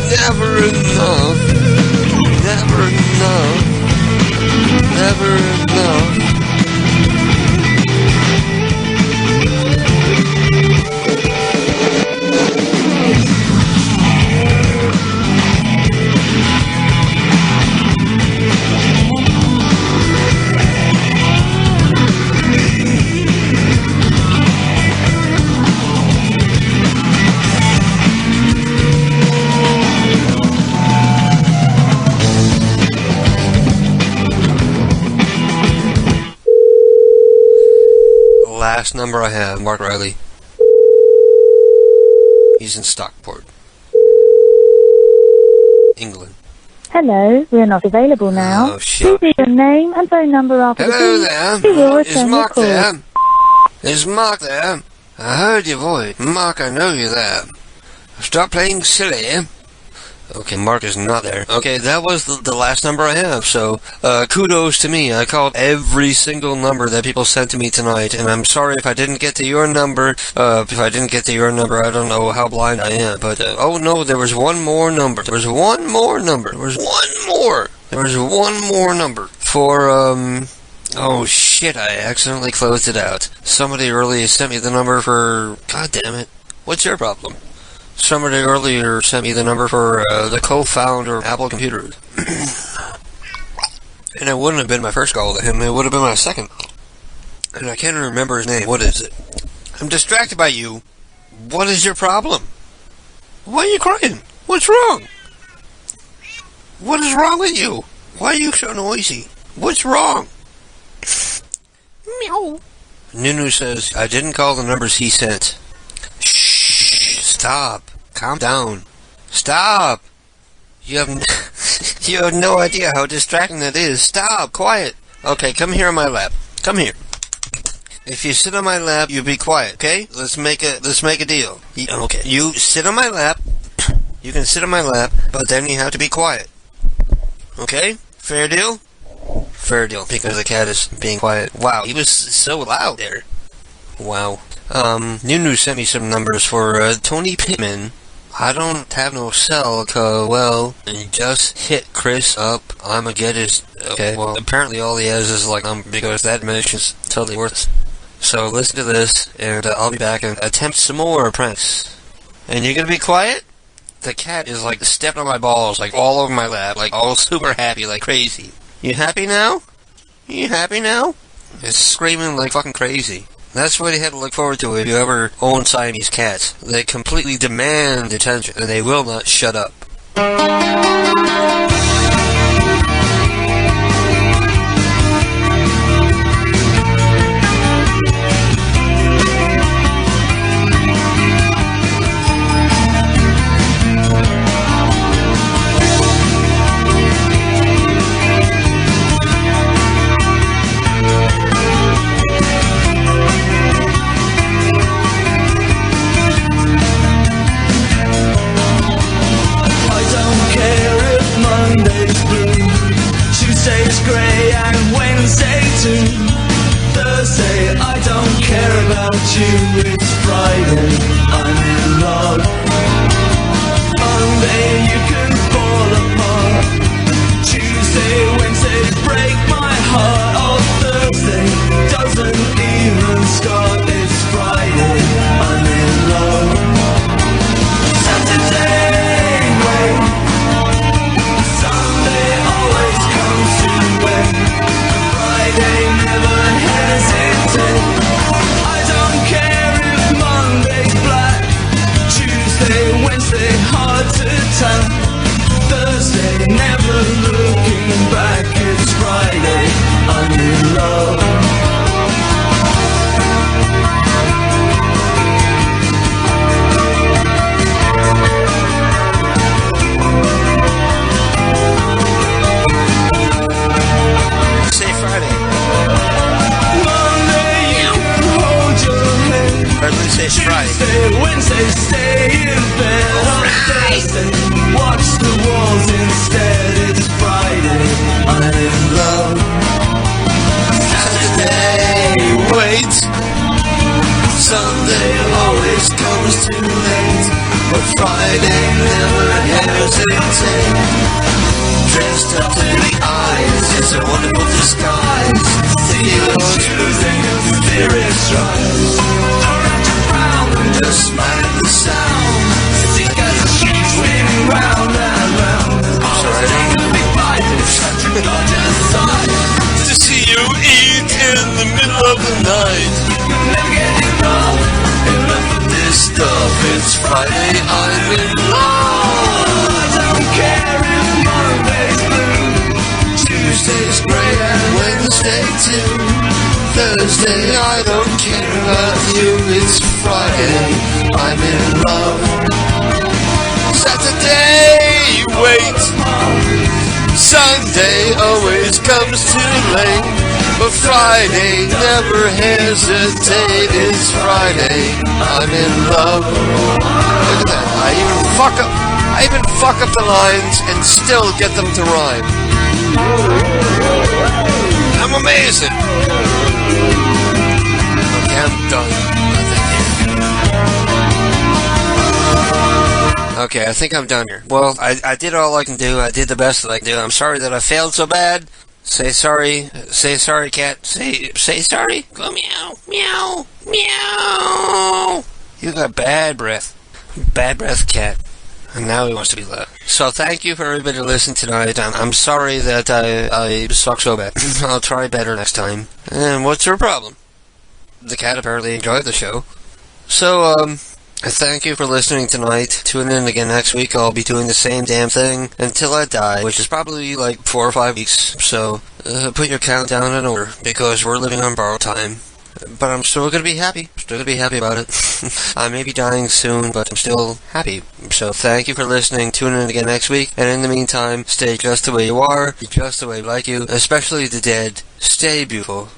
Never enough. Never enough. Never enough. Last number I have, Mark Riley. He's in Stockport, England. Hello, we're not available now. Oh, shit. Please leave your name and phone number after Hello the there. beep. We will Is return your Mark call. there? Is Mark there? I heard your voice. Mark, I know you're there. Stop playing silly. Okay, Mark is not there. Okay, that was the last number I have, so kudos to me. I called every single number that people sent to me tonight, and I'm sorry if I didn't get to your number. If I didn't get to your number, I don't know how blind I am, but oh no, there was one more number. There was one more number. There was one more. There was one more number for, oh shit, I accidentally closed it out. Somebody earlier sent me the number for, god damn it, what's your problem? Somebody earlier sent me the number for the co-founder of Apple Computers. And it wouldn't have been my first call to him, it would have been my second. And I can't remember his name. What is it? I'm distracted by you. What is your problem? Why are you crying? What's wrong? What is wrong with you? Why are you so noisy? What's wrong? Meow. Nunu says, I didn't call the numbers he sent. Stop. Calm down. Stop. You have you have no idea how distracting that is. Stop. Quiet. Okay, come here on my lap. Come here. If you sit on my lap, you be quiet, okay? Let's make a deal. Okay. You sit on my lap. You can sit on my lap, but then you have to be quiet. Okay? Fair deal? Fair deal, because the cat is being quiet. Wow, he was so loud there. Wow. Nunu sent me some numbers for, Tony Pittman. I don't have no cell, well, just hit Chris up. I'ma get his, okay, well, apparently all he has is, like, because that is totally worthless. So, listen to this, and I'll be back and attempt some more pranks. And you're gonna be quiet? The cat is, like, stepping on my balls, like, all over my lap, like, all super happy, like crazy. You happy now? You happy now? It's screaming like fucking crazy. That's what you have to look forward to if you ever own Siamese cats. They completely demand attention, and they will not shut up. Tuesday's grey and Wednesday too. Thursday, I don't care about you. It's Friday, I'm in love. Monday, you can fall apart. Tuesday, Wednesday, break my heart. Oh, Thursday doesn't even start. It's Friday, I'm in love. Saturday, wait. Sunday always comes. It's Friday. Tuesday, Wednesday, stay in bed. On Thursday, watch the walls instead. It's Friday, I'm in love. Saturday, wait. Sunday always comes too late, but Friday never hesitates. Dressed up to the eyes, it's a wonderful disguise. Theo's Tuesday and theory strives. Around and round and just mind the sound. These guys are swinging round and round. Always gonna be fighting such a gorgeous sight. To see you eat in the middle of the night. Never get enough of this stuff. It's Friday, I'm in love. I don't care if Monday's blue, Tuesday's great and Wednesday too. Thursday, I don't care about you. It's Friday, I'm in love. Saturday, wait. Sunday always comes too late, but Friday never hesitate. It's Friday, I'm in love. Look at that. I even fuck up the lines and still get them to rhyme. I'm amazing. Okay, I'm done. Okay, I think I'm done here. Well, I did all I can do. I did the best that I can do. I'm sorry that I failed so bad. Say sorry. Say sorry, cat. Say sorry. Go meow, meow, meow. You got bad breath. Bad breath, cat. And now he wants to be loved. So thank you for everybody to listen tonight. I'm sorry that I suck so bad. I'll try better next time. And what's your problem? The cat apparently enjoyed the show. So, I thank you for listening tonight. Tune in again next week. I'll be doing the same damn thing until I die, which is probably like 4 or 5 weeks. So, put your countdown in order, because we're living on borrowed time. But I'm still gonna be happy. Still gonna be happy about it. I may be dying soon, but I'm still happy. So thank you for listening. Tune in again next week. And in the meantime, stay just the way you are. Be just the way we like you. Especially the dead. Stay beautiful.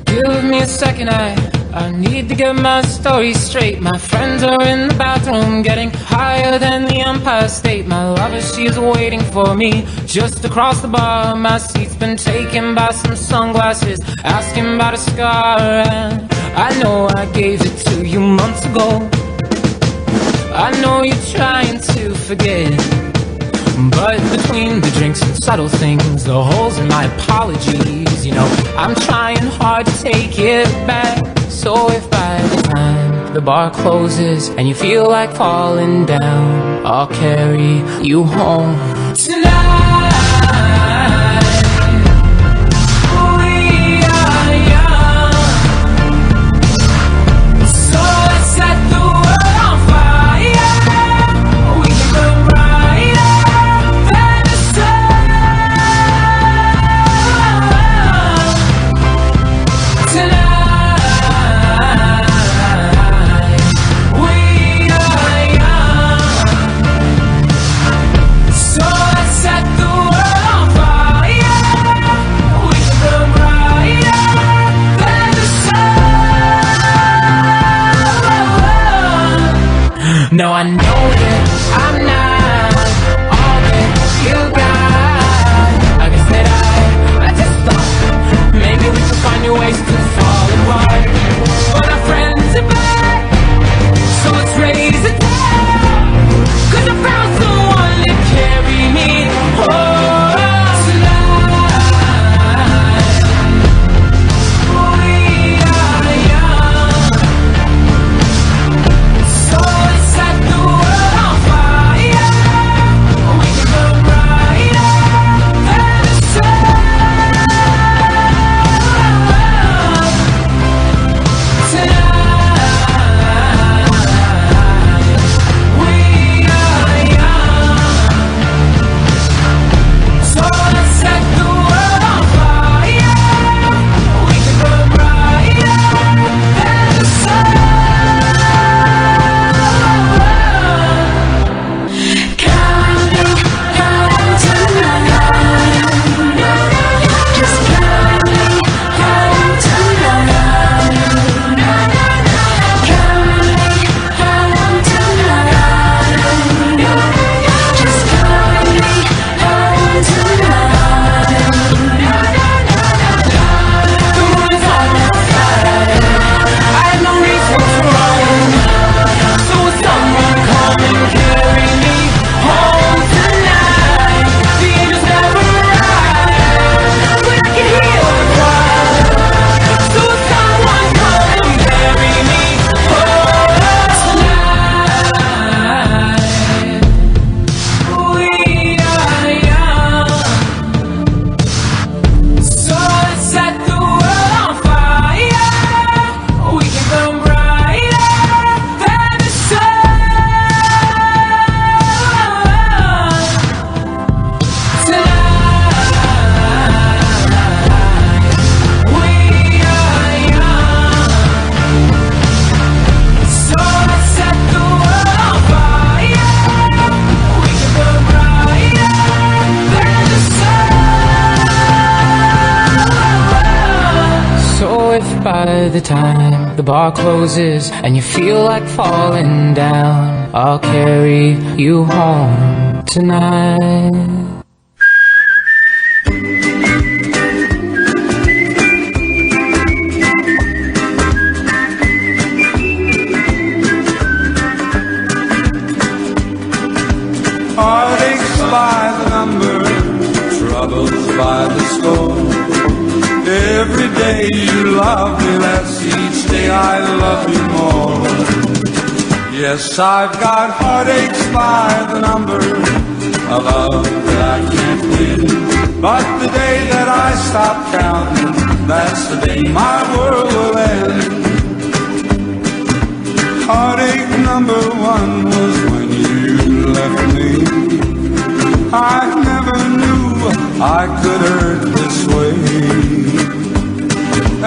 Give me a second, I need to get my story straight. My friends are in the bathroom getting higher than the Empire State. My lover, she's waiting for me just across the bar. My seat's been taken by some sunglasses, asking about a scar. And I know I gave it to you months ago. I know you're trying to forget, But between the drinks and subtle things, the holes in my apologies, you know, I'm trying hard to take it back. So if by the time the bar closes and you feel like falling down, I'll carry you home tonight. We are young, so let's set the world on fire. We can burn brighter than the sun tonight. We are young, so let's set the world on fire. We can burn brighter than the sun. No, I know that I'm not all that you got. I guess that I just thought maybe we could find new ways to fall apart. But our friends are back, so let's raise it down. 'Cause I found someone to carry me home tonight. We are young, so let's set the world on fire. We can burn brighter than the sun tonight. We are young, so let's set the world on fire. We can burn brighter than the sun. Counting, counting tonight. Just counting, counting tonight. Counting, counting tonight. Just counting, counting tonight. The moon is on my side. I have no reason to run, so will someone come and carry me home tonight? The angels never arrive, but I can hear the choir. So will someone come and carry me home tonight? We are young, so let's set the world on fire. We can burn brighter than the sun tonight. We are young, so let's set the world on fire. We can burn brighter than the sun. So if by the time the bar closes and you feel like falling down, I'll carry you home tonight. Heartaches by the number, troubles by the score. Every day you love me less, each day I love you more. Yes, I've got heartaches by the number, a love that I can't win. But the day that I stop counting, that's the day my world will end. Heartache number one was when you left me. I never knew I could hurt this way.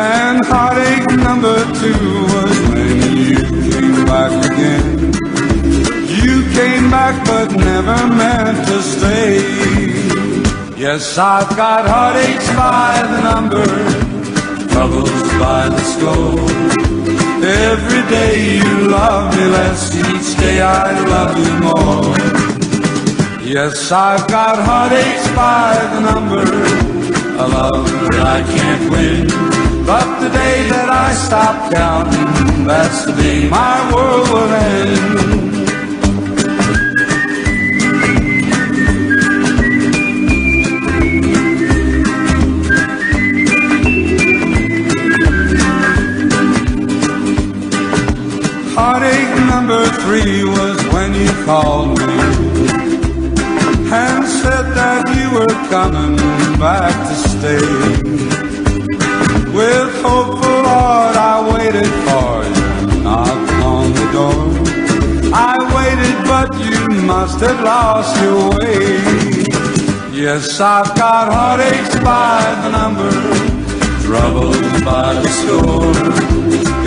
And heartache number two was when you came back again. You came back but never meant to stay. Yes, I've got heartaches by the number, troubles by the score. Every day you love me less, each day I love you more. Yes, I've got heartaches by the number, a love that I can't win. But the day that I stop counting, that's the day my world will end. called me and said that you were coming back to stay. With hopeful heart I waited for you, knocked on the door. I waited but you must have lost your way. Yes, I've got heartaches by the number, troubles by the score.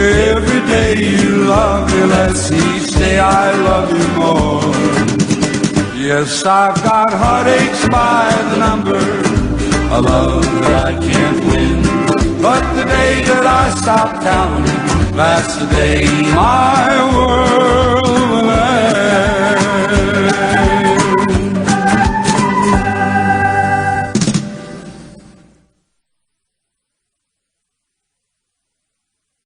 Every day you love me less, each day I love you more. Yes, I've got heartaches by the number, a love that I can't win. But the day that I stop counting, that's the day my world